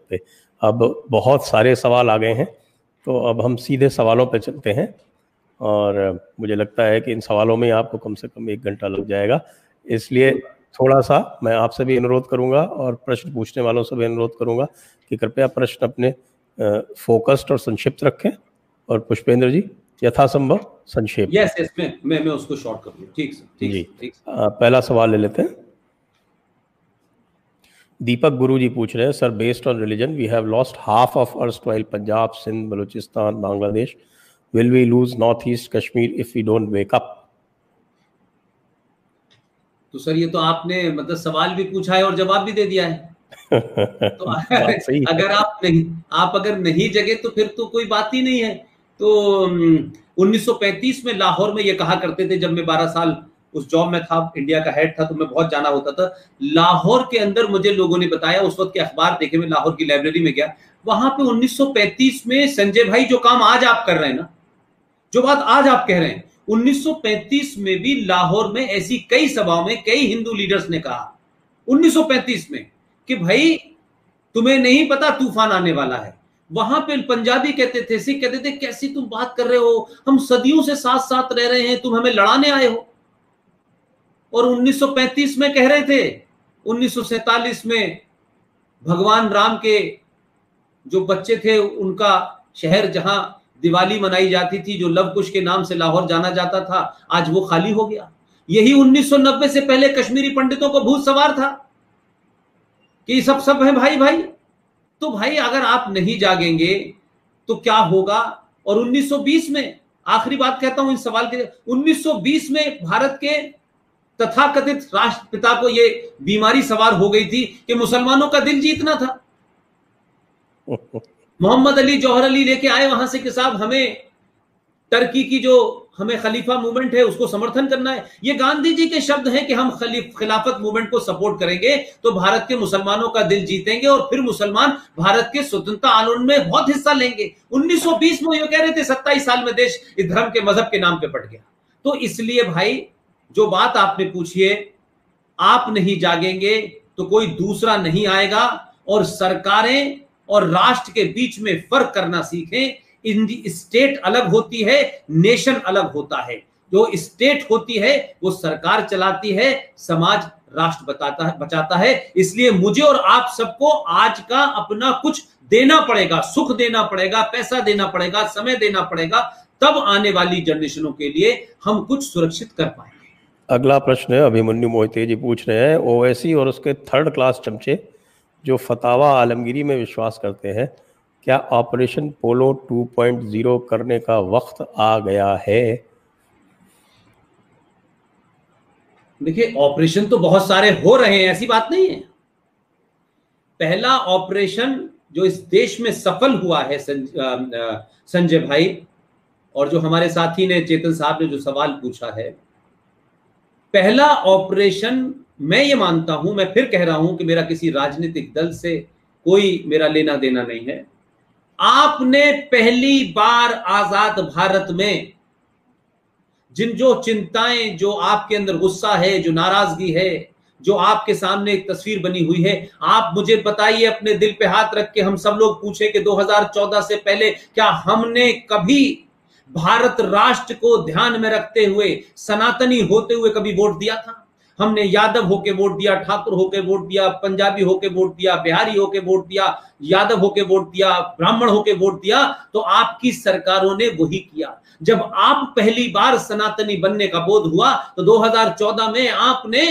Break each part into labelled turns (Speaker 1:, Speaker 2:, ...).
Speaker 1: सकते। अब बहुत सारे सवाल आ गए हैं, तो अब हम सीधे सवालों पे चलते हैं, और मुझे लगता है कि इन सवालों में आपको कम से कम 1 घंटा लग जाएगा। इसलिए थोड़ा सा मैं आपसे भी अनुरोध करूंगा और प्रश्न पूछने वालों से भी अनुरोध करूंगा कि कृपया प्रश्न अपने फोकस्ड और संक्षिप्त रखें, और पुष्पेंद्र जी यथासंभव संक्षेप।
Speaker 2: यस यस, मैं उसको शॉर्ट कर लूँ। ठीक सर,
Speaker 1: जी।
Speaker 2: ठीक।
Speaker 1: पहला सवाल ले लेते हैं। दीपक गुरु जी पूछ रहे हैं, sir based on religion we have lost half of erstwhile Punjab, Sindh, Balochistan, Bangladesh, will we lose north east Kashmir if we don't wake up?
Speaker 2: तो सर ये तो आपने मतलब सवाल भी पूछा है और जवाब भी दे दिया है। तो
Speaker 1: बात सही है।
Speaker 2: अगर आप अगर नहीं जगे तो फिर तो कोई बात ही नहीं है। तो 1935 में लाहौर में ये कहा करते थे, जब मैं 12 साल उस जॉब में था, इंडिया का हेड था, तो मैं बहुत जाना होता था लाहौर के अंदर। मुझे लोगों ने बताया, उस वक्त के अखबार देखे, मैं लाहौर की लाइब्रेरी में गया, वहां पे 1935 में संजय भाई जो काम आज आप कर रहे हैं ना, जो बात आज आप कह रहे हैं, 1935 में भी लाहौर में ऐसी कई सभाओं में कई हिंदू लीडर्स ने कहा 1935 में कि भाई तुम्हें नहीं पता तूफान आने वाला है। वहां पे पंजाबी कहते थे, सिख कहते थे, कैसी तुम बात कर रहे हो, हम सदियों से साथ साथ रह रहे हैं, तुम हमें लड़ाने आए हो। और 1935 में कह रहे थे, 1947 में भगवान राम के जो बच्चे थे, उनका शहर जहां दिवाली मनाई जाती थी, जो लव कुश के नाम से लाहौर जाना जाता था, आज वो खाली हो गया। यही 1990 से पहले कश्मीरी पंडितों को भूत सवार था कि सब है भाई भाई। तो भाई अगर आप नहीं जागेंगे तो क्या होगा? और 1920 में, आखिरी बात कहता हूं इस सवाल के, 1920 में भारत के तथाकथित राष्ट्रपिता को ये बीमारी सवार हो गई थी कि मुसलमानों का दिल जीतना था। मोहम्मद अली जौहर अली लेके आए वहां से कि साहब हमें टर्की की जो हमें खलीफा मूवमेंट है उसको समर्थन करना है। ये गांधी जी के शब्द हैं कि हम खिलाफत मूवमेंट को सपोर्ट करेंगे तो भारत के मुसलमानों का दिल जीतेंगे और फिर मुसलमान भारत के स्वतंत्रता आंदोलन में बहुत हिस्सा लेंगे। 1920 में ये कह रहे थे, 27 साल में देश इस धर्म के मजहब के नाम पे पट गया। तो इसलिए भाई जो बात आपने पूछी है, आप नहीं जागेंगे तो कोई दूसरा नहीं आएगा। और सरकारें और राष्ट्र के बीच में फर्क करना सीखें। स्टेट अलग होती है, नेशन अलग होता है। जो स्टेट होती है वो सरकार चलाती है, समाज राष्ट्र बचाता है। इसलिए मुझे और आप सबको आज का अपना कुछ देना पड़ेगा, सुख देना पड़ेगा, पैसा देना पड़ेगा, समय देना पड़ेगा, तब आने वाली जनरेशनों के लिए हम कुछ सुरक्षित कर पाएंगे।
Speaker 1: अगला प्रश्न है, अभिमन्यु मोहिते जी पूछ रहे हैं, ओवैसी और उसके थर्ड क्लास चमचे जो फतावा आलमगीरी में विश्वास करते हैं, क्या ऑपरेशन पोलो 2.0 करने का वक्त आ गया है?
Speaker 2: देखिए, ऑपरेशन तो बहुत सारे हो रहे हैं, ऐसी बात नहीं है। पहला ऑपरेशन जो इस देश में सफल हुआ है संजय भाई, और जो हमारे साथी ने, चेतन साहब ने जो सवाल पूछा है, पहला ऑपरेशन, मैं ये मानता हूं, मैं फिर कह रहा हूं कि मेरा किसी राजनीतिक दल से कोई मेरा लेना देना नहीं है। आपने पहली बार आजाद भारत में जो चिंताएं, जो आपके अंदर गुस्सा है, जो नाराजगी है, जो आपके सामने एक तस्वीर बनी हुई है, आप मुझे बताइए अपने दिल पे हाथ रख के, हम सब लोग पूछे कि 2014 से पहले क्या हमने कभी भारत राष्ट्र को ध्यान में रखते हुए, सनातनी होते हुए कभी वोट दिया था? हमने यादव होके वोट दिया, ठाकुर होके वोट दिया, पंजाबी होके वोट दिया, बिहारी होके वोट दिया, यादव होके वोट दिया, ब्राह्मण होके वोट दिया। तो आपकी सरकारों ने वही किया। जब आप पहली बार सनातनी बनने का बोध हुआ तो 2014 में आपने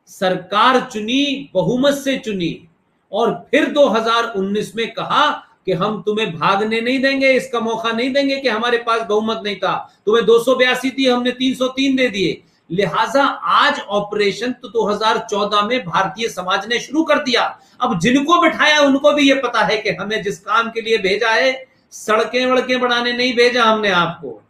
Speaker 2: सरकार चुनी, बहुमत से चुनी, और फिर 2019 में कहा कि हम तुम्हें भागने नहीं देंगे, इसका मौका नहीं देंगे कि हमारे पास बहुमत नहीं था। तुम्हें 282 दिए, हमने 303 दे दिए। लिहाजा आज ऑपरेशन तो 2014 में भारतीय समाज ने शुरू कर दिया। अब जिनको बिठाया उनको भी यह पता है कि हमें जिस काम के लिए भेजा है, सड़कें वड़कें बनाने नहीं भेजा हमने आपको।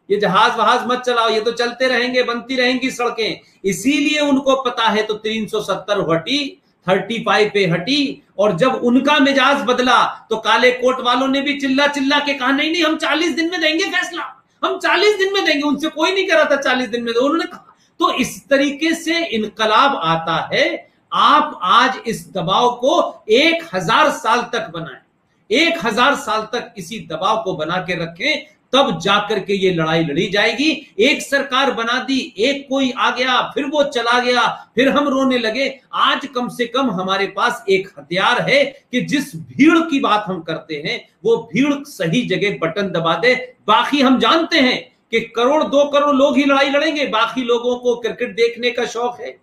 Speaker 2: ये जहाज वहाज मत चलाओ, ये तो चलते रहेंगे, बनती रहेंगी सड़कें। इसीलिए उनको पता है। तो 370 हटी, 35 पे हटी, और जब उनका मिजाज बदला तो काले कोट वालों ने भी चिल्ला चिल्ला के कहा नहीं नहीं, हम 40 दिन में देंगे फैसला, हम 40 दिन में देंगे। उनसे कोई नहीं कह रहा था 40 दिन में, उन्होंने कहा। तो इस तरीके से इनकलाब आता है। आप आज इस दबाव को 1000 साल तक बनाएं, 1000 साल तक इसी दबाव को बना के रखें, तब जाकर के ये लड़ाई लड़ी जाएगी। एक सरकार बना दी, एक कोई आ गया, फिर वो चला गया, फिर हम रोने लगे। आज कम से कम हमारे पास एक हथियार है कि जिस भीड़ की बात हम करते हैं वो भीड़ सही जगह बटन दबा दे। बाकी हम जानते हैं कि 1 2 करोड़ लोग ही लड़ाई लड़ेंगे, बाकी लोगों को क्रिकेट देखने का शौक है,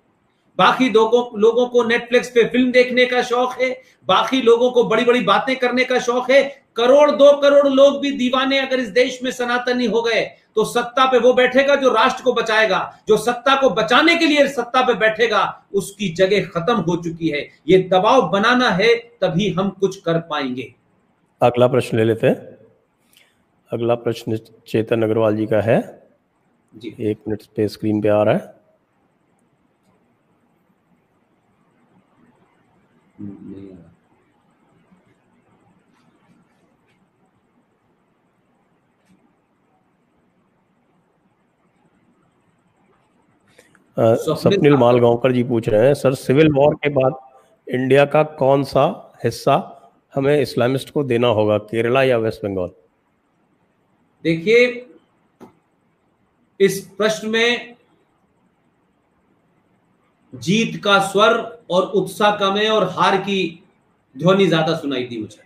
Speaker 2: बाकी लोगों को नेटफ्लिक्स पे फिल्म देखने का शौक है, बाकी लोगों को बड़ी बड़ी बातें करने का शौक है। 1 2 करोड़ लोग भी दीवाने अगर इस देश में सनातनी हो गए तो सत्ता पे वो बैठेगा जो राष्ट्र को बचाएगा, जो सत्ता को बचाने के लिए सत्ता पे बैठेगा उसकी जगह खत्म हो चुकी है। ये दबाव बनाना है, तभी हम कुछ कर पाएंगे।
Speaker 1: अगला प्रश्न ले लेते हैं। अगला प्रश्न चेतन अग्रवाल जी का है जी। 1 मिनट पे स्क्रीन पे आ रहा है। स्वप्निल मालगांवकर जी पूछ रहे हैं, सर सिविल वॉर के बाद इंडिया का कौन सा हिस्सा हमें इस्लामिस्ट को देना होगा, केरला या वेस्ट बंगाल?
Speaker 2: देखिए, इस प्रश्न में जीत का स्वर और उत्साह कम है और हार की ध्वनि ज्यादा सुनाई दी मुझे।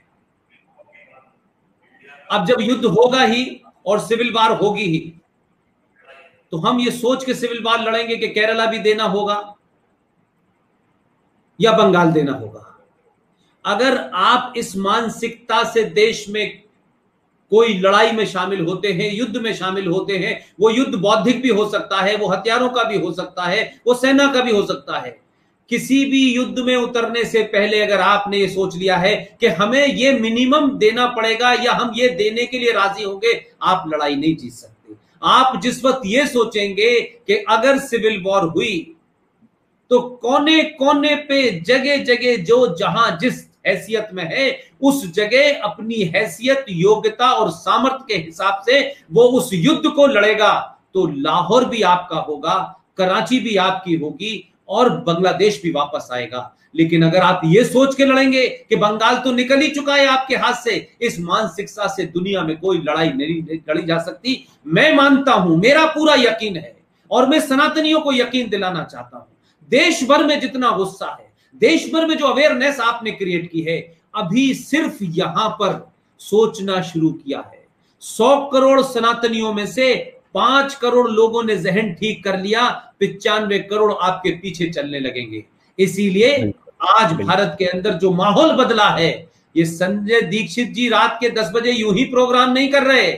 Speaker 2: अब जब युद्ध होगा ही और सिविल वार होगी ही, तो हम ये सोच के सिविल वार लड़ेंगे कि केरला भी देना होगा या बंगाल देना होगा। अगर आप इस मानसिकता से देश में कोई लड़ाई में शामिल होते हैं, युद्ध में शामिल होते हैं, वो युद्ध बौद्धिक भी हो सकता है, वो हथियारों का भी हो सकता है, वो सेना का भी हो सकता है। किसी भी युद्ध में उतरने से पहले अगर आपने ये सोच लिया है कि हमें ये मिनिमम देना पड़ेगा या हम ये देने के लिए राजी होंगे, आप लड़ाई नहीं जीत सकते। आप जिस वक्त ये सोचेंगे कि अगर सिविल वॉर हुई तो कोने कोने पे जगह जगह जो जहां जिस हैसियत में है उस जगह अपनी हैसियत, योग्यता और सामर्थ्य के हिसाब से वो उस युद्ध को लड़ेगा, तो लाहौर भी आपका होगा, कराची भी आपकी होगी और बांग्लादेश भी वापस आएगा। लेकिन अगर आप ये सोच के लड़ेंगे कि बंगाल तो निकल ही चुका है आपके हाथ से, इस मानसिकता से दुनिया में कोई लड़ाई नहीं लड़ी जा सकती। मैं मानता हूं, मेरा पूरा यकीन है और मैं सनातनियों को यकीन दिलाना चाहता हूं, देश भर में जितना गुस्सा है, देश भर में जो अवेयरनेस आपने क्रिएट की है, अभी सिर्फ यहां पर सोचना शुरू किया है। 100 करोड़ सनातनियों में से 5 करोड़ लोगों ने जहन ठीक कर लिया, 95 करोड़ आपके पीछे चलने लगेंगे। इसीलिए आज भारत के अंदर जो माहौल बदला है, ये संजय दीक्षित जी रात के 10 बजे यूं ही प्रोग्राम नहीं कर रहे,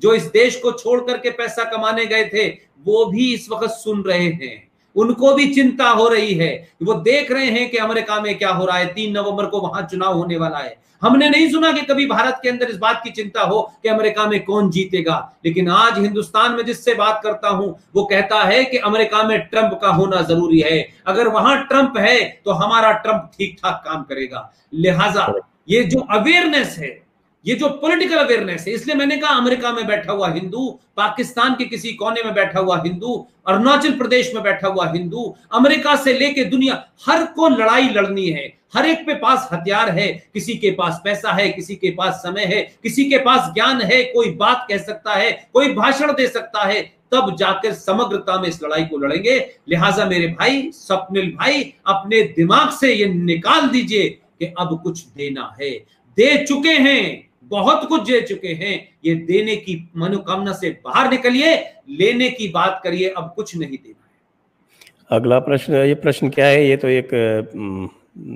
Speaker 2: जो इस देश को छोड़ करके पैसा कमाने गए थे वो भी इस वक्त सुन रहे हैं, उनको भी चिंता हो रही है। वो देख रहे हैं कि अमेरिका में क्या हो रहा है, 3 नवंबर को वहां चुनाव होने वाला है। हमने नहीं सुना कि कभी भारत के अंदर इस बात की चिंता हो कि अमेरिका में कौन जीतेगा, लेकिन आज हिंदुस्तान में जिससे बात करता हूं वो कहता है कि अमेरिका में ट्रंप का होना जरूरी है। अगर वहां ट्रंप है तो हमारा ट्रंप ठीक ठाक काम करेगा। लिहाजा ये जो अवेयरनेस है, ये जो पॉलिटिकल अवेयरनेस है, इसलिए मैंने कहा अमेरिका में बैठा हुआ हिंदू, पाकिस्तान के किसी कोने में बैठा हुआ हिंदू, अरुणाचल प्रदेश में बैठा हुआ हिंदू, अमेरिका से लेके दुनिया हर को लड़ाई लड़नी है। हर एक पे पास हथियार है, किसी के पास पैसा है, किसी के पास समय है, किसी के पास ज्ञान है, कोई बात कह सकता है, कोई भाषण दे सकता है, तब जाकर समग्रता में इस लड़ाई को लड़ेंगे। लिहाजा मेरे भाई, स्वप्निल भाई, अपने दिमाग से ये निकाल दीजिए कि अब कुछ देना है। दे चुके हैं, बहुत कुछ दे चुके हैं, ये देने की मनोकामना से बाहर निकलिए, लेने की बात करिए, अब कुछ नहीं देना है।
Speaker 1: अगला प्रश्न, ये प्रश्न क्या है, ये तो एक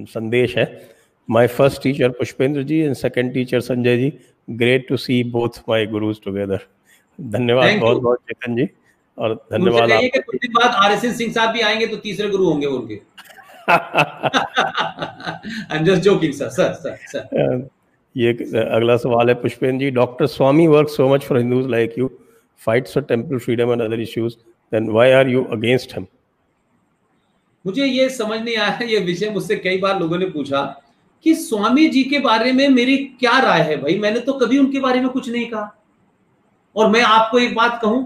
Speaker 1: संदेश है। My first teacher Pushpendra ji and second teacher Sanjay ji, great to see both my gurus together. धन्यवाद बहुत बहुत चेतन जी, और धन्यवाद आपको।
Speaker 2: कुछ दिन बाद आरएसएन सिंह साहब भी आएंगे तो तीसरे गुरु होंगे उनके। I'm just joking, sir.
Speaker 1: ये अगला सवाल है Pushpendra ji, doctor Swami work so much for Hindus like you, fights for temple freedom and other issues, then why are you against him?
Speaker 2: मुझे ये समझ नहीं आया, ये विषय मुझसे कई बार लोगों ने पूछा कि स्वामी जी के बारे में मेरी क्या राय है। भाई मैंने तो कभी उनके बारे में कुछ नहीं कहा। और मैं आपको एक बात कहूं,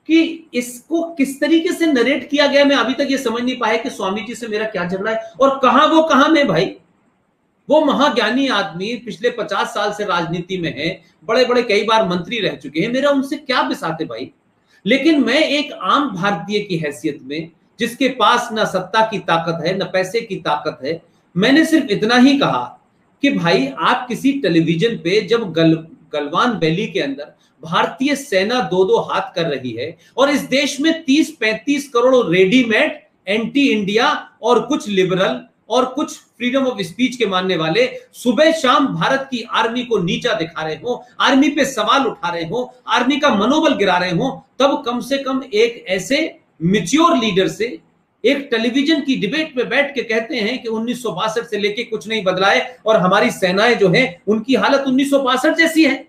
Speaker 2: कि इसको किस तरीके से नरेट किया गया, मैं अभी तक ये समझ नहीं पाया कि स्वामी जी से मेरा क्या झगड़ा है और कहां मैं भाई। वो महाज्ञानी आदमी पिछले 50 साल से राजनीति में है, बड़े बड़े कई बार मंत्री रह चुके हैं, मेरा उनसे क्या बिसाते भाई। लेकिन मैं एक आम भारतीय की हैसियत में, जिसके पास ना सत्ता की ताकत है ना पैसे की ताकत है, मैंने सिर्फ इतना ही कहा कि भाई आप किसी टेलीविजन पे जब गलवान वैली के अंदर भारतीय सेना 2-2 हाथ कर रही है और इस देश में 30-35 करोड़ रेडीमेड एंटी इंडिया और कुछ लिबरल और कुछ फ्रीडम ऑफ स्पीच के मानने वाले सुबह शाम भारत की आर्मी को नीचा दिखा रहे हो, आर्मी पे सवाल उठा रहे हो, आर्मी का मनोबल गिरा रहे हो, तब कम से कम एक ऐसे मैच्योर लीडर से एक टेलीविजन की डिबेट में बैठ के कहते हैं कि 1962 से लेके कुछ नहीं बदला है और हमारी सेनाएं जो हैं उनकी हालत 1962 जैसी है,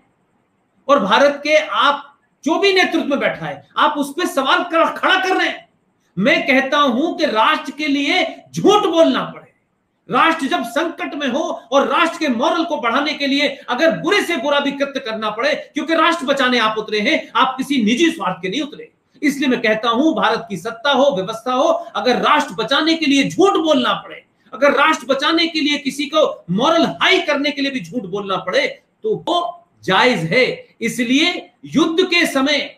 Speaker 2: और भारत के आप जो भी नेतृत्व में बैठा है आप उस पर सवाल खड़ा कर रहे हैं। मैं कहता हूं कि राष्ट्र के लिए झूठ बोलना पड़े, राष्ट्र जब संकट में हो और राष्ट्र के मॉरल को बढ़ाने के लिए अगर बुरे से बुरा भी कृत्य करना पड़े, क्योंकि राष्ट्र बचाने आप उतरे हैं, आप किसी निजी स्वार्थ के नहीं उतरे। इसलिए मैं कहता हूं भारत की सत्ता हो, व्यवस्था हो, अगर राष्ट्र बचाने के लिए झूठ बोलना पड़े, अगर राष्ट्र बचाने के लिए किसी को मॉरल हाई करने के लिए भी झूठ बोलना पड़े तो वो जायज है। इसलिए युद्ध के समय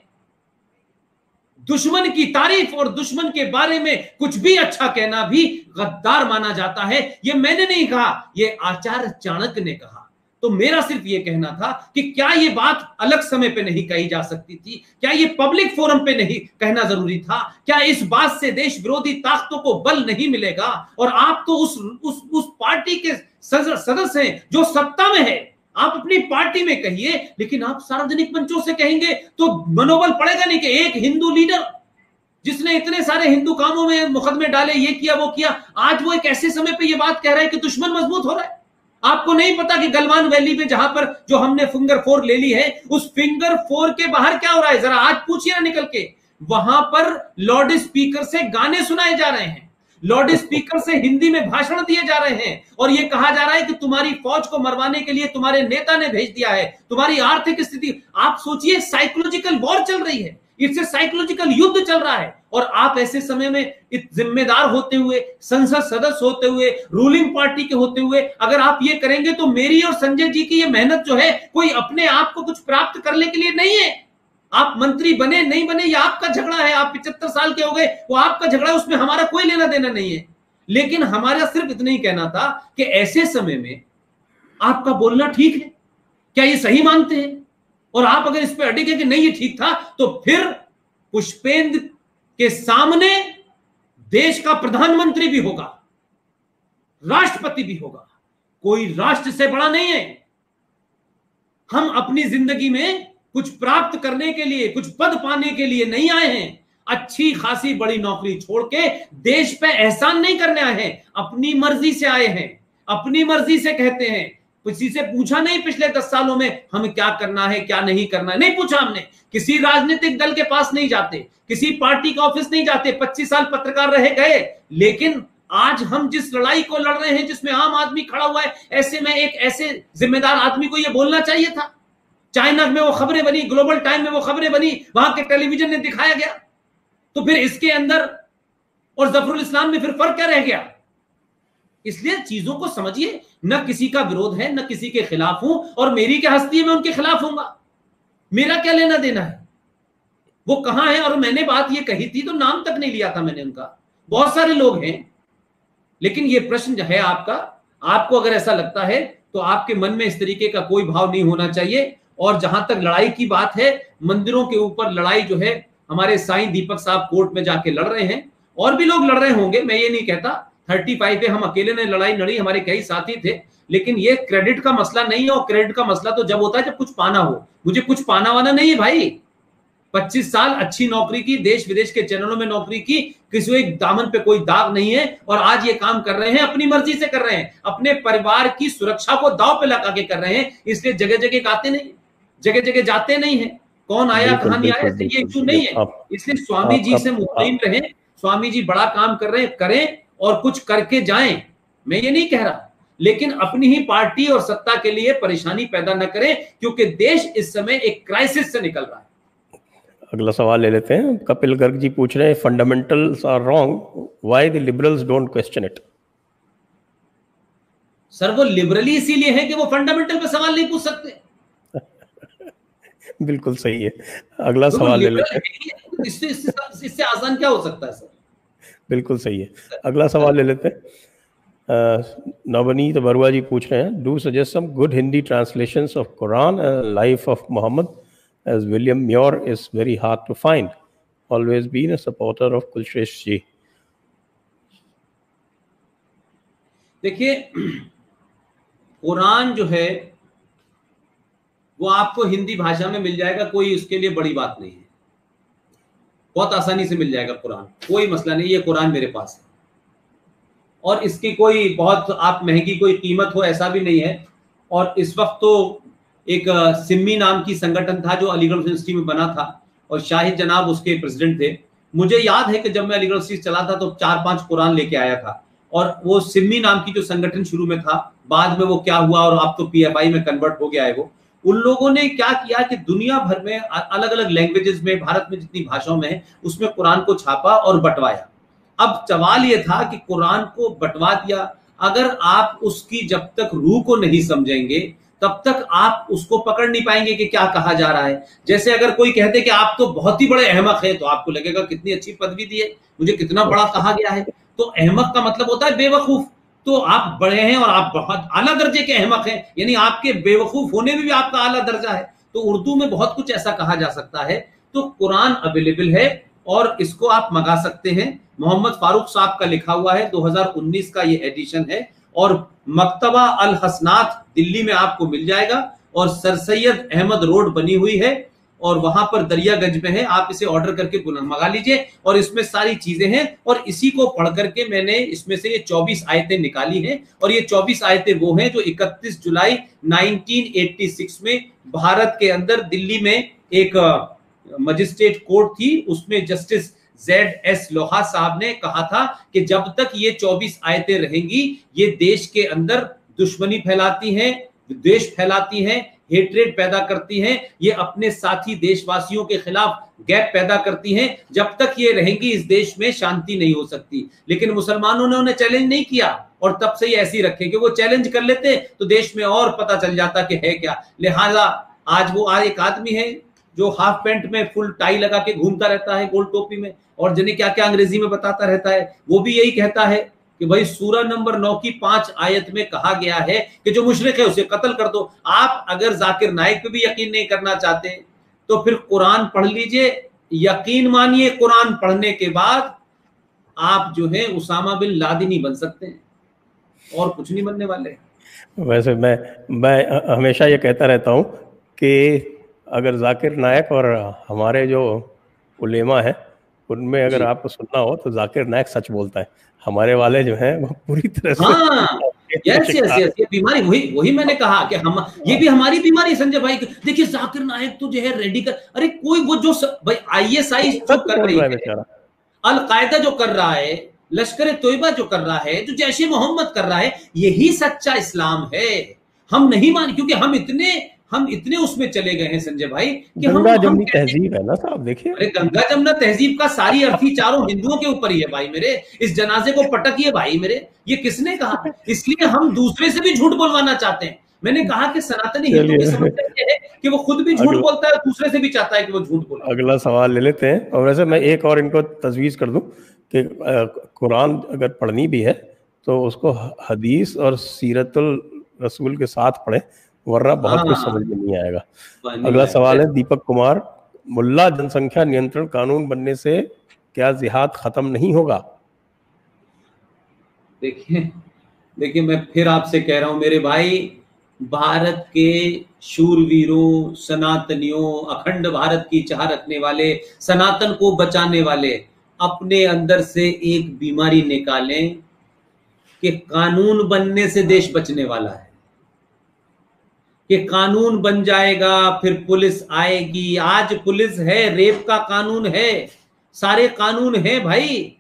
Speaker 2: दुश्मन की तारीफ और दुश्मन के बारे में कुछ भी अच्छा कहना भी गद्दार माना जाता है। ये मैंने नहीं कहा, ये आचार्य चाणक्य ने कहा। तो मेरा सिर्फ ये कहना था कि क्या ये बात अलग समय पे नहीं कही जा सकती थी, क्या ये पब्लिक फोरम पे नहीं कहना जरूरी था, क्या इस बात से देश विरोधी ताकतों को बल नहीं मिलेगा। और आप तो उस पार्टी के सदस्य हैं जो सत्ता में है, आप अपनी पार्टी में कहिए, लेकिन आप सार्वजनिक मंचों से कहेंगे तो मनोबल पड़ेगा नहीं कि एक हिंदू लीडर जिसने इतने सारे हिंदू कामों में मुकदमे डाले, ये किया वो किया, आज वो एक ऐसे समय पे ये बात कह रहा है कि दुश्मन मजबूत हो रहा है। आपको नहीं पता कि गलवान वैली में जहां पर जो हमने फिंगर 4 ले ली है, उस फिंगर 4 के बाहर क्या हो रहा है, जरा आज पूछिए ना निकल के। वहां पर लाउड स्पीकर से गाने सुनाए जा रहे हैं, लाउड स्पीकर से हिंदी में भाषण दिए जा रहे हैं, और यह कहा जा रहा है कि तुम्हारी फौज को मरवाने के लिए तुम्हारे नेता ने भेज दिया है, तुम्हारी आर्थिक स्थिति। आप सोचिए, साइकोलॉजिकल वॉर चल रही है, इससे साइकोलॉजिकल युद्ध चल रहा है, और आप ऐसे समय में जिम्मेदार होते हुए, संसद सदस्य होते हुए, रूलिंग पार्टी के होते हुए अगर आप ये करेंगे तो मेरी और संजय जी की ये मेहनत जो है कोई अपने आप को कुछ प्राप्त करने के लिए नहीं है। आप मंत्री बने नहीं बने ये आपका झगड़ा है, आप 75 साल के हो गए वो आपका झगड़ा है, उसमें हमारा कोई लेना देना नहीं है। लेकिन हमारा सिर्फ इतना ही कहना था कि ऐसे समय में आपका बोलना ठीक है, क्या ये सही मानते हैं? और आप अगर इस पे अड़िग है कि नहीं ये ठीक था, तो फिर पुष्पेंद्र के सामने देश का प्रधानमंत्री भी होगा, राष्ट्रपति भी होगा, कोई राष्ट्र से बड़ा नहीं है। हम अपनी जिंदगी में कुछ प्राप्त करने के लिए, कुछ पद पाने के लिए नहीं आए हैं, अच्छी खासी बड़ी नौकरी छोड़ के देश पे एहसान नहीं करने आए हैं, अपनी मर्जी से आए हैं, अपनी मर्जी से कहते हैं। किसी से पूछा नहीं पिछले 10 सालों में हमें क्या करना है क्या नहीं करना है, नहीं पूछा हमने। किसी राजनीतिक दल के पास नहीं जाते, किसी पार्टी का ऑफिस नहीं जाते, 25 साल पत्रकार रह गए। लेकिन आज हम जिस लड़ाई को लड़ रहे हैं, जिसमें आम आदमी खड़ा हुआ है, ऐसे में एक ऐसे जिम्मेदार आदमी को यह बोलना चाहिए था। चाइना में वो खबरें बनी, ग्लोबल टाइम में वो खबरें बनी, वहां के टेलीविजन ने दिखाया गया, तो फिर इसके अंदर और जफरुल इस्लाम में फिर फर्क क्या रह गया? इसलिए चीजों को समझिए, न किसी का विरोध है, न किसी के खिलाफ हूं, और मेरी क्या हस्ती है मैं उनके खिलाफ हूंगा, मेरा क्या लेना देना है, वो कहां है। और मैंने बात ये कही थी तो नाम तक नहीं लिया था मैंने उनका, बहुत सारे लोग हैं। लेकिन ये प्रश्न जो है आपका, आपको अगर ऐसा लगता है तो आपके मन में इस तरीके का कोई भाव नहीं होना चाहिए। और जहां तक लड़ाई की बात है, मंदिरों के ऊपर लड़ाई जो है, हमारे साईं दीपक साहब कोर्ट में जाके लड़ रहे हैं, और भी लोग लड़ रहे होंगे, मैं ये नहीं कहता। 35 पे हम अकेले ने लड़ाई लड़ी, हमारे कई साथी थे। लेकिन ये क्रेडिट का मसला नहीं है, और क्रेडिट का मसला तो जब होता है जब कुछ पाना हो। मुझे कुछ पाना वाना नहीं है भाई, 25 साल अच्छी नौकरी की, देश विदेश के चैनलों में नौकरी की, किसी एक दामन पे कोई दाग नहीं है, और आज ये काम कर रहे हैं, अपनी मर्जी से कर रहे हैं, अपने परिवार की सुरक्षा को दांव पे लगा के कर रहे हैं। इसलिए जगह जगह आते नहीं, जगह जगह जाते नहीं है, कौन आया कहां नहीं आया ये इशू नहीं है। इसलिए स्वामी जी से मुतमईन रहें, स्वामी जी बड़ा काम कर रहे हैं, करें और कुछ करके जाएं, मैं ये नहीं कह रहा। लेकिन अपनी ही पार्टी और सत्ता के लिए परेशानी पैदा न करें, क्योंकि देश इस समय एक क्राइसिस से निकल रहा है।
Speaker 1: अगला सवाल ले लेते हैं। कपिल गर्ग जी पूछ रहे हैं, fundamentals are wrong, why the liberals don't question it?
Speaker 2: Sir वो लिबरली इसीलिए है कि वो फंडामेंटल पे सवाल नहीं पूछ सकते।
Speaker 1: बिल्कुल सही है। अगला
Speaker 2: तो
Speaker 1: सवाल ले
Speaker 2: लिबरल
Speaker 1: लेते हैं।
Speaker 2: इससे आसान क्या हो सकता है सर?
Speaker 1: बिल्कुल सही है। अगला सवाल ले लेते हैं। नवनीत बरुआ जी पूछ रहे हैं, do suggest some good Hindi translations of Quran and life of Mohammed, as William Muir is very hard to find, always been a supporter of Kulshreshtha ji.
Speaker 2: देखिए, कुरान जो है वो आपको हिंदी भाषा में मिल जाएगा, कोई उसके लिए बड़ी बात नहीं है, बहुत आसानी से मिल जाएगा कुरान, कोई मसला नहीं। ये कुरान मेरे पास है और इसकी कोई बहुत आप महंगी कोई कीमत हो ऐसा भी नहीं है। और इस वक्त तो एक सिम्मी नाम की संगठन था जो अलीगढ़ यूनिवर्सिटी में बना था और शाहिद जनाब उसके प्रेसिडेंट थे। मुझे याद है कि जब मैं अलीगढ़ यूनिवर्सिटी चला था तो 4-5 कुरान लेके आया था। और वो सिम्मी नाम की जो संगठन शुरू में था, बाद में वो क्या हुआ और अब तो पीएफआई में कन्वर्ट हो गया है वो। उन लोगों ने क्या किया कि दुनिया भर में अलग अलग लैंग्वेजेस में, भारत में जितनी भाषाओं में है उसमें कुरान को छापा और बंटवाया। अब सवाल ये था कि कुरान को बंटवा दिया, अगर आप उसकी जब तक रूह को नहीं समझेंगे तब तक आप उसको पकड़ नहीं पाएंगे कि क्या कहा जा रहा है। जैसे अगर कोई कहते कि आप तो बहुत ही बड़े अहमक है, तो आपको लगेगा कितनी अच्छी पदवी दी है, मुझे कितना बड़ा कहा गया है। तो अहमक का मतलब होता है बेवकूफ। तो आप बड़े हैं और आप बहुत आला दर्जे के अहमक हैं, यानी आपके बेवकूफ होने में भी आपका आला दर्जा है। तो उर्दू में बहुत कुछ ऐसा कहा जा सकता है। तो कुरान अवेलेबल है और इसको आप मंगा सकते हैं। मोहम्मद फारूक साहब का लिखा हुआ है, 2019 का ये एडिशन है और मकतबा अल हसनात दिल्ली में आपको मिल जाएगा और सर सैयद अहमद रोड बनी हुई है और वहां पर दरियागंज में है। आप इसे ऑर्डर करके पुनः मंगा लीजिए और इसमें सारी चीजें हैं। और इसी को पढ़ करके मैंने इसमें से ये 24 आयतें निकाली हैं और ये 24 आयतें वो हैं जो 31 जुलाई 1986 में भारत के अंदर दिल्ली में एक मजिस्ट्रेट कोर्ट थी, उसमें जस्टिस ZS लोहा साहब ने कहा था कि जब तक ये 24 आयतें रहेंगी ये देश के अंदर दुश्मनी फैलाती हैं, द्वेष फैलाती हैं, हेट्रेड पैदा करती हैं, ये अपने साथी देशवासियों के खिलाफ गैप पैदा करती हैं। जब तक ये रहेंगी इस देश में शांति नहीं हो सकती। लेकिन मुसलमानों ने उन्हें चैलेंज नहीं किया और तब से ये ऐसी रखे कि वो चैलेंज कर लेते तो देश में और पता चल जाता कि है क्या। लिहाजा आज वो एक आदमी है जो हाफ पैंट में फुल टाई लगा के घूमता रहता है, गोल टोपी में, और जिन्हें क्या क्या अंग्रेजी में बताता रहता है। वो भी यही कहता है कि भाई सूरह नंबर 9 की 5 आयत में कहा गया है कि जो मुशरिक है उसे कत्ल कर दो। आप अगर जाकिर नाइक पे भी यकीन नहीं करना चाहते तो फिर कुरान पढ़ लीजिए। यकीन मानिए कुरान पढ़ने के बाद आप जो है उसामा बिन लादेन ही बन सकते हैं और कुछ नहीं बनने वाले।
Speaker 1: वैसे मैं हमेशा ये कहता रहता हूँ कि अगर जाकिर नायक और हमारे जो उलेमा है उनमें अगर आपको सुनना हो तो जाकिर नायक सच बोलता है, हमारे वाले जो हैं वो पूरी तरह से
Speaker 2: यस ये बीमारी वही मैंने कहा कि हम ये भी हमारी बीमारी है संजय भाई। देखिए जाकिर नायक तो जो है रेडिकल, अरे कोई वो जो भाई ISI जो कर रही है, अल-कायदा जो कर रहा है, लश्कर तोयबा जो कर रहा है, जो जैश ए मोहम्मद कर रहा है, यही सच्चा इस्लाम है। हम नहीं मान, क्योंकि हम इतने उसमें चले गए हैं संजय भाई कि
Speaker 1: गंगा जमुनी तहजीब है ना साहब। देखिए
Speaker 2: अरे गंगा जमुना तहजीब का सारी अर्थी चारों हिंदुओं के ऊपर ही है भाई मेरे। इस जनाजे को पटकिए भाई मेरे, ये किसने कहा? इसलिए हम दूसरे से भी झूठ बोलवाना चाहते हैं। मैंने कहा कि सनातनी हिंदू की समस्या ये है कि वो खुद भी झूठ बोलता है, दूसरे से भी चाहता है कि वो झूठ बोले।
Speaker 1: अगला सवाल ले लेते हैं। और वैसे मैं एक और इनको तजवीज़ कर दूं कि कुरान अगर पढ़नी भी है तो उसको हदीस और सीरतुल रसूल के साथ पढ़ें, वरना बहुत कुछ समझ में नहीं आएगा। अगला सवाल है दीपक कुमार, मुल्ला जनसंख्या नियंत्रण कानून बनने से क्या जिहाद खत्म नहीं होगा?
Speaker 2: देखिए मैं फिर आपसे कह रहा हूं मेरे भाई, भारत के शूरवीरों, सनातनियों, अखंड भारत की चाह रखने वाले, सनातन को बचाने वाले अपने अंदर से एक बीमारी निकालें कि कानून बनने से देश बचने वाला है, कि कानून बन जाएगा फिर पुलिस आएगी। आज पुलिस है, रेप का कानून है, सारे कानून है भाई।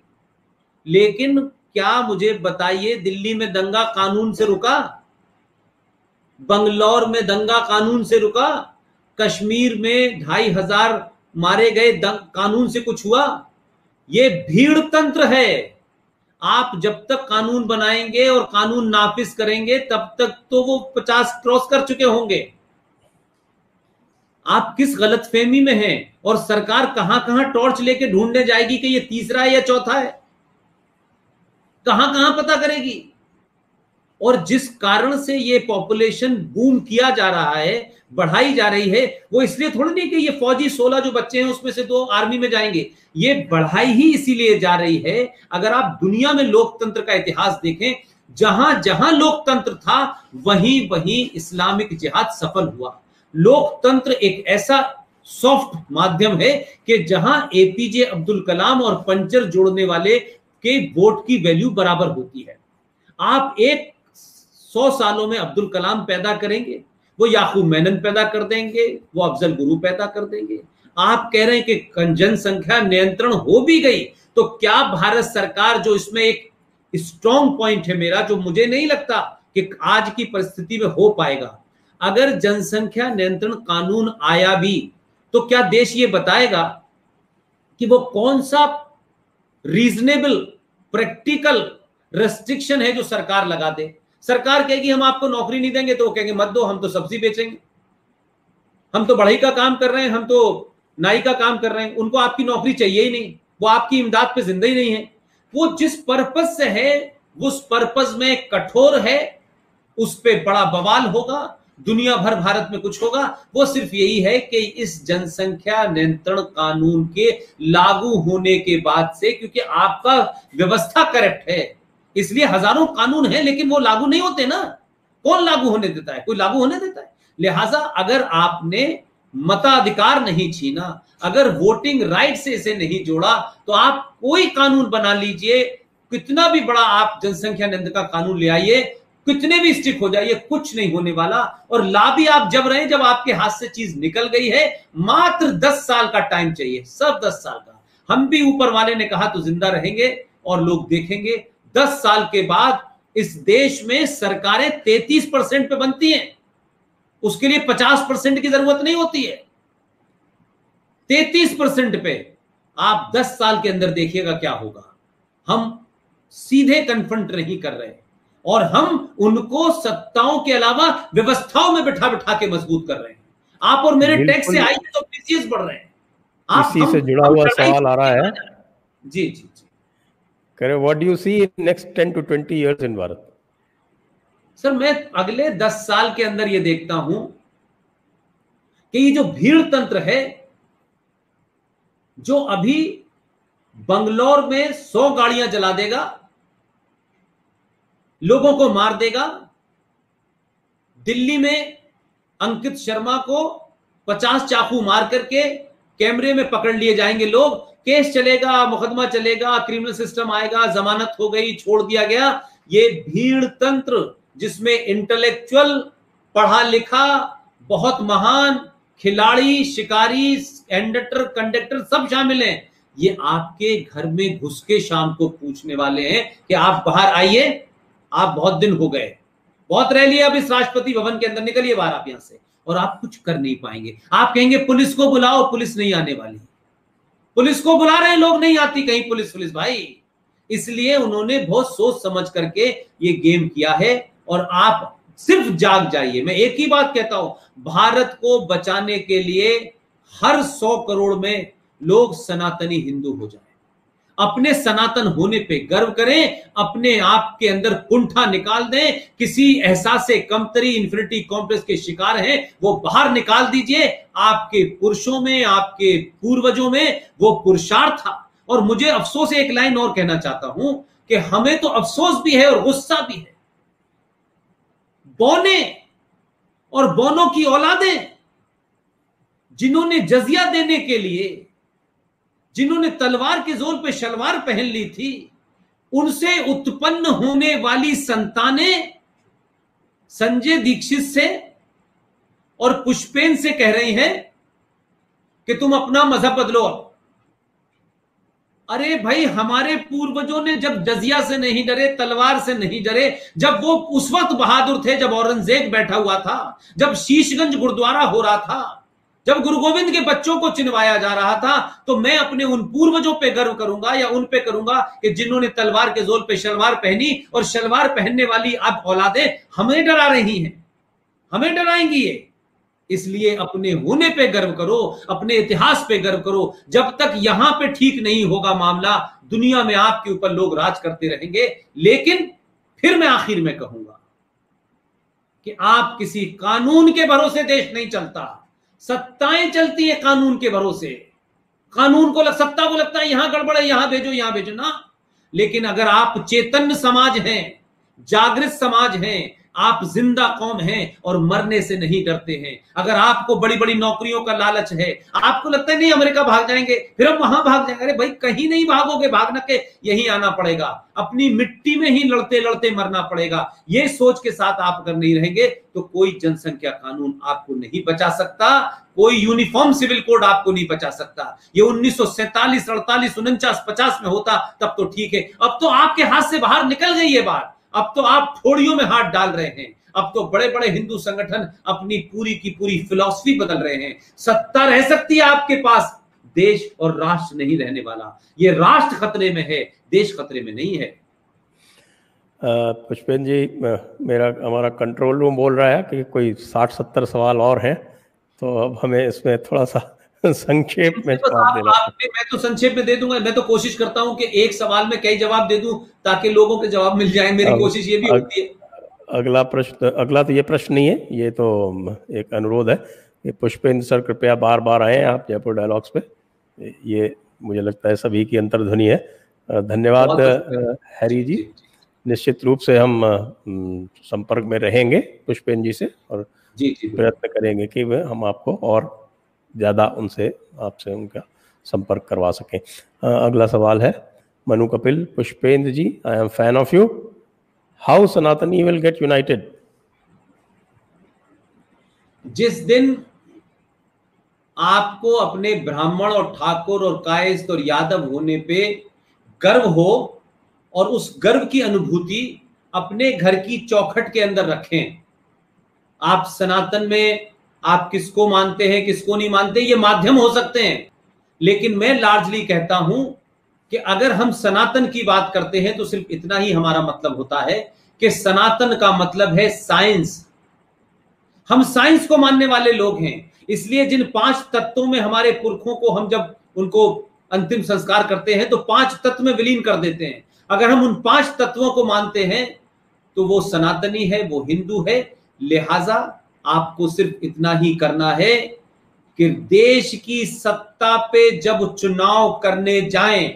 Speaker 2: लेकिन क्या मुझे बताइए, दिल्ली में दंगा कानून से रुका? बंगलौर में दंगा कानून से रुका? कश्मीर में 2500 मारे गए, कानून से कुछ हुआ? ये भीड़ तंत्र है। आप जब तक कानून बनाएंगे और कानून नाफिज करेंगे तब तक तो वो 50 क्रॉस कर चुके होंगे। आप किस गलतफहमी में हैं? और सरकार कहां कहां टॉर्च लेके ढूंढने जाएगी कि ये तीसरा है या चौथा है? कहां कहां पता करेगी? और जिस कारण से ये पॉपुलेशन बूम किया जा रहा है, बढ़ाई जा रही है, वो इसलिए थोड़ी नहीं कि ये फौजी 16 जो बच्चे हैं उसमें से 2 आर्मी में जाएंगे। ये बढ़ाई ही इसीलिए जा रही है। अगर आप दुनिया में लोकतंत्र का इतिहास देखें, जहां जहां लोकतंत्र था वहीं वहीं इस्लामिक जिहाद सफल हुआ। लोकतंत्र एक ऐसा सॉफ्ट माध्यम है कि जहां एपीजे अब्दुल कलाम और पंचर जोड़ने वाले के वोट की वैल्यू बराबर होती है। आप 100 सालों में अब्दुल कलाम पैदा करेंगे, वो याकूब मेनन पैदा कर देंगे, वो अफजल गुरु पैदा कर देंगे। आप कह रहे हैं कि जनसंख्या नियंत्रण हो भी गई, तो क्या भारत सरकार, जो इसमें एक स्ट्रॉन्ग पॉइंट है मेरा, जो मुझे नहीं लगता कि आज की परिस्थिति में हो पाएगा, अगर जनसंख्या नियंत्रण कानून आया भी तो क्या देश ये बताएगा कि वो कौन सा रीजनेबल प्रैक्टिकल रेस्ट्रिक्शन है जो सरकार लगा दे? सरकार कहेगी हम आपको नौकरी नहीं देंगे, तो वो कहेंगे मत दो, हम तो सब्जी बेचेंगे, हम तो बढ़ई का काम कर रहे हैं, हम तो नाई का काम कर रहे हैं, उनको आपकी नौकरी चाहिए ही नहीं, वो आपकी इमदाद पे जिंदा ही नहीं है। वो जिस पर्पज से है उस पर्पज में कठोर है, उस पे बड़ा बवाल होगा, दुनिया भर भारत में कुछ होगा। वो सिर्फ यही है कि इस जनसंख्या नियंत्रण कानून के लागू होने के बाद से, क्योंकि आपका व्यवस्था करप्ट है, इसलिए हजारों कानून हैं लेकिन वो लागू नहीं होते ना। कौन लागू होने देता है? कोई लागू होने देता है? लिहाजा अगर आपने मताधिकार नहीं छीना, अगर वोटिंग राइट से इसे नहीं जोड़ा, तो आप कोई कानून बना लीजिए, कितना भी बड़ा आप जनसंख्या नियंत्रण का कानून ले आइए, कितने भी स्ट्रिक्ट हो जाइए, कुछ नहीं होने वाला। और ला भी आप जब रहे, जब आपके हाथ से चीज निकल गई है। मात्र 10 साल का टाइम चाहिए, सब 10 साल का। हम भी ऊपर वाले ने कहा तो जिंदा रहेंगे और लोग देखेंगे। 10 साल के बाद इस देश में सरकारें 33% पे बनती हैं, उसके लिए 50% की जरूरत नहीं होती है। 33% पे आप 10 साल के अंदर देखिएगा क्या होगा। हम सीधे कन्फ्रंट नहीं कर रहे और हम उनको सत्ताओं के अलावा व्यवस्थाओं में बिठा बिठा के मजबूत कर रहे हैं। आप और मेरे टैक्स से आइए तो पीसीएस बढ़ रहे हैं।
Speaker 1: इसी से जुड़ा हुआ सवाल आ रहा है।
Speaker 2: जी जी जी,
Speaker 1: कह रहे what do you see in next 10 to 20 years in Bharat?
Speaker 2: Sir मैं अगले 10 साल के अंदर ये देखता हूं कि ये जो भीड़ तंत्र है, जो अभी बंगलौर में 100 गाड़ियां जला देगा, लोगों को मार देगा, दिल्ली में अंकित शर्मा को 50 चाकू मार करके कैमरे में पकड़ लिए जाएंगे लोग, केस चलेगा, मुकदमा चलेगा, क्रिमिनल सिस्टम आएगा, जमानत हो गई, छोड़ दिया गया। ये भीड़ तंत्र जिसमें इंटेलेक्चुअल, पढ़ा लिखा, बहुत महान खिलाड़ी, शिकारी, एंडटर, कंडक्टर सब शामिल हैं। ये आपके घर में घुस के शाम को पूछने वाले हैं कि आप बाहर आइए, आप बहुत दिन हो गए, बहुत रह लिया, अब इस राष्ट्रपति भवन के अंदर निकलिए बाहर आप यहां से, और आप कुछ कर नहीं पाएंगे। आप कहेंगे पुलिस को बुलाओ, पुलिस नहीं आने वाली। पुलिस को बुला रहे हैं लोग, नहीं आती कहीं पुलिस भाई। इसलिए उन्होंने बहुत सोच समझ करके ये गेम किया है। और आप सिर्फ जाग जाइए। मैं एक ही बात कहता हूं, भारत को बचाने के लिए हर 100 करोड़ में लोग सनातनी हिंदू हो जाएं, अपने सनातन होने पे गर्व करें, अपने आप के अंदर कुंठा निकाल दें, किसी एहसास से कमतरी, इंफिनिटी कॉम्प्लेक्स के शिकार हैं वो बाहर निकाल दीजिए। आपके पुरुषों में, आपके पूर्वजों में वो पुरुषार्थ था। और मुझे अफसोस, एक लाइन और कहना चाहता हूं कि हमें तो अफसोस भी है और गुस्सा भी है। बौने और बौनों की औलादें जिन्होंने जजिया देने के लिए, जिन्होंने तलवार के जोर पे शलवार पहन ली थी, उनसे उत्पन्न होने वाली संतानें संजय दीक्षित से और पुष्पेन से कह रही हैं कि तुम अपना मजहब बदलो। अरे भाई, हमारे पूर्वजों ने जब जजिया से नहीं डरे, तलवार से नहीं डरे, जब वो उस वक्त बहादुर थे जब औरंगजेब बैठा हुआ था, जब शीशगंज गुरुद्वारा हो रहा था, जब गुरु गोविंद के बच्चों को चिनवाया जा रहा था तो मैं अपने उन पूर्वजों पे गर्व करूंगा या उन पे करूंगा कि जिन्होंने तलवार के जोर पे शलवार पहनी, और शलवार पहनने वाली अब औलादें हमें डरा रही हैं, हमें डराएंगी ये। इसलिए अपने होने पे गर्व करो, अपने इतिहास पे गर्व करो। जब तक यहां पे ठीक नहीं होगा मामला, दुनिया में आपके ऊपर लोग राज करते रहेंगे। लेकिन फिर मैं आखिर में कहूंगा कि आप किसी कानून के भरोसे देश नहीं चलता, सत्ताएं चलती है कानून के भरोसे। कानून को सत्ता को लगता है यहां गड़बड़ है, यहां भेजो ना। लेकिन अगर आप चेतन समाज हैं, जागृत समाज हैं, आप जिंदा कौम हैं और मरने से नहीं डरते हैं, अगर आपको बड़ी बड़ी नौकरियों का लालच है, आपको लगता है नहीं अमेरिका भाग जाएंगे फिर हम वहां भाग जाएंगे, अरे भाई कहीं नहीं भागोगे, भागना के यहीं आना पड़ेगा, अपनी मिट्टी में ही लड़ते लड़ते मरना पड़ेगा। ये सोच के साथ आप अगर नहीं रहेंगे तो कोई जनसंख्या कानून आपको नहीं बचा सकता, कोई यूनिफॉर्म सिविल कोड आपको नहीं बचा सकता। ये 1947, 48, 49, 50 में होता तब तो ठीक है। अब तो आपके हाथ से बाहर निकल गई ये बात, अब तो आप ठोड़ियों में हाथ डाल रहे हैं। अब तो बड़े बड़े हिंदू संगठन अपनी पूरी की पूरी फिलॉसफी बदल रहे हैं। सत्ता रह सकती है आपके पास, देश और राष्ट्र नहीं रहने वाला। ये राष्ट्र खतरे में है, देश खतरे में नहीं है।
Speaker 1: पुष्पेंद्र जी, हमारा कंट्रोल रूम बोल रहा है कि कोई 60-70 सवाल और हैं, तो अब हमें इसमें थोड़ा सा संक्षेप में जवाब देना।
Speaker 2: मैं तो संक्षेप में दे दूंगा। मैं तो कोशिश करता हूं कि एक सवाल में कई जवाब दे दूं ताकि लोगों के जवाब मिल जाए। मेरी कोशिश ये भी होती है।
Speaker 1: अगला तो ये प्रश्न नहीं है, ये तो एक अनुरोध है कि पुष्पेंद्र सर कृपया बार बार आए आप जयपुर डायलॉग्स पे। ये मुझे लगता है सभी की अंतर्ध्वनि है। धन्यवाद हैरी जी। निश्चित रूप से हम संपर्क में रहेंगे पुष्पेंद्र जी से, और प्रयत्न करेंगे कि हम आपको और ज़्यादा आपसे उनका संपर्क करवा सकें। अगला सवाल है Manu Kapil. Pushpendra ji, I am fan of you, how Sanatani will get united?
Speaker 2: जिस दिन आपको अपने ब्राह्मण और ठाकुर और कायस्थ और यादव होने पे गर्व हो, और उस गर्व की अनुभूति अपने घर की चौखट के अंदर रखें। आप सनातन में आप किसको मानते हैं किसको नहीं मानते, ये माध्यम हो सकते हैं, लेकिन मैं लार्जली कहता हूं कि अगर हम सनातन की बात करते हैं तो सिर्फ इतना ही हमारा मतलब होता है कि सनातन का मतलब है साइंस। हम साइंस को मानने वाले लोग हैं। इसलिए जिन 5 तत्वों में हमारे पुरखों को हम जब उनको अंतिम संस्कार करते हैं तो 5 तत्व में विलीन कर देते हैं। अगर हम उन 5 तत्वों को मानते हैं तो वो सनातनी है, वो हिंदू है। लिहाजा आपको सिर्फ इतना ही करना है कि देश की सत्ता पे जब चुनाव करने जाएं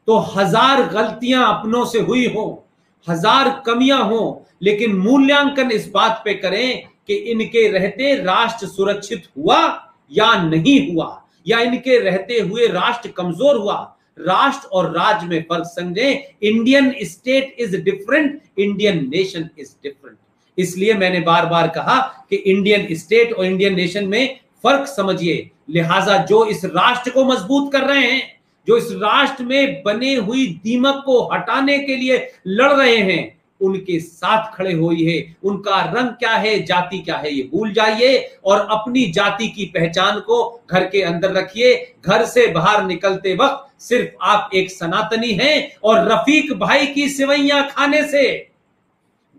Speaker 2: तो 1000 गलतियां अपनों से हुई हो, 1000 कमियां हो, लेकिन मूल्यांकन इस बात पे करें कि इनके रहते राष्ट्र सुरक्षित हुआ या नहीं हुआ, या इनके रहते हुए राष्ट्र कमजोर हुआ। राष्ट्र और राज्य में फर्क समझें। Indian state is different, Indian nation is different. इसलिए मैंने बार बार कहा कि इंडियन स्टेट और इंडियन नेशन में फर्क समझिए। लिहाजा जो इस राष्ट्र को मजबूत कर रहे हैं, जो इस राष्ट्र में बने हुई दीमक को हटाने के लिए लड़ रहे हैं, उनके साथ खड़े होइए। उनका रंग क्या है, जाति क्या है, ये भूल जाइए और अपनी जाति की पहचान को घर के अंदर रखिए। घर से बाहर निकलते वक्त सिर्फ आप एक सनातनी हैं, और रफीक भाई की सिवैयां खाने से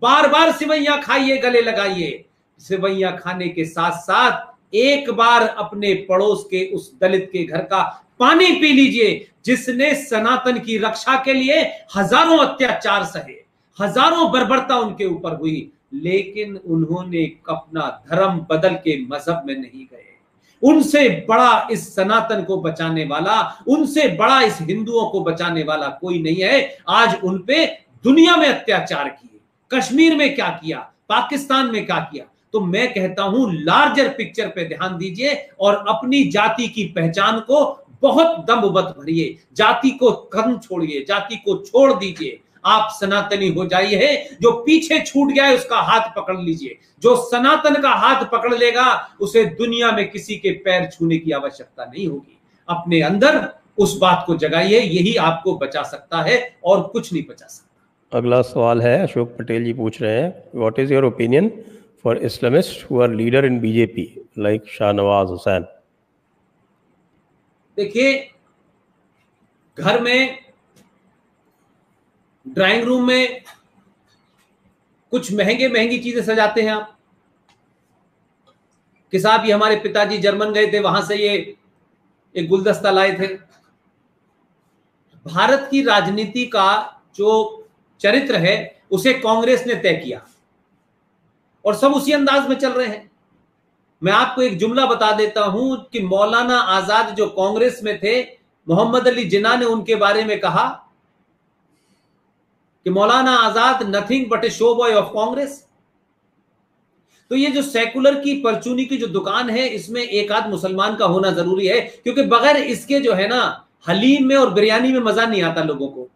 Speaker 2: बार बार सिवैयां खाइए, गले लगाइए। सिवैयां खाने के साथ साथ एक बार अपने पड़ोस के उस दलित के घर का पानी पी लीजिए जिसने सनातन की रक्षा के लिए हजारों अत्याचार सहे, हजारों बर्बरता उनके ऊपर हुई, लेकिन उन्होंने अपना धर्म बदल के मजहब में नहीं गए। उनसे बड़ा इस सनातन को बचाने वाला, उनसे बड़ा इस हिंदुओं को बचाने वाला कोई नहीं है। आज उनपे दुनिया में अत्याचार किए, कश्मीर में क्या किया, पाकिस्तान में क्या किया। तो मैं कहता हूं लार्जर पिक्चर पे ध्यान दीजिए और अपनी जाति की पहचान को बहुत दमबत भरिए। जाति को कम छोड़िए, जाति को छोड़ दीजिए। आप सनातनी हो जाइए। जो पीछे छूट गया है उसका हाथ पकड़ लीजिए। जो सनातन का हाथ पकड़ लेगा उसे दुनिया में किसी के पैर छूने की आवश्यकता नहीं होगी। अपने अंदर उस बात को जगाइए, यही आपको बचा सकता है और कुछ नहीं बचा सकता।
Speaker 1: अगला सवाल है, अशोक पटेल जी पूछ रहे हैं, what is your opinion for Islamist who are leader in BJP like Shahnawaz Hussain?
Speaker 2: देखिए, घर में, ड्राइंग रूम में कुछ महंगी चीजें सजाते हैं आप कि साहब ये हमारे पिताजी जर्मन गए थे, वहां से ये एक गुलदस्ता लाए थे। भारत की राजनीति का जो चरित्र है उसे कांग्रेस ने तय किया और सब उसी अंदाज में चल रहे हैं। मैं आपको एक जुमला बता देता हूं कि मौलाना आजाद जो कांग्रेस में थे, मोहम्मद अली जिन्ना ने उनके बारे में कहा कि Maulana Azad nothing but a show boy of Congress. तो ये जो सेकुलर की परचूनी की जो दुकान है, इसमें एक आध मुसलमान का होना जरूरी है, क्योंकि बगैर इसके जो है ना, हलीम में और बिरयानी में मजा नहीं आता लोगों को।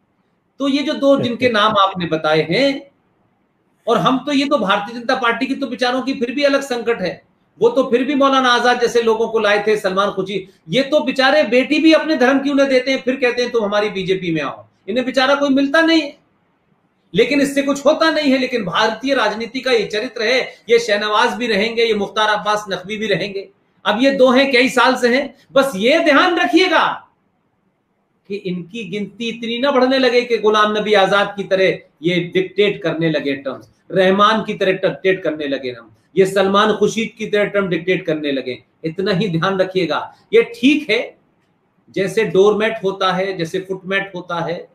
Speaker 2: तो ये जो दो जिनके नाम आपने बताए हैं, और हम तो, ये तो भारतीय जनता पार्टी की तो विचारों की फिर भी अलग संकट है। वो तो फिर भी मौलाना आजाद जैसे लोगों को लाए थे, सलमान खुशी। ये तो बेचारे बेटी भी अपने धर्म की उन्हें देते हैं, फिर कहते हैं तुम हमारी बीजेपी में आओ। इन्हें बेचारा कोई मिलता नहीं है, लेकिन इससे कुछ होता नहीं है। लेकिन भारतीय राजनीति का ये चरित्र है। ये शहनवाज भी रहेंगे, ये मुख्तार अब्बास नकवी भी रहेंगे। अब ये दो हैं, कई साल से हैं। बस ये ध्यान रखिएगा कि इनकी गिनती इतनी ना बढ़ने लगे कि गुलाम नबी आजाद की तरह ये डिक्टेट करने लगे टर्म्स, रहमान की तरह डिक्टेट करने लगे हम, ये सलमान खुर्शीद की तरह टर्म डिक्टेट करने लगे। इतना ही ध्यान रखिएगा। ये ठीक है, जैसे डोरमैट होता है, जैसे फुटमैट होता है,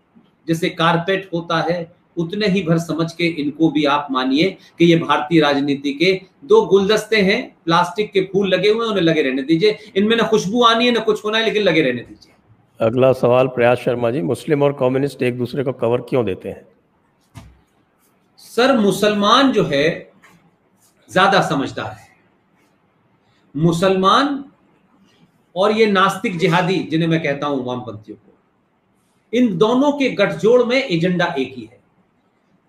Speaker 2: जैसे कारपेट होता है, उतने ही भर समझ के इनको भी आप मानिए कि ये भारतीय राजनीति के दो गुलदस्ते हैं, प्लास्टिक के फूल लगे हुए हैं, उन्हें लगे रहने दीजिए। इनमें ना खुशबू आनी है ना कुछ होना है, लेकिन लगे रहने दीजिए।
Speaker 1: अगला सवाल प्रयास शर्मा जी, मुस्लिम और कम्युनिस्ट एक दूसरे को कवर क्यों देते हैं?
Speaker 2: सर, मुसलमान जो है ज्यादा समझदार है। मुसलमान और ये नास्तिक जिहादी जिन्हें मैं कहता हूं वामपंथियों को, इन दोनों के गठजोड़ में एजेंडा एक ही है।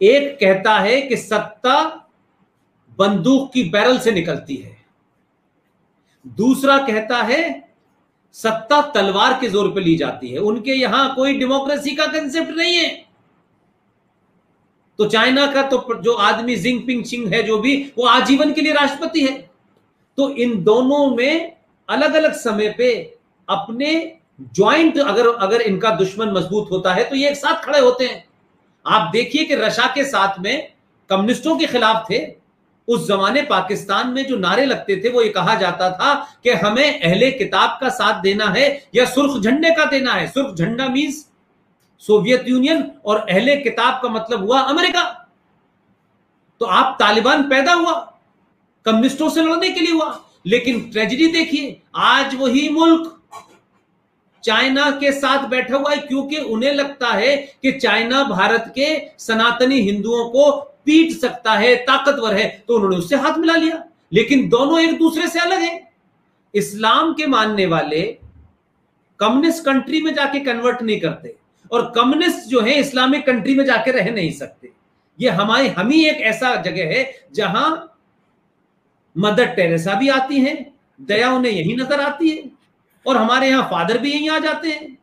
Speaker 2: एक कहता है कि सत्ता बंदूक की बैरल से निकलती है, दूसरा कहता है सत्ता तलवार के जोर पे ली जाती है। उनके यहां कोई डेमोक्रेसी का कंसेप्ट नहीं है। तो चाइना का तो जो आदमी जिंगपिंग चिंग है, जो भी, वो आजीवन के लिए राष्ट्रपति है। तो इन दोनों में अलग अलग समय पे अपने ज्वाइंट, अगर इनका दुश्मन मजबूत होता है तो ये एक साथ खड़े होते हैं। आप देखिए कि रशा के साथ में कम्युनिस्टों के खिलाफ थे। उस जमाने पाकिस्तान में जो नारे लगते थे वो ये कहा जाता था कि हमें अहले किताब का साथ देना है या सुर्ख झंडे का देना है। सुर्ख झंडा मींस सोवियत यूनियन और अहले किताब का मतलब हुआ अमेरिका। तो आप तालिबान पैदा हुआ कम्युनिस्टों से लड़ने के लिए हुआ, लेकिन ट्रेजेडी देखिए, आज वही मुल्क चाइना के साथ बैठा हुआ है, क्योंकि उन्हें लगता है कि चाइना भारत के सनातनी हिंदुओं को पीट सकता है, ताकतवर है, तो उन्होंने उससे हाथ मिला लिया। लेकिन दोनों एक दूसरे से अलग हैं। इस्लाम के मानने वाले कम्युनिस्ट कंट्री में जाके कन्वर्ट नहीं करते, और कम्युनिस्ट जो है इस्लामिक कंट्री में जाके रह नहीं सकते। ये हम ही एक ऐसा जगह है जहां मदर टेरेसा भी आती हैं, दया उन्हें यही नजर आती है, और हमारे यहां फादर भी यहीं आ जाते हैं।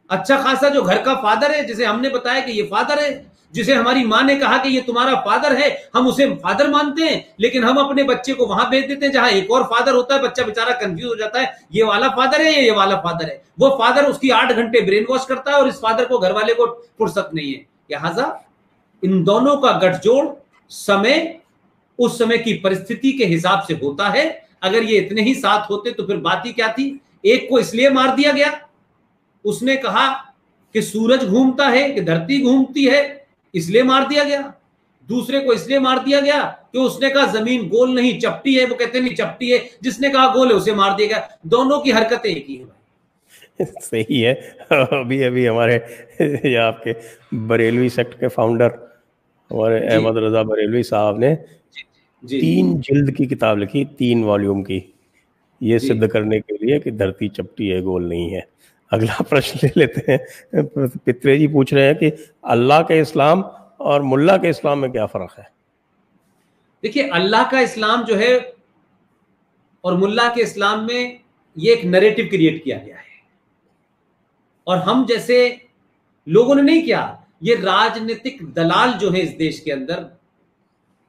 Speaker 2: अच्छा खासा जो घर का फादर है, जिसे हमने बताया कि ये फादर है, जिसे हमारी मां ने कहा कि ये तुम्हारा फादर है, हम उसे फादर मानते हैं, लेकिन हम अपने बच्चे को वहां भेज देते हैं जहां एक और फादर होता है। बच्चा बेचारा कंफ्यूज हो जाता है, ये वाला फादर है, ये वाला फादर है। वो फादर उसकी 8 घंटे ब्रेन वॉश करता है, और इस फादर को घर वाले को फुर्सत नहीं है। लिहाजा इन दोनों का गठजोड़ समय, उस समय की परिस्थिति के हिसाब से होता है। अगर ये इतने ही साथ होते तो फिर बात ही क्या थी। एक को इसलिए मार दिया गया, उसने कहा कि सूरज घूमता है कि धरती घूमती है, इसलिए मार दिया गया। दूसरे को इसलिए मार दिया गया कि उसने कहा जमीन गोल नहीं चपटी है, वो कहते नहीं चपटी है। जिसने कहा गोल है उसे मार दिया गया। दोनों की हरकतें एक ही है।
Speaker 1: सही है। अभी अभी हमारे ये आपके बरेलवी सेक्ट के फाउंडर हमारे अहमद रजा बरेलवी साहब ने 3 जिल्द की किताब लिखी, 3 वॉल्यूम की, ये सिद्ध करने के लिए कि धरती चपटी है, गोल नहीं है। अगला प्रश्न ले लेते हैं। पित्रे जी पूछ रहे हैं कि अल्लाह के इस्लाम और मुल्ला के इस्लाम में क्या फर्क है?
Speaker 2: देखिए, अल्लाह का इस्लाम जो है और मुल्ला के इस्लाम में ये एक नैरेटिव क्रिएट किया गया है, और हम जैसे लोगों ने नहीं किया। ये राजनीतिक दलाल जो है इस देश के अंदर,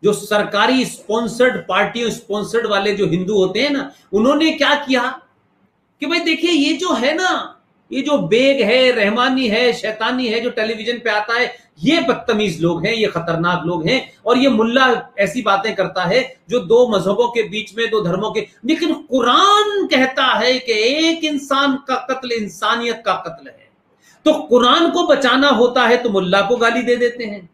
Speaker 2: जो सरकारी स्पॉन्सर्ड पार्टियों स्पॉन्सर्ड वाले जो हिंदू होते हैं ना, उन्होंने क्या किया कि भाई देखिए ये जो है ना, ये जो बेग है, रहमानी है, शैतानी है, जो टेलीविजन पे आता है, ये बदतमीज लोग हैं, ये खतरनाक लोग हैं, और ये मुल्ला ऐसी बातें करता है जो दो मजहबों के बीच में, दो धर्मों के, लेकिन कुरान कहता है कि एक इंसान का कत्ल इंसानियत का कत्ल है। तो कुरान को बचाना होता है तो मुल्ला को गाली दे देते हैं,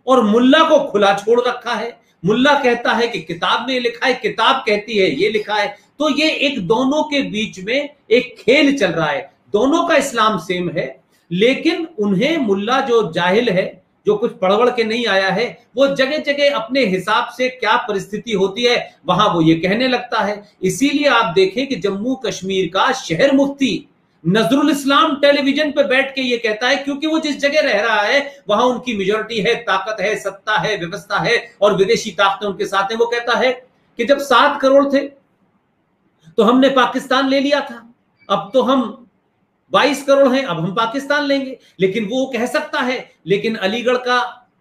Speaker 2: और मुल्ला को खुला छोड़ रखा है। मुल्ला कहता है कि किताब में लिखा है, किताब कहती है ये लिखा है। तो ये एक दोनों के बीच में एक खेल चल रहा है। दोनों का इस्लाम सेम है, लेकिन उन्हें मुल्ला जो जाहिल है, जो कुछ पढ़ के नहीं आया है, वो जगह जगह अपने हिसाब से क्या परिस्थिति होती है वहां वो ये कहने लगता है। इसीलिए आप देखें कि जम्मू कश्मीर का शहर मुफ्ती नजरुल इस्लाम टेलीविजन पे बैठ के ये कहता है, क्योंकि वो जिस जगह रह रहा है वहां उनकी मेजोरिटी है, ताकत है, सत्ता है, व्यवस्था है, और विदेशी ताकतें उनके साथ हैं। वो कहता है कि जब 7 करोड़ थे तो हमने पाकिस्तान ले लिया था, अब तो हम 22 करोड़ हैं, अब हम पाकिस्तान लेंगे। लेकिन वो कह सकता है, लेकिन अलीगढ़ का,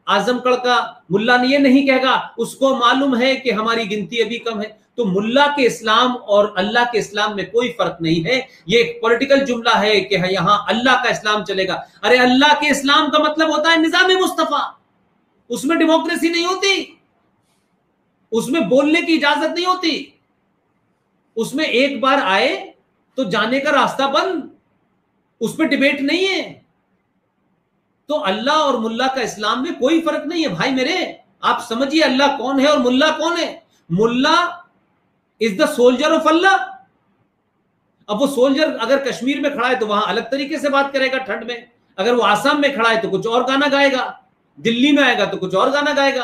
Speaker 2: आजमगढ़ का मुल्ला ने ये नहीं कहेगा, उसको मालूम है कि हमारी गिनती अभी कम है। तो मुल्ला के इस्लाम और अल्लाह के इस्लाम में कोई फर्क नहीं है। ये एक पॉलिटिकल जुमला है कि यहां अल्लाह का इस्लाम चलेगा। अरे अल्लाह के इस्लाम का मतलब होता है निजाम मुस्तफा, उसमें डेमोक्रेसी नहीं होती, उसमें बोलने की इजाजत नहीं होती, उसमें एक बार आए तो जाने का रास्ता बंद, उसमें डिबेट नहीं है। तो अल्लाह और मुल्ला का इस्लाम में कोई फर्क नहीं है भाई मेरे। आप समझिए अल्लाह कौन है और मुल्ला कौन है। मुल्ला इज द सोल्जर ऑफ अल्लाह। अब वो सोल्जर अगर कश्मीर में खड़ा है तो वहां अलग तरीके से बात करेगा ठंड में, अगर वो आसाम में खड़ा है तो कुछ और गाना गाएगा, दिल्ली में आएगा तो कुछ और गाना गाएगा,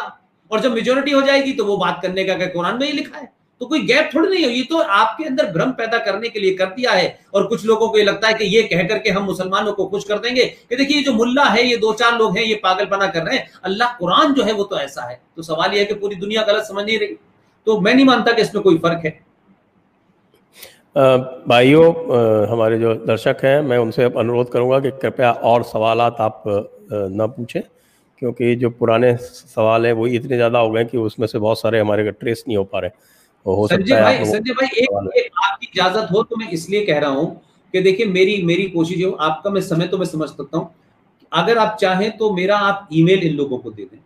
Speaker 2: और जब मेजोरिटी हो जाएगी तो वो बात करने का कुरान में ही लिखा है। तो कोई गैप थोड़ी नहीं है, ये तो आपके अंदर भ्रम पैदा करने के लिए कर दिया है। और कुछ लोगों को ये लगता है कि ये कह करके हम मुसलमानों को खुश कर देंगे कि देखिए जो मुल्ला है, ये 2-4 लोग हैं, ये पागलपना कर रहे हैं, अल्लाह कुरान जो है वो तो ऐसा है। तो सवाल ये है कि पूरी दुनिया गलत समझ नहीं रही। तो मैं नहीं मानता कि इसमें कोई फर्क है।
Speaker 1: भाइयों, हमारे जो दर्शक हैं, मैं उनसे अनुरोध करूंगा कि कृपया और सवालात आप न पूछें, क्योंकि जो पुराने सवाल है वो इतने ज़्यादा हो गए कि उसमें से बहुत सारे हमारे ट्रेस नहीं हो पा रहे। हो
Speaker 2: संजय भाई एक आपकी इजाजत हो तो मैं इसलिए कह रहा हूं कि देखिए मेरी कोशिश है, आपका मैं समय तो मैं समझ सकता हूं, अगर आप चाहें तो मेरा आप ईमेल इन लोगों को दे दें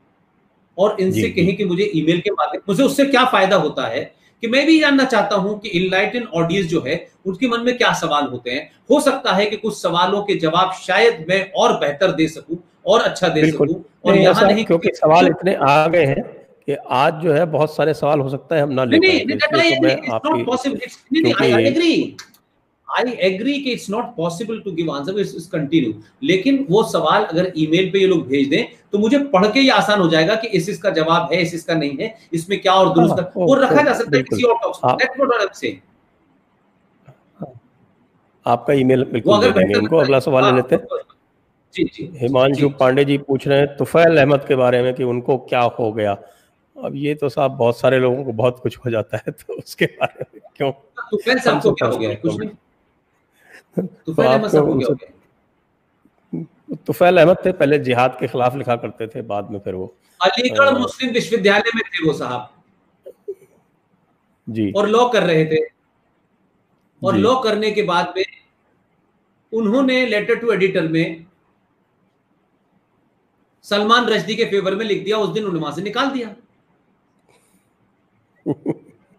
Speaker 2: और इनसे कहें कि मुझे ईमेल के माध्यम, मुझे उससे क्या फायदा होता है कि मैं भी जानना चाहता हूं कि इनलाइटन ऑडियंस जो है उनके मन में क्या सवाल होते हैं। हो सकता है कि कुछ सवालों के जवाब शायद मैं और बेहतर दे सकूं और अच्छा दे सकूं, और यहाँ नहीं,
Speaker 1: क्योंकि सवाल इतने आ गए हैं कि आज जो है बहुत सारे सवाल हो सकता है हम ना ले पाए।
Speaker 2: I agree कि it's not possible to give answer, it's continue। लेकिन वो सवाल अगर ईमेल पे ये लोग भेज दें तो मुझे पढ़ के ये आसान हो जाएगा कि इसका जवाब है, इसका नहीं है, इसमें क्या और दुरुस्त वो रखा जा सकता है किसी और topic. That's what I'm saying।
Speaker 1: आपका ईमेल बिल्कुल दे देंगे उनको। अगला सवाल ले लेते हैं।
Speaker 2: जी
Speaker 1: हिमांशु पांडे जी पूछ रहे हैं तुफैल अहमद के बारे में कि उनको क्या हो गया। अब ये तो साहब बहुत सारे लोगों को बहुत कुछ हो जाता है, तो उसके बारे में क्यों?
Speaker 2: तुफैल साहब को क्या हो गया? कुछ नहीं। तुफैल अहमद साहब को क्या हो गया?
Speaker 1: तुफैल अहमद थे, पहले जिहाद के खिलाफ लिखा करते थे, बाद में फिर वो
Speaker 2: अलीगढ़ मुस्लिम विश्वविद्यालय में थे वो साहब
Speaker 1: जी,
Speaker 2: और लॉ कर रहे थे, और लॉ करने के बाद में उन्होंने लेटर टू एडिटर में सलमान रश्दी के फेवर में लिख दिया, उस दिन उन्हें वहां से निकाल दिया।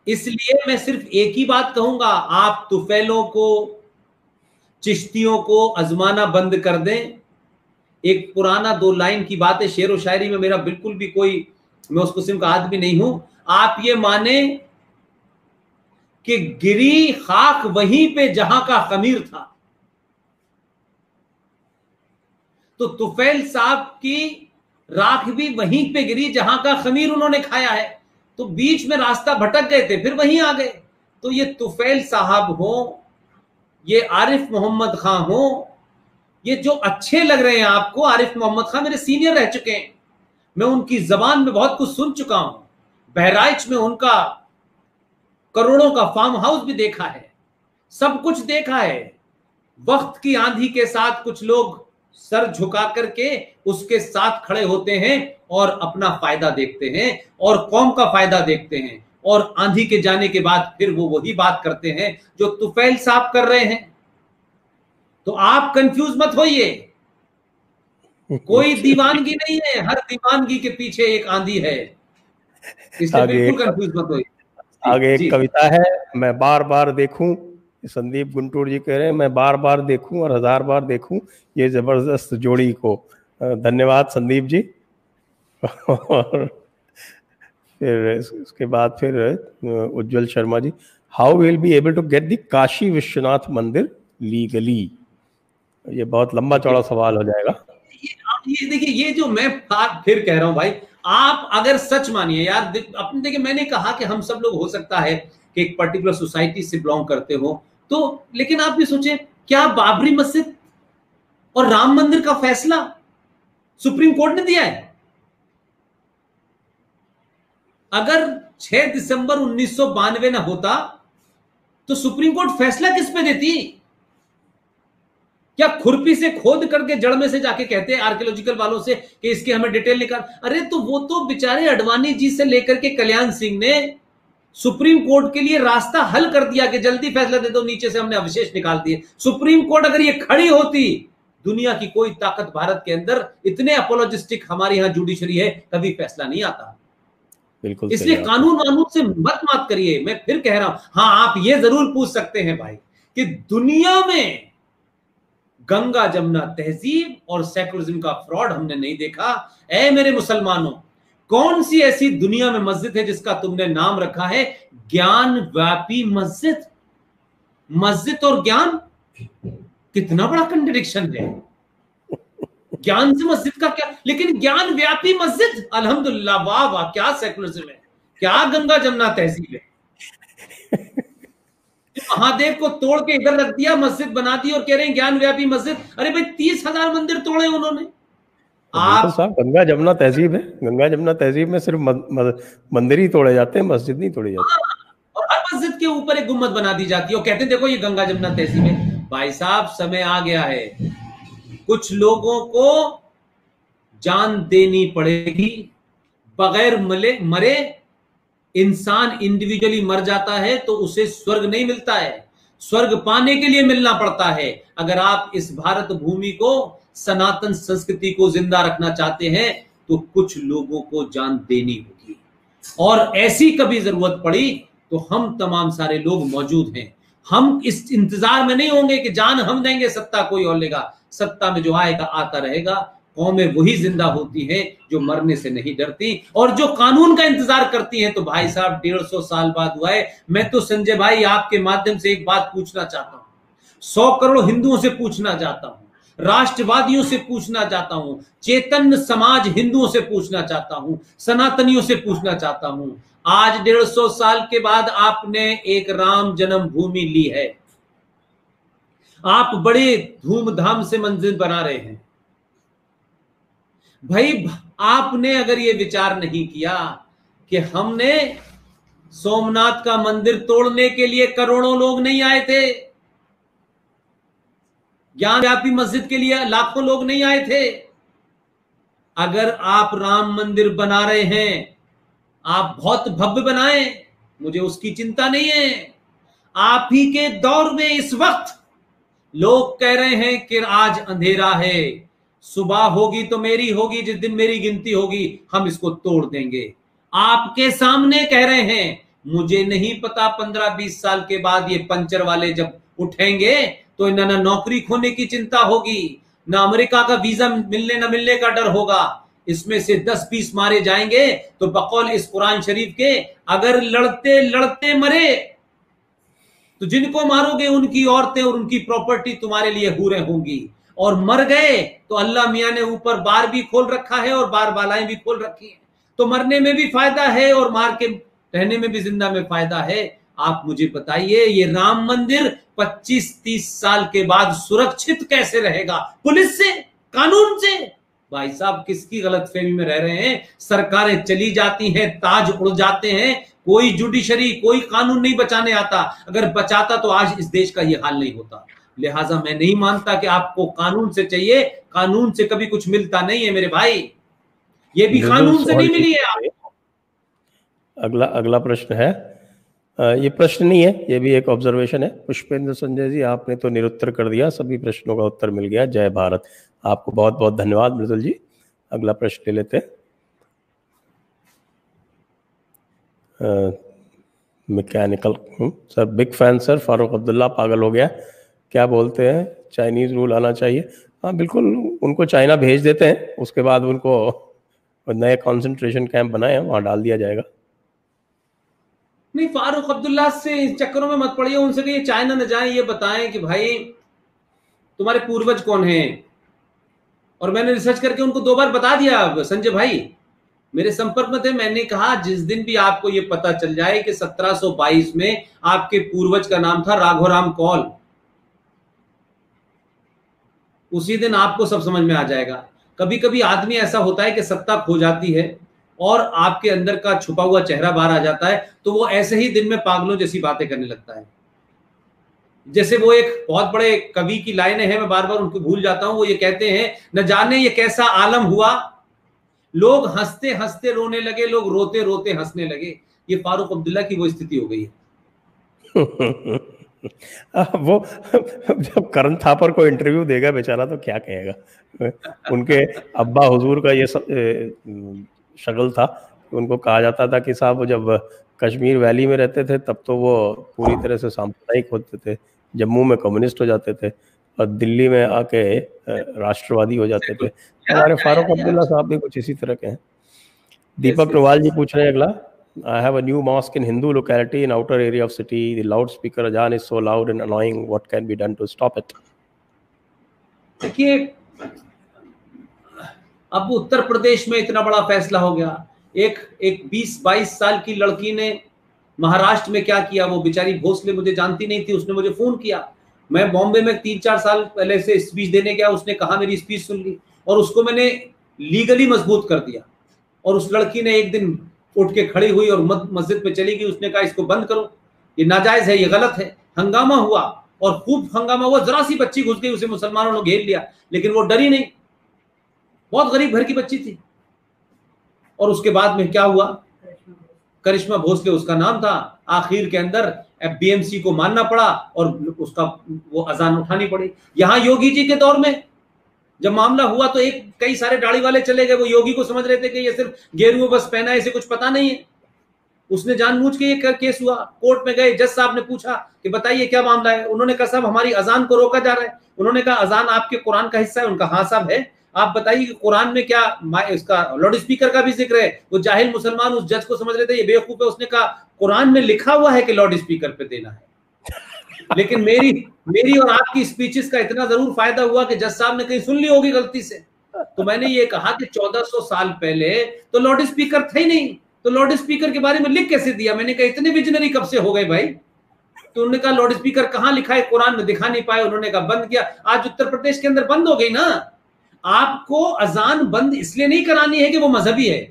Speaker 2: इसलिए मैं सिर्फ एक ही बात कहूंगा, आप तुफैलों को, चिश्तियों को आजमाना बंद कर दें। एक पुराना 2 लाइन की बात है, शेर व शायरी में मेरा बिल्कुल भी कोई, मैं उस किस्म का आदमी नहीं हूं। आप ये माने कि गिरी खाक वहीं पे जहां का खमीर था। तो तुफैल साहब की राख भी वहीं पे गिरी जहां का खमीर उन्होंने खाया है। तो बीच में रास्ता भटक गए थे, फिर वहीं आ गए। तो ये तुफैल साहब हो, ये आरिफ मोहम्मद खां हो, ये जो अच्छे लग रहे हैं आपको, आरिफ मोहम्मद खां मेरे सीनियर रह चुके हैं, मैं उनकी जबान में बहुत कुछ सुन चुका हूं। बहराइच में उनका करोड़ों का फार्म हाउस भी देखा है, सब कुछ देखा है। वक्त की आंधी के साथ कुछ लोग सर झुका करके उसके साथ खड़े होते हैं और अपना फायदा देखते हैं और कौम का फायदा देखते हैं, और आंधी के जाने के बाद फिर वो वही बात करते हैं जो तुफैल साहब कर रहे हैं। तो आप कंफ्यूज मत होइए, कोई दीवानगी नहीं है, हर दीवानगी के पीछे एक आंधी है, इसलिए बिल्कुल कंफ्यूज मत होइए।
Speaker 1: आगे एक कविता है, मैं बार बार देखूं, संदीप गुंटूर जी कह रहे हैं मैं बार बार देखूं और 1000 बार देखूं ये जबरदस्त जोड़ी को। धन्यवाद संदीप जी। और फिर उसके बाद फिर Ujjwal Sharma ji, how will be able to get the Kashi Vishwanath mandir legally. ये बहुत लंबा चौड़ा सवाल हो जाएगा।
Speaker 2: ये देखिए, ये जो मैं फिर कह रहा हूं भाई, आप अगर सच मानिए यार, अपने देखिए मैंने कहा कि हम सब लोग हो सकता है कि एक पर्टिकुलर सोसाइटी से बिलोंग करते हो, तो लेकिन आप भी सोचें, क्या बाबरी मस्जिद और राम मंदिर का फैसला सुप्रीम कोर्ट ने दिया है? अगर 6 दिसंबर 1992 ना होता तो सुप्रीम कोर्ट फैसला किस पे देती? क्या खुरपी से खोद करके जड़ में से जाके कहते हैं आर्कियोलॉजिकल वालों से कि इसके हमें डिटेल निकाल? अरे तो वो तो बेचारे अडवाणी जी से लेकर के कल्याण सिंह ने सुप्रीम कोर्ट के लिए रास्ता हल कर दिया कि जल्दी फैसला दे दो, नीचे से हमने अवशेष निकाल दिए। सुप्रीम कोर्ट अगर ये खड़ी होती, दुनिया की कोई ताकत भारत के अंदर, इतने अपोलॉजिस्टिक हमारे यहां जुडिशरी है, कभी फैसला नहीं आता।
Speaker 1: बिल्कुल।
Speaker 2: इसलिए कानून वानून से मत करिए। मैं फिर कह रहा हूं, हाँ आप ये जरूर पूछ सकते हैं भाई कि दुनिया में गंगा जमुना तहजीब और सेकुलरिज्म का फ्रॉड हमने नहीं देखा। ऐ मेरे मुसलमानों, कौन सी ऐसी दुनिया में मस्जिद है जिसका तुमने नाम रखा है ज्ञान व्यापी मस्जिद? मस्जिद और ज्ञान, कितना बड़ा कंट्रडिक्शन है। ज्ञान से मस्जिद का क्या, लेकिन ज्ञान व्यापी मस्जिद, अल्हम्दुलिल्लाह, वाह वाह, क्या सेकुलरिज्म है, क्या गंगा जमुना तहजीब है। महादेव को तोड़ के इधर रख दिया, मस्जिद बना दी और कह रहे हैं ज्ञान व्यापी मस्जिद। अरे भाई 30,000 मंदिर तोड़े उन्होंने।
Speaker 1: आप साहब, गंगा जमुना तहजीब है, गंगा जमुना तहजीब में सिर्फ मंदिर ही तोड़े जाते हैं, मस्जिद नहीं तोड़ी जाती।
Speaker 2: और हर मस्जिद के ऊपर एक गुम्मद बना दी जाती है और कहते हैं देखो ये गंगा जमुना तहजीब है। भाई साहब, समय आ गया है, कुछ लोगों को जान देनी पड़ेगी। बगैर मरे इंसान इंडिविजुअली मर जाता है तो उसे स्वर्ग नहीं मिलता है, स्वर्ग पाने के लिए मिलना पड़ता है। अगर आप इस भारत भूमि को, सनातन संस्कृति को जिंदा रखना चाहते हैं तो कुछ लोगों को जान देनी होगी, और ऐसी कभी जरूरत पड़ी तो हम तमाम सारे लोग मौजूद हैं। हम इस इंतजार में नहीं होंगे कि जान हम देंगे सत्ता कोई और लेगा। सत्ता में जो आएगा आता रहेगा। कौमें वही जिंदा होती हैं जो मरने से नहीं डरती और जो कानून का इंतजार करती हैं। तो भाई साहब 150 साल बाद हुआ है। मैं तो संजय भाई आपके माध्यम से एक बात पूछना चाहता हूं, 100 करोड़ हिंदुओं से पूछना चाहता हूं, राष्ट्रवादियों से पूछना चाहता हूं, चेतन समाज हिंदुओं से पूछना चाहता हूं, सनातनियों से पूछना चाहता हूं, आज 150 साल के बाद आपने एक राम जन्मभूमि ली है, आप बड़े धूमधाम से मंदिर बना रहे हैं। भाई आपने अगर ये विचार नहीं किया कि हमने सोमनाथ का मंदिर तोड़ने के लिए करोड़ों लोग नहीं आए थे, ज्ञान व्यापी मस्जिद के लिए लाखों लोग नहीं आए थे। अगर आप राम मंदिर बना रहे हैं, आप बहुत भव्य बनाएं, मुझे उसकी चिंता नहीं है। आप ही के दौर में इस वक्त लोग कह रहे हैं कि आज अंधेरा है, सुबह होगी तो मेरी होगी, जिस दिन मेरी गिनती होगी हम इसको तोड़ देंगे। आपके सामने कह रहे हैं, मुझे नहीं पता 15-20 साल के बाद ये पंचर वाले जब उठेंगे तो इन्हें ना नौकरी खोने की चिंता होगी, ना अमेरिका का वीजा मिलने ना मिलने का डर होगा। इसमें से 10-20 मारे जाएंगे तो बकौल इस कुरान शरीफ के, अगर लड़ते लड़ते मरे तो जिनको मारोगे उनकी औरतें और उनकी प्रॉपर्टी तुम्हारे लिए हूरें होंगी, और मर गए तो अल्लाह मियां ने ऊपर बार भी खोल रखा है और बार बालाएं भी खोल रखी है। तो मरने में भी फायदा है और मार के रहने में भी जिंदा में फायदा है। आप मुझे बताइए, ये राम मंदिर 25-30 साल के बाद सुरक्षित कैसे रहेगा? पुलिस से, कानून से? भाई साहब किसकी गलतफहमी में रह रहे हैं? सरकारें चली जाती हैं, ताज उड़ जाते हैं, कोई जुडिशरी, कोई कानून नहीं बचाने आता। अगर बचाता तो आज इस देश का ये हाल नहीं होता। लिहाजा मैं नहीं मानता कि आपको कानून से चाहिए, कानून से कभी कुछ मिलता नहीं है मेरे भाई, ये भी कानून से नहीं मिली है आपको।
Speaker 1: अगला प्रश्न है, ये प्रश्न नहीं है, ये भी एक ऑब्जर्वेशन है। पुष्पेंद्र संजय जी, आपने तो निरुत्तर कर दिया, सभी प्रश्नों का उत्तर मिल गया। जय भारत। आपको बहुत बहुत धन्यवाद मृदुल जी। अगला प्रश्न ले लेते हैं। Mechanical sir, big fan sir, Farooq Abdullah, पागल हो गया, क्या बोलते हैं, चाइनीज रूल आना चाहिए। हाँ बिल्कुल, उनको चाइना भेज देते हैं, उसके बाद उनको नए कंसंट्रेशन कैंप बनाए, वहां डाल दिया जाएगा।
Speaker 2: नहीं, फारूक अब्दुल्ला से इस चक्करों में मत पड़िए, उनसे कहिए चाइना न जाए, ये बताएं कि भाई तुम्हारे पूर्वज कौन हैं। और मैंने रिसर्च करके उनको 2 बार बता दिया, संजय भाई मेरे संपर्क में थे, मैंने कहा जिस दिन भी आपको ये पता चल जाए कि 1722 में आपके पूर्वज का नाम था राघोराम कौल, उसी दिन आपको सब समझ में आ जाएगा। कभी कभी आदमी ऐसा होता है कि सत्ता खो जाती है और आपके अंदर का छुपा हुआ चेहरा बाहर आ जाता है, तो वो ऐसे ही दिन में पागलों जैसी बातें करने लगता है। जैसे वो एक बहुत बड़े कवि की लाइनें हैं, मैं बार बार उनको भूल जाता हूं, वो ये कहते हैं, न जाने ये कैसा आलम हुआ, लोग हंसते हंसते रोने लगे, लोग रोते रोते हंसने लगे। ये फारूक अब्दुल्ला की वो स्थिति हो गई है।
Speaker 1: वो जब करण थापर को इंटरव्यू देगा बेचारा तो क्या कहेगा। उनके अब्बा हुजूर का ये शक्ल था, उनको कहा जाता था कि साहब जब कश्मीर वैली में रहते थे तब तो वो पूरी तरह से सांप्रदायिक होते थे, जम्मू में कम्युनिस्ट हो जाते थे और दिल्ली में आके राष्ट्रवादी हो जाते थे। हमारे फारूक अब्दुल्ला साहब भी कुछ इसी तरह के हैं। दीपक नोवाल जी पूछ रहे हैं अगला, I have a new mosque in Hindu locality in outer area of city. The loudspeaker adhan is so loud and annoying. What can be done to stop it?
Speaker 2: देखिए, अब उत्तर प्रदेश में इतना बड़ा फैसला हो गया। एक 20-22 साल की लड़की ने महाराष्ट्र में क्या किया, वो बेचारी भोसले मुझे जानती नहीं थी, उसने मुझे फोन किया। मैं बॉम्बे में 3-4 साल पहले से स्पीच देने गया, उसने कहा मेरी स्पीच सुन ली और उसको मैंने लीगली मजबूत कर दिया। और उस लड़की ने एक दिन उठ के खड़ी हुई और मस्जिद में चली गई, उसने कहा इसको बंद करो, ये नाजायज है, ये गलत है। हंगामा हुआ और खूब हंगामा हुआ, जरा सी बच्ची घुस गई, उसे मुसलमानों ने घेर लिया, लेकिन वो डरी नहीं, बहुत गरीब घर की बच्ची थी। और उसके बाद में क्या हुआ, करिश्मा भोसले उसका नाम था, आखिर के अंदर बीएमसी को मानना पड़ा और उसका वो अजान उठानी पड़ी। यहां योगी जी के दौर में जब मामला हुआ तो कई सारे दाढ़ी वाले चले गए, वो योगी को समझ रहे थे कि ये सिर्फ गेरुए बस पहना है, इसे कुछ पता नहीं है। उसने जानबूझ के ये केस हुआ, कोर्ट में गए, जज साहब ने पूछा कि बताइए क्या मामला है। उन्होंने कहा साहब हमारी अजान को रोका जा रहा है। उन्होंने कहा अजान आपके कुरान का हिस्सा है। उनका हाँ साहब है, आप बताइए कि कुरान में क्या इसका लाउड स्पीकर का भी जिक्र है। वो जाहिल मुसलमान उस जज को समझ रहे थे ये बेवकूफ है, उसने कहा कुरान में लिखा हुआ है कि लाउड स्पीकर पे देना है। लेकिन मेरी और आपकी स्पीचेस का इतना जरूर फायदा हुआ कि जज साहब ने कहीं सुन ली होगी गलती से। तो मैंने ये कहा कि 1400 साल पहले तो लाउड स्पीकर था ही नहीं, तो लाउड स्पीकर के बारे में लिख कैसे दिया। मैंने कहा इतने विजनरी कब से हो गए भाई। तो उन्होंने कहा लाउड स्पीकर कहां लिखा है, कुरान में दिखा नहीं पाए, उन्होंने कहा बंद किया। आज उत्तर प्रदेश के अंदर बंद हो गई ना। आपको अजान बंद इसलिए नहीं करानी है कि वो मजहबी है।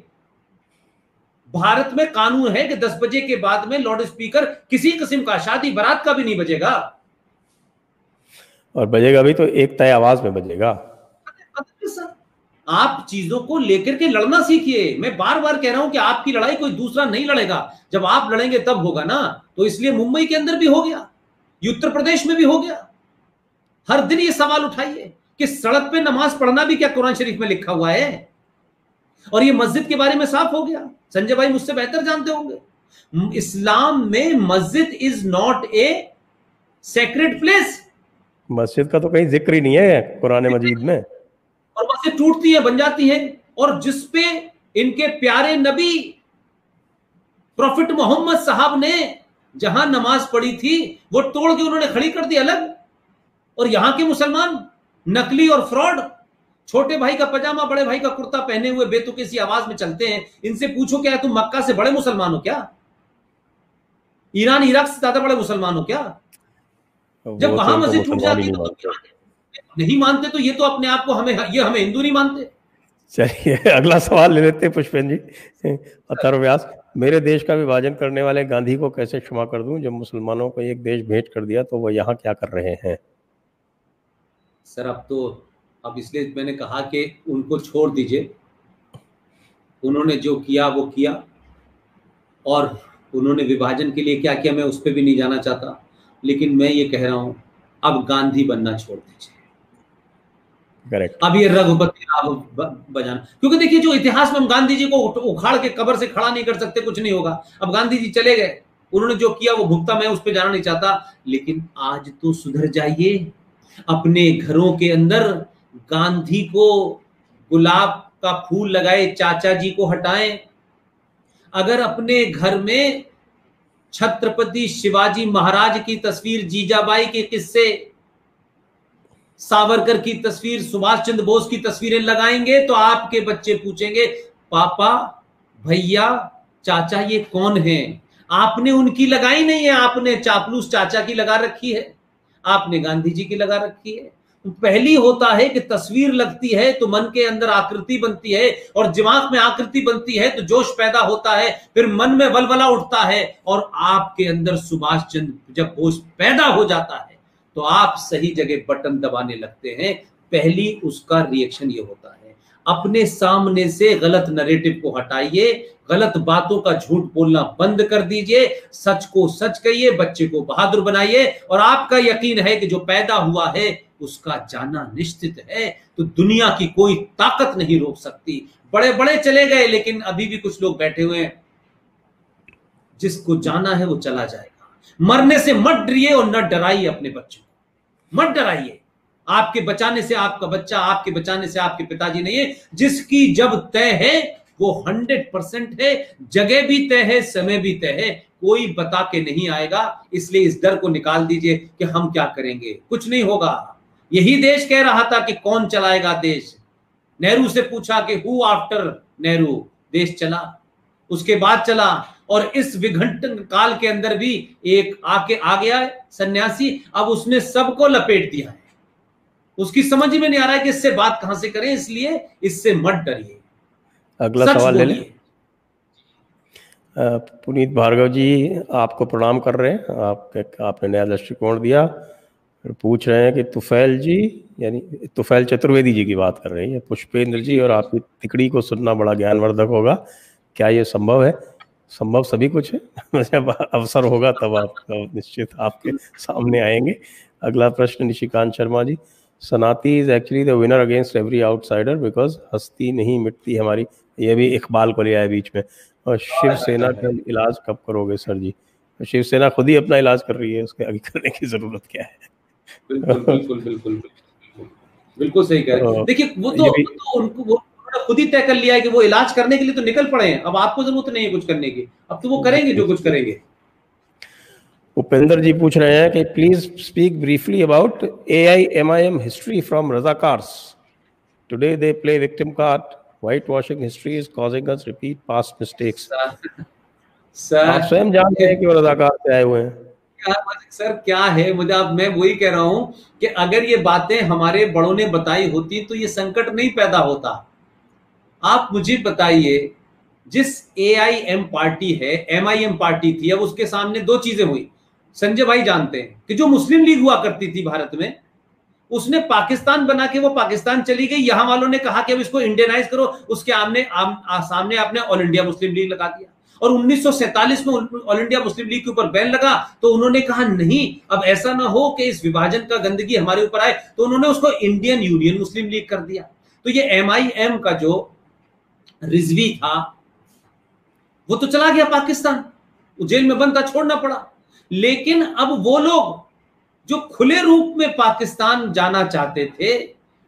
Speaker 2: भारत में कानून है कि 10 बजे के बाद में लाउड स्पीकर किसी किस्म का, शादी बारात का भी नहीं बजेगा,
Speaker 1: और बजेगा भी तो एक तय आवाज में बजेगा।
Speaker 2: आप चीजों को लेकर के लड़ना सीखिए। मैं बार बार कह रहा हूं कि आपकी लड़ाई कोई दूसरा नहीं लड़ेगा, जब आप लड़ेंगे तब होगा ना। तो इसलिए मुंबई के अंदर भी हो गया, उत्तर प्रदेश में भी हो गया। हर दिन ये सवाल उठाइए कि सड़क पे नमाज पढ़ना भी क्या कुरान शरीफ में लिखा हुआ है। और ये मस्जिद के बारे में साफ हो गया, संजय भाई मुझसे बेहतर जानते होंगे, इस्लाम में मस्जिद is not a sacred place.
Speaker 1: मस्जिद का तो कहीं जिक्र ही नहीं है कुरान मजीद में।
Speaker 2: और मस्जिद टूटती है, बन जाती है, और जिसपे इनके प्यारे नबी प्रॉफिट मोहम्मद साहब ने जहां नमाज पढ़ी थी वो तोड़ के उन्होंने खड़ी कर दी अलग। और यहां के मुसलमान नकली और फ्रॉड, छोटे भाई का पजामा बड़े भाई का कुर्ता पहने हुए बेतुकी सी आवाज में चलते हैं। इनसे पूछो क्या तुम मक्का से बड़े मुसलमान हो क्या, ईरान इराक से ज्यादा बड़े मुसलमान हो क्या। जब वहां मस्जिद टूट जाती है तो नहीं मानते, तो ये तो अपने आप को हमें हिंदू नहीं मानते।
Speaker 1: चलिए अगला सवाल ले लेते हैं पुष्पेंद्र जी। अथर्व व्यास, मेरे देश का विभाजन करने वाले गांधी को कैसे क्षमा कर दूं, जब मुसलमानों को एक देश भेंट कर दिया तो वो यहाँ क्या कर रहे हैं।
Speaker 2: सर अब इसलिए मैंने कहा कि उनको छोड़ दीजिए, उन्होंने जो किया वो किया, और उन्होंने विभाजन के लिए क्या किया मैं उस पर भी नहीं जाना चाहता, लेकिन मैं ये कह रहा हूं अब गांधी बनना छोड़ दीजिए।
Speaker 1: करेक्ट।
Speaker 2: अब ये रघुपति राघव बजाना, क्योंकि देखिए जो इतिहास में हम गांधी जी को उखाड़ के कब्र से खड़ा नहीं कर सकते, कुछ नहीं होगा। अब गांधी जी चले गए, उन्होंने जो किया वो भुगता, मैं उस पर जाना नहीं चाहता, लेकिन आज तो सुधर जाइए। अपने घरों के अंदर गांधी को गुलाब का फूल लगाए चाचा जी को हटाएं। अगर अपने घर में छत्रपति शिवाजी महाराज की तस्वीर, जीजाबाई के किस्से, सावरकर की तस्वीर, सुभाष चंद्र बोस की तस्वीरें लगाएंगे तो आपके बच्चे पूछेंगे पापा, भैया, चाचा ये कौन है? आपने उनकी लगाई नहीं है, आपने चापलूस चाचा की लगा रखी है, आपने गांधी जी की लगा रखी है। पहली होता है कि तस्वीर लगती है तो मन के अंदर आकृति बनती है, और दिमाग में आकृति बनती है तो जोश पैदा होता है, फिर मन में वलवला उठता है, और आपके अंदर सुभाष चंद्र जब बोस पैदा हो जाता है तो आप सही जगह बटन दबाने लगते हैं। पहली उसका रिएक्शन ये होता है। अपने सामने से गलत नैरेटिव को हटाइए, गलत बातों का झूठ बोलना बंद कर दीजिए, सच को सच कहिए, बच्चे को बहादुर बनाइए, और आपका यकीन है कि जो पैदा हुआ है उसका जाना निश्चित है, तो दुनिया की कोई ताकत नहीं रोक सकती। बड़े बड़े चले गए, लेकिन अभी भी कुछ लोग बैठे हुए हैं। जिसको जाना है वो चला जाएगा। मरने से मत डरिए और न डराइए अपने बच्चों को, मत डराइए। आपके बचाने से आपका बच्चा, आपके बचाने से आपके पिताजी नहीं है। जिसकी जब तय है वो 100% है, जगह भी तय है, समय भी तय है, कोई बता के नहीं आएगा। इसलिए इस डर को निकाल दीजिए कि हम क्या करेंगे, कुछ नहीं होगा। यही देश कह रहा था कि कौन चलाएगा देश। नेहरू से पूछा कि हु आफ्टर नेहरू, देश चला, उसके बाद चला। और इस विघटन काल के अंदर भी एक आके आ गया है सन्यासी, अब उसने सबको लपेट दिया है। उसकी समझ में नहीं आ रहा है कि इससे बात कहां से करें, इसलिए इससे मत डरिए।
Speaker 1: अगला सवाल ले लें। पुनीत भार्गव जी आपको प्रणाम कर रहे हैं, आपने नया दृष्टिकोण दिया। पूछ रहे हैं कि तुफैल जी, यानी तुफैल चतुर्वेदी जी की बात कर रहे हैं, पुष्पेंद्र जी, और आपकी तिकड़ी को सुनना बड़ा ज्ञानवर्धक होगा। क्या ये संभव है? संभव सभी कुछ है। जब अवसर होगा तब आप निश्चित आपके सामने आएंगे। अगला प्रश्न Nishikant Sharma ji. Sanatani is actually the winner against every outsider because हस्ती नहीं मिटती हमारी। ये भी इकबाल को लिया है बीच में। और शिवसेना का इलाज कब करोगे सर जी? शिवसेना खुद ही अपना इलाज कर रही है, उसके आगे करने की जरूरत क्या है?
Speaker 2: बिल्कुल बिल्कुल बिल्कुल बिल्कुल सही कह रहे हैं। देखिए वो तो उनको खुद ही तय कर लिया है कि वो इलाज करने के लिए तो निकल पड़े हैं। अब आपको जरूरत नहीं है कुछ करने की, अब तो वो करेंगे जो कुछ करेंगे।
Speaker 1: उपेंद्र जी पूछ रहे हैं कि please speak briefly about AIMIM history from Razakars. Today they play victim card, white washing history is causing us repeat past mistakes. Sir आप स्वयं जानते हैं कि वो रजाकार से आए हुए हैं।
Speaker 2: सर क्या है, मैं वही कह रहा हूं कि अगर ये बातें हमारे बड़ों ने बताई होती तो ये संकट नहीं पैदा होता। आप मुझे बताइए, जिस AIM पार्टी है, MIM पार्टी थी, अब उसके सामने दो चीजें हुई। संजय भाई जानते हैं कि जो मुस्लिम लीग हुआ करती थी भारत में, उसने पाकिस्तान बना के वो पाकिस्तान चली गई। यहां वालों ने कहा कि अब इसको इंडियनाइज करो, उसके सामने आपने ऑल इंडिया मुस्लिम लीग लगा दिया। और 1947 में ऑल इंडिया मुस्लिम लीग के ऊपर बैन लगा तो उन्होंने कहा नहीं, अब ऐसा ना हो कि इस विभाजन का गंदगी हमारे ऊपर आए, तो उन्होंने उसको इंडियन यूनियन मुस्लिम लीग कर दिया। तो ये MIM का जो रिजवी था वो तो चला गया पाकिस्तान, वो जेल में बंद था, छोड़ना पड़ा। लेकिन अब वो लोग जो खुले रूप में पाकिस्तान जाना चाहते थे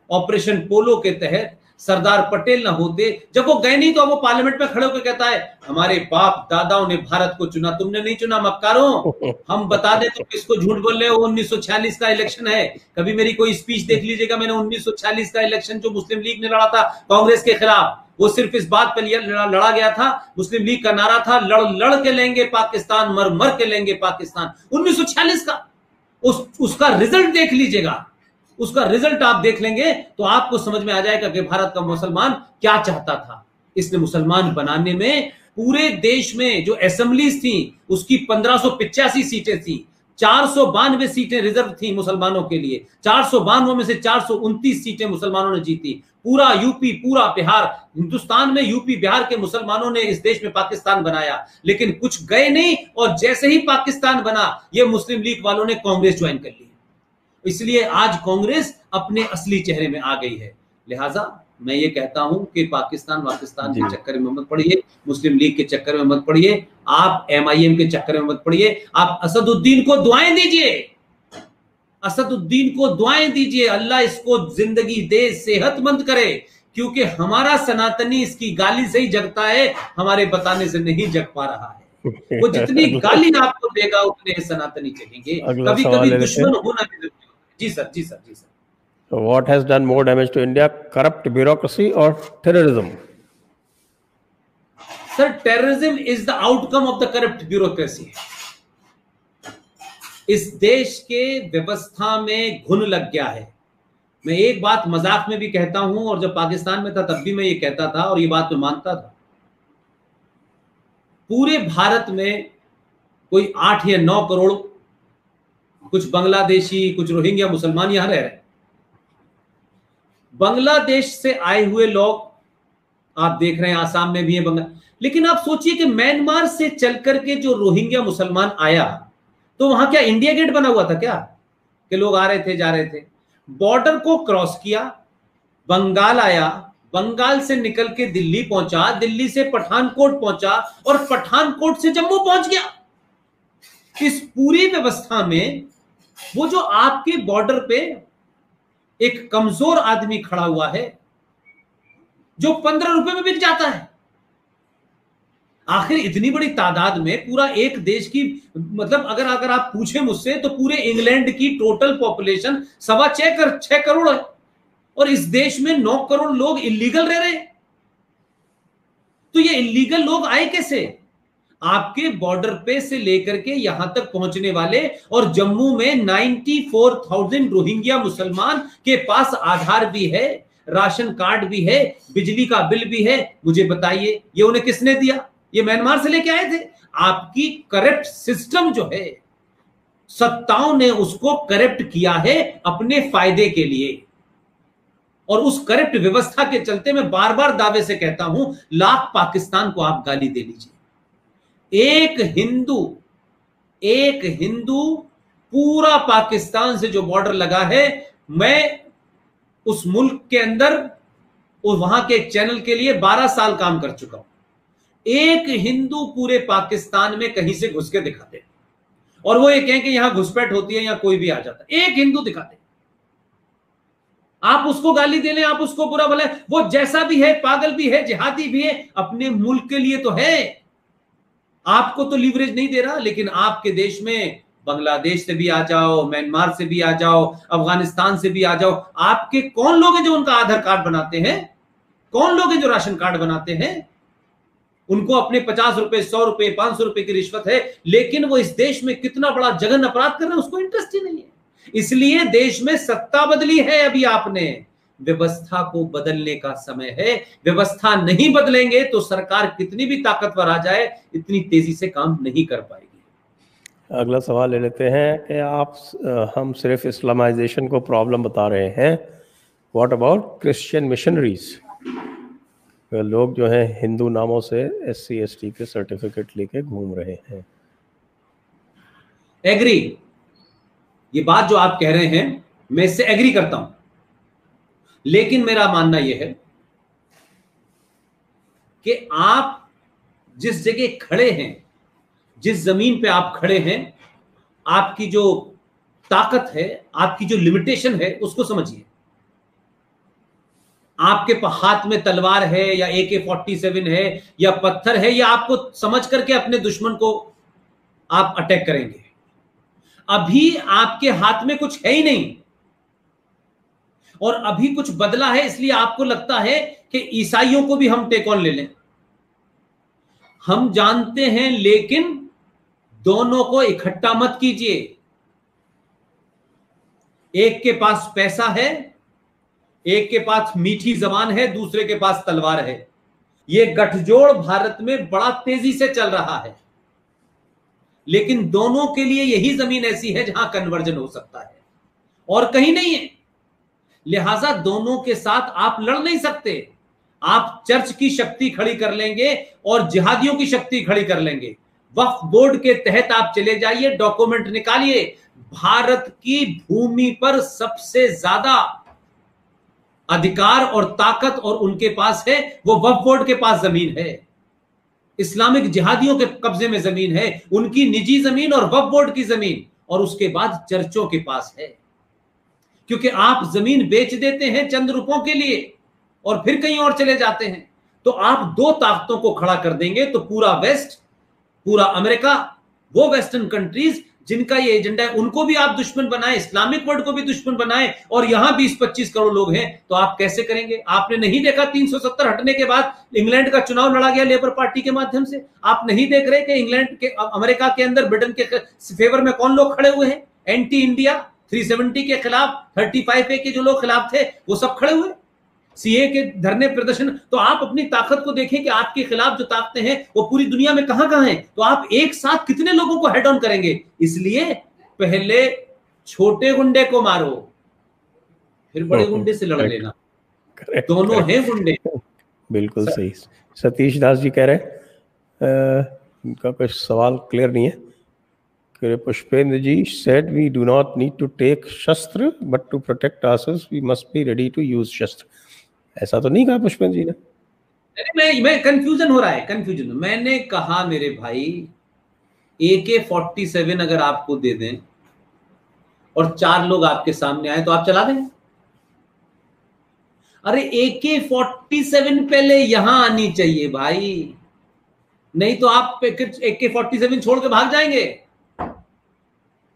Speaker 2: ऑपरेशन पोलो के तहत, सरदार पटेल ना होते, जब वो गए नहीं तो वो पार्लियामेंट में खड़े होकर कहता है हमारे बाप दादाओं ने भारत को चुना, तुमने नहीं चुना मक्कारों। हम बता दें तो किसको झूठ बोल रहे हो, 1946 का इलेक्शन है। कभी मेरी कोई स्पीच देख लीजिएगा, मैंने 1946 का इलेक्शन जो मुस्लिम लीग ने लड़ा था कांग्रेस के खिलाफ, वो सिर्फ इस बात पर लड़ा गया था, मुस्लिम लीग का नारा था लड़ के लेंगे पाकिस्तान, मर के लेंगे पाकिस्तान। 1946 का उसका रिजल्ट देख लीजिएगा, उसका रिजल्ट आप देख लेंगे तो आपको समझ में आ जाएगा कि भारत का मुसलमान क्या चाहता था। इसने मुसलमान बनाने में पूरे देश में जो असेंबलीज थी उसकी 1585 सीटें थी, 492 सीटें रिजर्व थी मुसलमानों के लिए, 492 में से 429 सीटें मुसलमानों ने जीती। पूरा यूपी, पूरा बिहार, हिंदुस्तान में यूपी बिहार के मुसलमानों ने इस देश में पाकिस्तान बनाया, लेकिन कुछ गए नहीं, और जैसे ही पाकिस्तान बना ये मुस्लिम लीग वालों ने कांग्रेस ज्वाइन कर ली। इसलिए आज कांग्रेस अपने असली चेहरे में आ गई है। लिहाजा मैं ये कहता हूं कि पाकिस्तान के चक्कर में मत पड़िए, मुस्लिम लीग के चक्कर में मत पड़िए, आप MIM के चक्कर में मत पड़िए। आप असदुद्दीन को दुआएं दीजिए, असदुद्दीन को दुआएं दीजिए, अल्लाह इसको जिंदगी दे, सेहतमंद करे, क्योंकि हमारा सनातनी इसकी गाली से ही जगता है, हमारे बताने से नहीं जग पा रहा है। वो जितनी गाली आपको देगा उतने सनातनी जगेंगे। कभी कभी दुश्मन होना भी जरूरी है। जी सर, जी सर, जी sir.
Speaker 1: So what has done more damage to India, corrupt bureaucracy or terrorism?
Speaker 2: Sir, terrorism is the outcome of the corrupt bureaucracy. इस देश के व्यवस्था में घुन लग गया है। मैं एक बात मजाक में भी कहता हूं, और जब पाकिस्तान में था तब भी मैं ये कहता था और ये बात मैं मानता था। पूरे भारत में कोई 8 या 9 करोड़ कुछ बांग्लादेशी, कुछ रोहिंग्या मुसलमान यहां रह रहे। बांग्लादेश से आए हुए लोग आप देख रहे हैं, आसाम में भी है बंगाल। लेकिन आप सोचिए कि म्यांमार से चल करके जो रोहिंग्या मुसलमान आया, तो वहां क्या इंडिया गेट बना हुआ था क्या कि लोग आ रहे थे जा रहे थे? बॉर्डर को क्रॉस किया, बंगाल आया, बंगाल से निकल के दिल्ली पहुंचा, दिल्ली से पठानकोट पहुंचा, और पठानकोट से जम्मू पहुंच गया। इस पूरी व्यवस्था में वो जो आपके बॉर्डर पे एक कमजोर आदमी खड़ा हुआ है जो 15 रुपए में बिक जाता है। आखिर इतनी बड़ी तादाद में पूरा एक देश की, मतलब अगर आप पूछे मुझसे तो पूरे इंग्लैंड की टोटल पॉपुलेशन 6.25 करोड़ है, और इस देश में 9 करोड़ लोग इलीगल रह रहे हैं। तो ये इलीगल लोग आए कैसे? आपके बॉर्डर पे से लेकर के यहां तक पहुंचने वाले, और जम्मू में 94,000 रोहिंग्या मुसलमान के पास आधार भी है, राशन कार्ड भी है, बिजली का बिल भी है। मुझे बताइए ये उन्हें किसने दिया? ये म्यांमार से लेके आए थे। आपकी करप्ट सिस्टम जो है, सत्ताओं ने उसको करप्ट किया है अपने फायदे के लिए, और उस करप्ट व्यवस्था के चलते मैं बार बार दावे से कहता हूं, लाख पाकिस्तान को आप गाली दे लीजिए, एक हिंदू पूरा पाकिस्तान से जो बॉर्डर लगा है, मैं उस मुल्क के अंदर वहां के एक चैनल के लिए 12 साल काम कर चुका हूं। एक हिंदू पूरे पाकिस्तान में कहीं से घुस के दिखाते, और वो ये कहें कि यहां घुसपैठ होती है या कोई भी आ जाता, एक हिंदू दिखाते। आप उसको गाली दे लें, आप उसको बुरा भला, वो जैसा भी है, पागल भी है, जिहादी भी है, अपने मुल्क के लिए तो है। आपको तो लीवरेज नहीं दे रहा, लेकिन आपके देश में बांग्लादेश से भी आ जाओ, म्यांमार से भी आ जाओ, अफगानिस्तान से भी आ जाओ, आपके कौन लोग हैं जो उनका आधार कार्ड बनाते हैं? कौन लोग हैं जो राशन कार्ड बनाते हैं? उनको अपने 50 रुपए, 100 रुपए, 500 रुपए की रिश्वत है, लेकिन वो इस देश में कितना बड़ा जघन अपराध कर रहे हैं उसको इंटरेस्ट ही नहीं है। इसलिए देश में सत्ता बदली है। अभी आपने व्यवस्था को बदलने का समय है। व्यवस्था नहीं बदलेंगे तो सरकार कितनी भी ताकतवर आ जाए, इतनी तेजी से काम नहीं कर पाएगी।
Speaker 1: अगला सवाल ले लेते हैं कि हम सिर्फ इस्लामाइजेशन को प्रॉब्लम बता रहे हैं, व्हाट अबाउट क्रिश्चियन मिशनरीज? लोग जो हैं हिंदू नामों से SC ST के सर्टिफिकेट लेके घूम रहे हैं।
Speaker 2: एग्री, ये बात जो आप कह रहे हैं मैं इससे एग्री करता हूं, लेकिन मेरा मानना यह है कि आप जिस जगह खड़े हैं, जिस जमीन पे आप खड़े हैं, आपकी जो ताकत है, आपकी जो लिमिटेशन है, उसको समझिए। आपके हाथ में तलवार है या AK-47 है या पत्थर है, या आपको समझ करके अपने दुश्मन को आप अटैक करेंगे। अभी आपके हाथ में कुछ है ही नहीं, और अभी कुछ बदला है, इसलिए आपको लगता है कि ईसाइयों को भी हम टेक ऑन ले लें। हम जानते हैं, लेकिन दोनों को इकट्ठा मत कीजिए। एक के पास पैसा है, एक के पास मीठी जबान है, दूसरे के पास तलवार है। यह गठजोड़ भारत में बड़ा तेजी से चल रहा है। लेकिन दोनों के लिए यही जमीन ऐसी है जहां कन्वर्जन हो सकता है और कहीं नहीं है। लिहाजा दोनों के साथ आप लड़ नहीं सकते। आप चर्च की शक्ति खड़ी कर लेंगे और जिहादियों की शक्ति खड़ी कर लेंगे। वक्फ बोर्ड के तहत आप चले जाइए, डॉक्यूमेंट निकालिए, भारत की भूमि पर सबसे ज्यादा अधिकार और ताकत और उनके पास है, वो वक्फ बोर्ड के पास जमीन है। इस्लामिक जिहादियों के कब्जे में जमीन है, उनकी निजी जमीन और वक्फ बोर्ड की जमीन, और उसके बाद चर्चों के पास है। क्योंकि आप जमीन बेच देते हैं चंद रुपयों के लिए और फिर कहीं और चले जाते हैं। तो आप दो ताकतों को खड़ा कर देंगे तो पूरा वेस्ट, पूरा अमेरिका, वो वेस्टर्न कंट्रीज जिनका ये एजेंडा है, उनको भी आप दुश्मन बनाए, इस्लामिक वर्ल्ड को भी दुश्मन बनाए, और यहां 20-25 करोड़ लोग हैं, तो आप कैसे करेंगे? आपने नहीं देखा 370 हटने के बाद इंग्लैंड का चुनाव लड़ा गया लेबर पार्टी के माध्यम से? आप नहीं देख रहे कि इंग्लैंड के, अमेरिका के अंदर ब्रिटेन के फेवर में कौन लोग खड़े हुए हैं? एंटी इंडिया 370 के खिलाफ, 35A के जो लोग खिलाफ थे वो सब खड़े हुए, सीए के धरने प्रदर्शन। तो आप अपनी ताकत को देखें कि आपके खिलाफ जो ताकतें हैं वो पूरी दुनिया में कहां कहां हैं, तो आप एक साथ कितने लोगों को हेड ऑन करेंगे? इसलिए पहले छोटे गुंडे को मारो, फिर बड़े गुंडे से लड़ लेना। दोनों हैं गुंडे।
Speaker 1: बिल्कुल सही। सतीश दास जी कह रहे हैं, उनका कुछ सवाल क्लियर नहीं है। पुष्पेंद्र जी said we do not need to take शस्त्र but to protect ourselves we must be ready to use शस्त्र। ऐसा तो नहीं कहा पुष्पेंद्र जी ने?
Speaker 2: मैं कंफ्यूजन हो रहा है, कंफ्यूजन। मैंने कहा मेरे भाई AK-47 अगर आपको दे दें और 4 लोग आपके सामने आए तो आप चला दें? अरे AK-47 पहले यहां आनी चाहिए भाई, नहीं तो आप AK-47 छोड़ के भाग जाएंगे।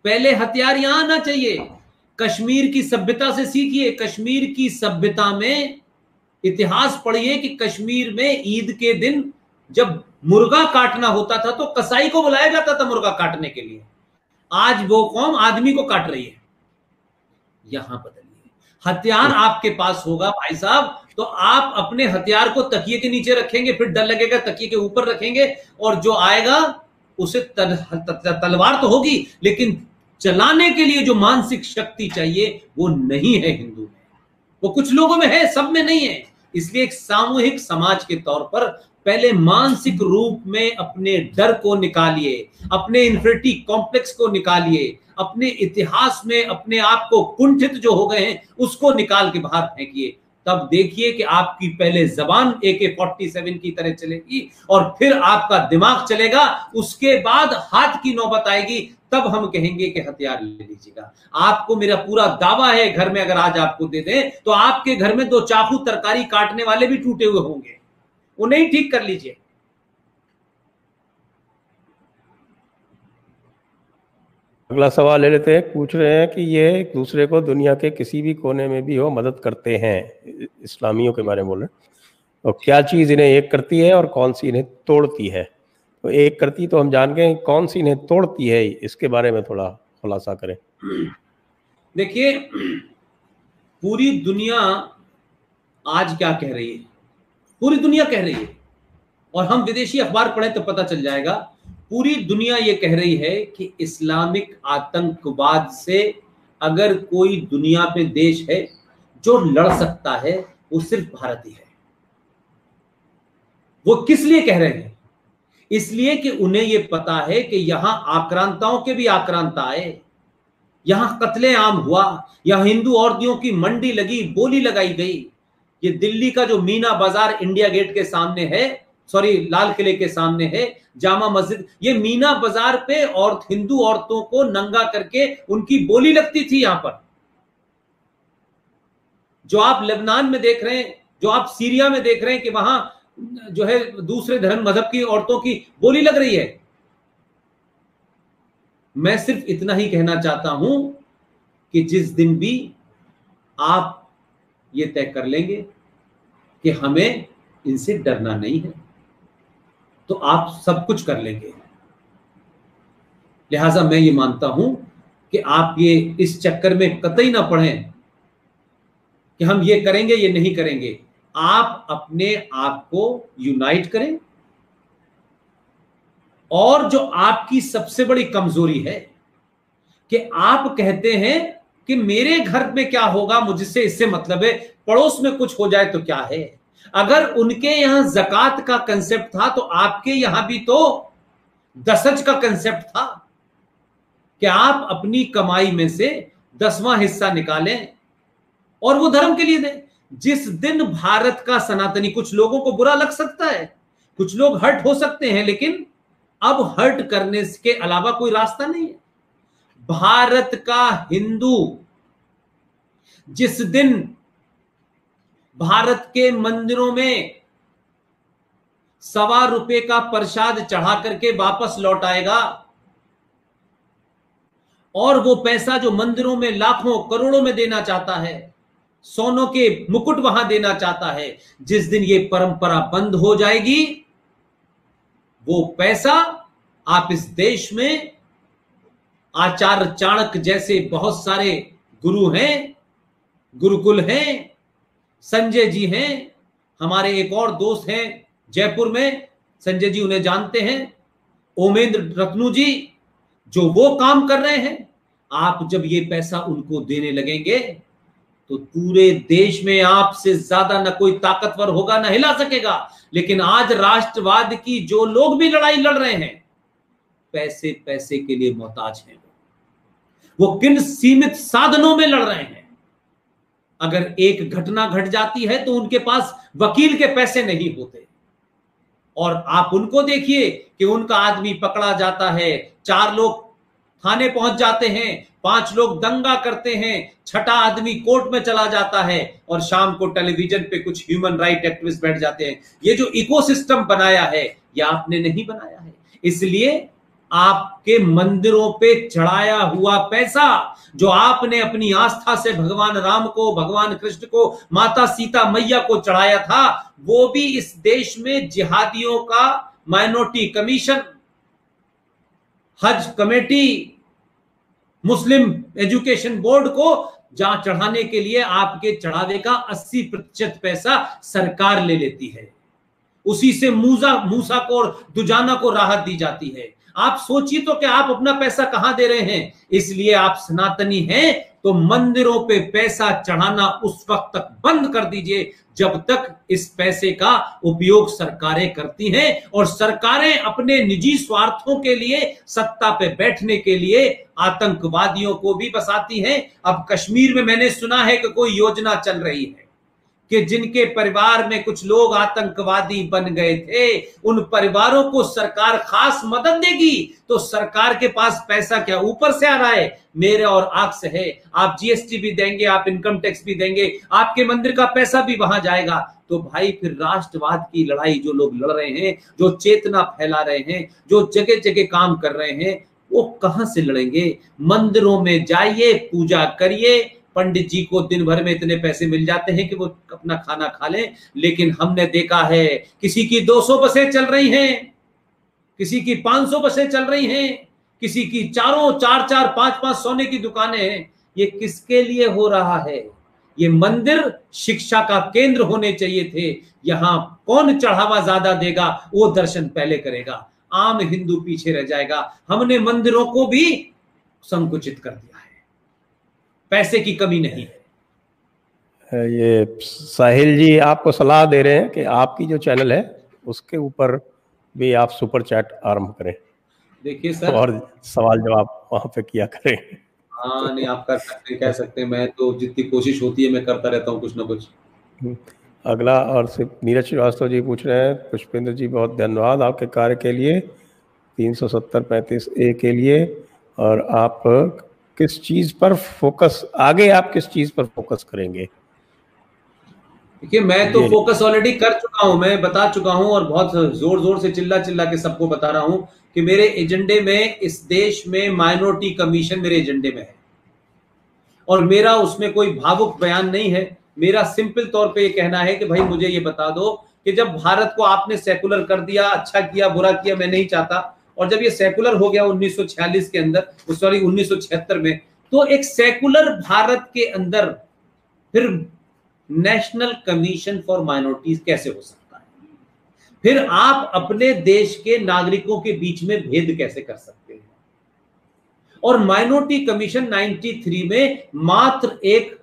Speaker 2: पहले हथियार यहां आना चाहिए। कश्मीर की सभ्यता से सीखिए। कश्मीर की सभ्यता में इतिहास पढ़िए कि कश्मीर में ईद के दिन जब मुर्गा काटना होता था तो कसाई को बुलाया जाता था मुर्गा काटने के लिए। आज वो कौम आदमी को काट रही है। यहां बदलिए। हथियार आपके पास होगा भाई साहब, तो आप अपने हथियार को तकिए के नीचे रखेंगे, फिर डर लगेगा तकिए के ऊपर रखेंगे, और जो आएगा उसे तलवार तो होगी, लेकिन चलाने के लिए जो मानसिक शक्ति चाहिए वो नहीं है हिंदू में। वो कुछ लोगों में है, सब में नहीं है। इसलिए एक सामूहिक समाज के तौर पर पहले मानसिक रूप में अपने डर को निकालिए, अपने इन्फिनिटी कॉम्प्लेक्स को निकालिए, अपने इतिहास में अपने आप को कुंठित जो हो गए हैं उसको निकाल के बाहर फेंकिए। तब देखिए कि आपकी पहले जबान AK-47 की तरह चलेगी और फिर आपका दिमाग चलेगा। उसके बाद हाथ की नौबत आएगी, तब हम कहेंगे कि हथियार ले लीजिएगा। आपको मेरा पूरा दावा है, घर में अगर आज आपको दे दें तो आपके घर में 2 चाकू तरकारी काटने वाले भी टूटे हुए होंगे, उन्हें ठीक कर लीजिए।
Speaker 1: अगला सवाल ले लेते हैं। पूछ रहे हैं कि ये एक दूसरे को दुनिया के किसी भी कोने में भी हो मदद करते हैं, इस्लामियों के बारे में बोल रहे हैं, तो क्या चीज़ इन्हें एक करती है और कौन सी इन्हें तोड़ती है? तो एक करती तो हम जान गए, कौन सी इन्हें तोड़ती है इसके बारे में थोड़ा खुलासा करें।
Speaker 2: देखिए, पूरी दुनिया आज क्या कह रही है? पूरी दुनिया कह रही है, और हम विदेशी अखबार पढ़ें तो पता चल जाएगा। पूरी दुनिया ये कह रही है कि इस्लामिक आतंकवाद से अगर कोई दुनिया पे देश है जो लड़ सकता है वो सिर्फ भारत ही है। वो किस लिए कह रहे हैं? इसलिए कि उन्हें यह पता है कि यहां आक्रांताओं के भी आक्रांता आए, यहां कत्लेआम हुआ, यहां हिंदू औरतियों की मंडी लगी, बोली लगाई गई। ये दिल्ली का जो मीना बाजार इंडिया गेट के सामने है, सॉरी लाल किले के सामने है, जामा मस्जिद, ये मीना बाजार पे और हिंदू औरतों को नंगा करके उनकी बोली लगती थी। यहां पर जो आप लेबनान में देख रहे हैं, जो आप सीरिया में देख रहे हैं कि वहां जो है दूसरे धर्म मजहब की औरतों की बोली लग रही है। मैं सिर्फ इतना ही कहना चाहता हूं कि जिस दिन भी आप ये तय कर लेंगे कि हमें इनसे डरना नहीं है तो आप सब कुछ कर लेंगे। लिहाजा मैं ये मानता हूं कि आप ये इस चक्कर में कतई ना पड़ें कि हम ये करेंगे ये नहीं करेंगे। आप अपने आप को यूनाइट करें, और जो आपकी सबसे बड़ी कमजोरी है कि आप कहते हैं कि मेरे घर में क्या होगा मुझसे इससे मतलब है, पड़ोस में कुछ हो जाए तो क्या है। अगर उनके यहां ज़कात का कंसेप्ट था तो आपके यहां भी तो दसज का कंसेप्ट था कि आप अपनी कमाई में से 10वां हिस्सा निकालें और वो धर्म के लिए दें। जिस दिन भारत का सनातनी, कुछ लोगों को बुरा लग सकता है, कुछ लोग हर्ट हो सकते हैं, लेकिन अब हर्ट करने के अलावा कोई रास्ता नहीं है। भारत का हिंदू जिस दिन भारत के मंदिरों में ₹1.25 का प्रसाद चढ़ा करके वापस लौट आएगा और वो पैसा जो मंदिरों में लाखों करोड़ों में देना चाहता है, सोनों के मुकुट वहां देना चाहता है, जिस दिन ये परंपरा बंद हो जाएगी, वो पैसा आप इस देश में आचार्य चाणक्य जैसे बहुत सारे गुरु हैं, गुरुकुल हैं, संजय जी हैं, हमारे एक और दोस्त हैं जयपुर में, संजय जी उन्हें जानते हैं, ओमेंद्र रत्नू जी, जो वो काम कर रहे हैं, आप जब ये पैसा उनको देने लगेंगे तो पूरे देश में आपसे ज्यादा न कोई ताकतवर होगा, न हिला सकेगा। लेकिन आज राष्ट्रवाद की जो लोग भी लड़ाई लड़ रहे हैं, पैसे पैसे के लिए मोहताज हैं। वो किन सीमित साधनों में लड़ रहे हैं। अगर एक घटना घट जाती है तो उनके पास वकील के पैसे नहीं होते, और आप उनको देखिए कि उनका आदमी पकड़ा जाता है, 4 लोग थाने पहुंच जाते हैं, 5 लोग दंगा करते हैं, 6ठा आदमी कोर्ट में चला जाता है, और शाम को टेलीविजन पे कुछ ह्यूमन राइट एक्टिविस्ट बैठ जाते हैं। ये जो इकोसिस्टम बनाया है, ये आपने नहीं बनाया है। इसलिए आपके मंदिरों पे चढ़ाया हुआ पैसा, जो आपने अपनी आस्था से भगवान राम को, भगवान कृष्ण को, माता सीता मैया को चढ़ाया था, वो भी इस देश में जिहादियों का माइनॉरिटी कमीशन, हज कमेटी, मुस्लिम एजुकेशन बोर्ड को जहां चढ़ाने के लिए आपके चढ़ावे का 80% पैसा सरकार ले लेती है। उसी से मूसा को और दुजाना को राहत दी जाती है। आप सोचिए तो कि आप अपना पैसा कहां दे रहे हैं। इसलिए आप सनातनी हैं तो मंदिरों पे पैसा चढ़ाना उस वक्त तक बंद कर दीजिए जब तक इस पैसे का उपयोग सरकारें करती हैं, और सरकारें अपने निजी स्वार्थों के लिए, सत्ता पे बैठने के लिए आतंकवादियों को भी बसाती हैं। अब कश्मीर में मैंने सुना है कि कोई योजना चल रही है कि जिनके परिवार में कुछ लोग आतंकवादी बन गए थे, उन परिवारों को सरकार खास मदद देगी। तो सरकार के पास पैसा क्या ऊपर से आ रहा है? मेरे और आग से है। आप जीएसटी भी देंगे, आप इनकम टैक्स भी देंगे, आपके मंदिर का पैसा भी वहां जाएगा। तो भाई फिर राष्ट्रवाद की लड़ाई जो लोग लड़ रहे हैं, जो चेतना फैला रहे हैं, जो जगह जगह काम कर रहे हैं, वो कहां से लड़ेंगे? मंदिरों में जाइए, पूजा करिए। पंडित जी को दिन भर में इतने पैसे मिल जाते हैं कि वो अपना खाना खा लें। लेकिन हमने देखा है किसी की 200 बसें चल रही हैं, किसी की 500 बसें चल रही हैं, किसी की 4 5 सोने की दुकानें हैं। ये किसके लिए हो रहा है? ये मंदिर शिक्षा का केंद्र होने चाहिए थे। यहां कौन चढ़ावा ज्यादा देगा वो दर्शन पहले करेगा, आम हिंदू पीछे रह जाएगा। हमने मंदिरों को भी संकुचित कर दिया है, पैसे की कमी नहीं है।
Speaker 1: ये साहिल जी आपको सलाह दे रहे हैं कि आपकी जो चैनल है उसके ऊपर भी आप सुपर चैट आरंभ करें।
Speaker 2: देखिए सर,
Speaker 1: और सवाल जवाब वहां पे किया करें।
Speaker 2: हाँ नहीं, आप कर सकते हैं, कह सकते हैं। मैं तो जितनी कोशिश होती है मैं करता रहता हूँ कुछ ना कुछ।
Speaker 1: अगला और सिर्फ नीरज श्रीवास्तव जी पूछ रहे हैं, पुष्पेंद्र जी बहुत धन्यवाद आपके कार्य के लिए, 370-35A के लिए। और आप किस चीज पर फोकस, आगे आप किस चीज पर फोकस करेंगे?
Speaker 2: देखिए मैं तो फोकस ऑलरेडी कर चुका हूं, मैं बता चुका हूं, और बहुत जोर जोर से चिल्ला चिल्ला के सबको बता रहा हूं कि मेरे एजेंडे में इस देश में माइनॉरिटी कमीशन मेरे एजेंडे में है। और मेरा उसमें कोई भावुक बयान नहीं है। मेरा सिंपल तौर पे ये कहना है कि भाई मुझे ये बता दो कि जब भारत को आपने सेकुलर कर दिया, अच्छा किया बुरा किया मैं नहीं चाहता, और जब ये सेकुलर हो गया 1946 के अंदर, सॉरी 1976 में, तो एक सेकुलर भारत के अंदर फिर नेशनल कमीशन फॉर माइनॉरिटीज कैसे हो सकता है? फिर आप अपने देश के नागरिकों के बीच में भेद कैसे कर सकते हैं? और माइनॉरिटी कमीशन 93 में मात्र एक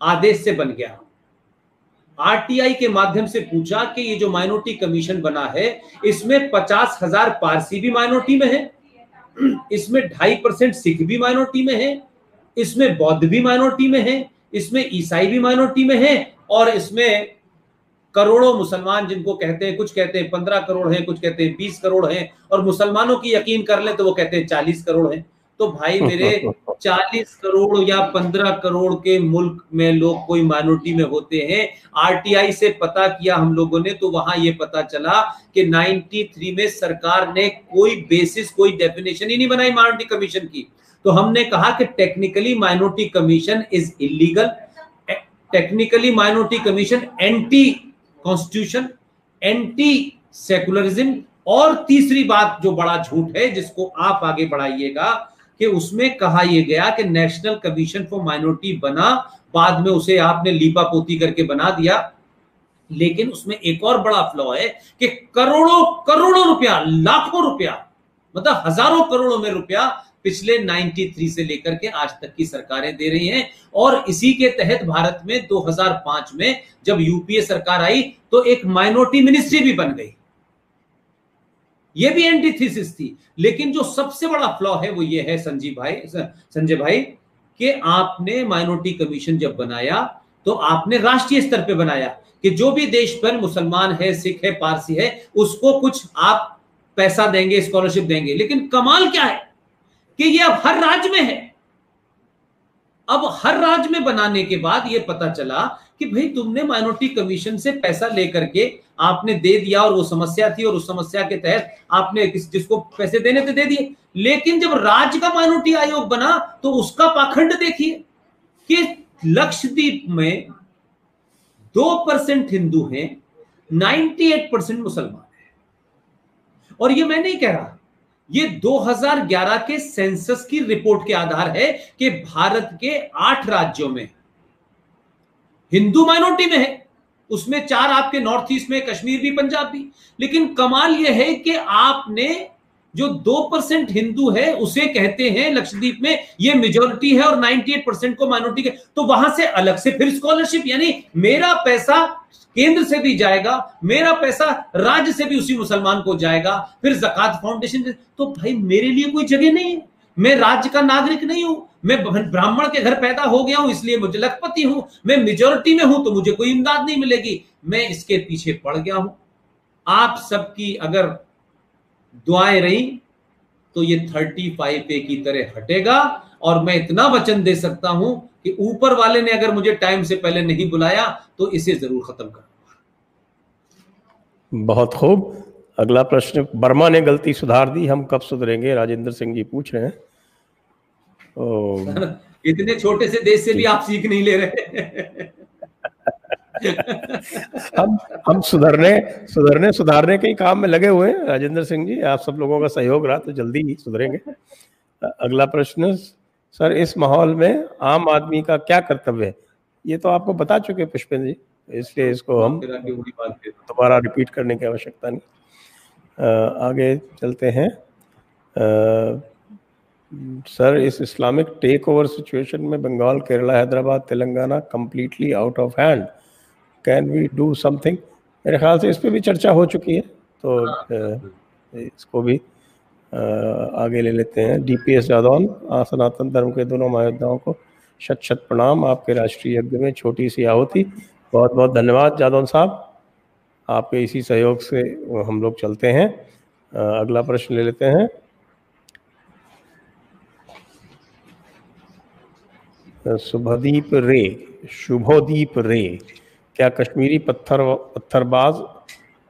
Speaker 2: आदेश से बन गया। आरटीआई के माध्यम से पूछा कि ये जो माइनॉरिटी कमीशन बना है, इसमें 50,000 पारसी भी माइनॉरिटी में है, इसमें 2.5% सिख भी माइनॉरिटी में है, इसमें बौद्ध भी माइनॉरिटी में है, इसमें ईसाई भी माइनॉरिटी में है, और इसमें करोड़ों मुसलमान, जिनको कहते हैं, कुछ कहते हैं 15 करोड़ हैं, कुछ कहते हैं 20 करोड़ हैं, और मुसलमानों की यकीन कर ले तो वो कहते हैं 40 करोड़ हैं। तो भाई मेरे 40 करोड़ या 15 करोड़ के मुल्क में लोग कोई माइनॉरिटी में होते हैं। आरटीआई से पता किया हम लोगों ने, तो वहां ये पता चला कि 93 में सरकार ने कोई बेसिस, कोई डेफिनेशन ही नहीं बनाई माइनॉरिटी कमीशन की। तो हमने कहा कि technically minority commission is illegal, technically minority commission anti constitution, anti secularism, और तीसरी बात जो बड़ा झूठ है जिसको आप आगे बढ़ाइएगा, कि उसमें कहा यह गया कि नेशनल कमीशन फॉर माइनॉरिटी बना, बाद में उसे आपने लीपा पोती करके बना दिया। लेकिन उसमें एक और बड़ा फ्लॉ है कि करोड़ों करोड़ों रुपया, लाखों रुपया, मतलब हजारों करोड़ों में रुपया पिछले 93 से लेकर के आज तक की सरकारें दे रही हैं। और इसी के तहत भारत में 2005 में जब यूपीए सरकार आई तो एक माइनॉरिटी मिनिस्ट्री भी बन गई। ये भी एंटीथीसिस थी। लेकिन जो सबसे बड़ा फ्लॉ है वो ये है संजय भाई, कि आपने माइनॉरिटी कमीशन जब बनाया तो आपने राष्ट्रीय स्तर पे बनाया कि जो भी देश पर मुसलमान है, सिख है, पारसी है, उसको कुछ आप पैसा देंगे, स्कॉलरशिप देंगे। लेकिन कमाल क्या है कि ये अब हर राज्य में है। अब हर राज्य में बनाने के बाद ये पता चला कि भाई तुमने माइनॉरिटी कमीशन से पैसा लेकर के आपने दे दिया, और वो समस्या थी, और उस समस्या के तहत आपने जिसको पैसे देने थे दे दिए। लेकिन जब राज्य का माइनॉरिटी आयोग बना तो उसका पाखंड देखिए कि लक्षद्वीप में 2% हिंदू हैं, 98% मुसलमान हैं। और ये मैं नहीं कह रहा, ये 2011 के सेंसस की रिपोर्ट के आधार है कि भारत के 8 राज्यों में हिंदू माइनॉरिटी में है, उसमें 4 आपके नॉर्थ ईस्ट में, कश्मीर भी, पंजाब भी। लेकिन कमाल यह है कि आपने जो 2% हिंदू है उसे कहते हैं लक्षद्वीप में ये मेजॉरिटी है, और 98% को माइनॉरिटी के। तो वहां से अलग से फिर स्कॉलरशिप, यानी मेरा पैसा केंद्र से भी जाएगा, मेरा पैसा राज्य से भी उसी मुसलमान को जाएगा, फिर ज़कात फाउंडेशन। तो भाई मेरे लिए कोई जगह नहीं है, मैं राज्य का नागरिक नहीं हूं, मैं ब्राह्मण के घर पैदा हो गया हूं इसलिए मुझे लखपति हूं, मैं मेजॉरिटी में हूं तो मुझे कोई इमदाद नहीं मिलेगी, मैं इसके पीछे पड़ गया हूं। आप सबकी अगर दुआएं रही तो ये 35A की तरह हटेगा। और मैं इतना वचन दे सकता हूं कि ऊपर वाले ने अगर मुझे टाइम से पहले नहीं बुलाया तो इसे जरूर खत्म करूंगा।
Speaker 1: बहुत खूब। अगला प्रश्न, बर्मा ने गलती सुधार दी, हम कब सुधरेंगे? राजेंद्र सिंह जी पूछ रहे हैं।
Speaker 2: इतने छोटे से देश से भी आप सीख नहीं ले रहे।
Speaker 1: हम सुधारने के ही काम में लगे हुए हैं राजेंद्र सिंह जी। आप सब लोगों का सहयोग रहा तो जल्दी ही सुधरेंगे। अगला प्रश्न, सर इस माहौल में आम आदमी का क्या कर्तव्य है? ये तो आपको बता चुके पुष्पेंद्र जी, इसलिए इसको हम दोबारा रिपीट करने की आवश्यकता नहीं। आगे चलते हैं। सर इस इस्लामिक टेक ओवर सिचुएशन में Bengal, Kerala, Hyderabad, Telangana completely out of hand, can we do something? मेरे ख्याल से इस पर भी चर्चा हो चुकी है, तो इसको भी आगे ले लेते हैं। डीपीएस जादौन, सनातन धर्म के दोनों महायोद्धाओं को शत शत प्रणाम, आपके राष्ट्रीय यज्ञ में छोटी सी आहुति। बहुत बहुत धन्यवाद जादौन साहब, आपके इसी सहयोग से हम लोग चलते हैं। अगला प्रश्न ले लेते हैं। शुभोदीप रे, क्या कश्मीरी पत्थरबाज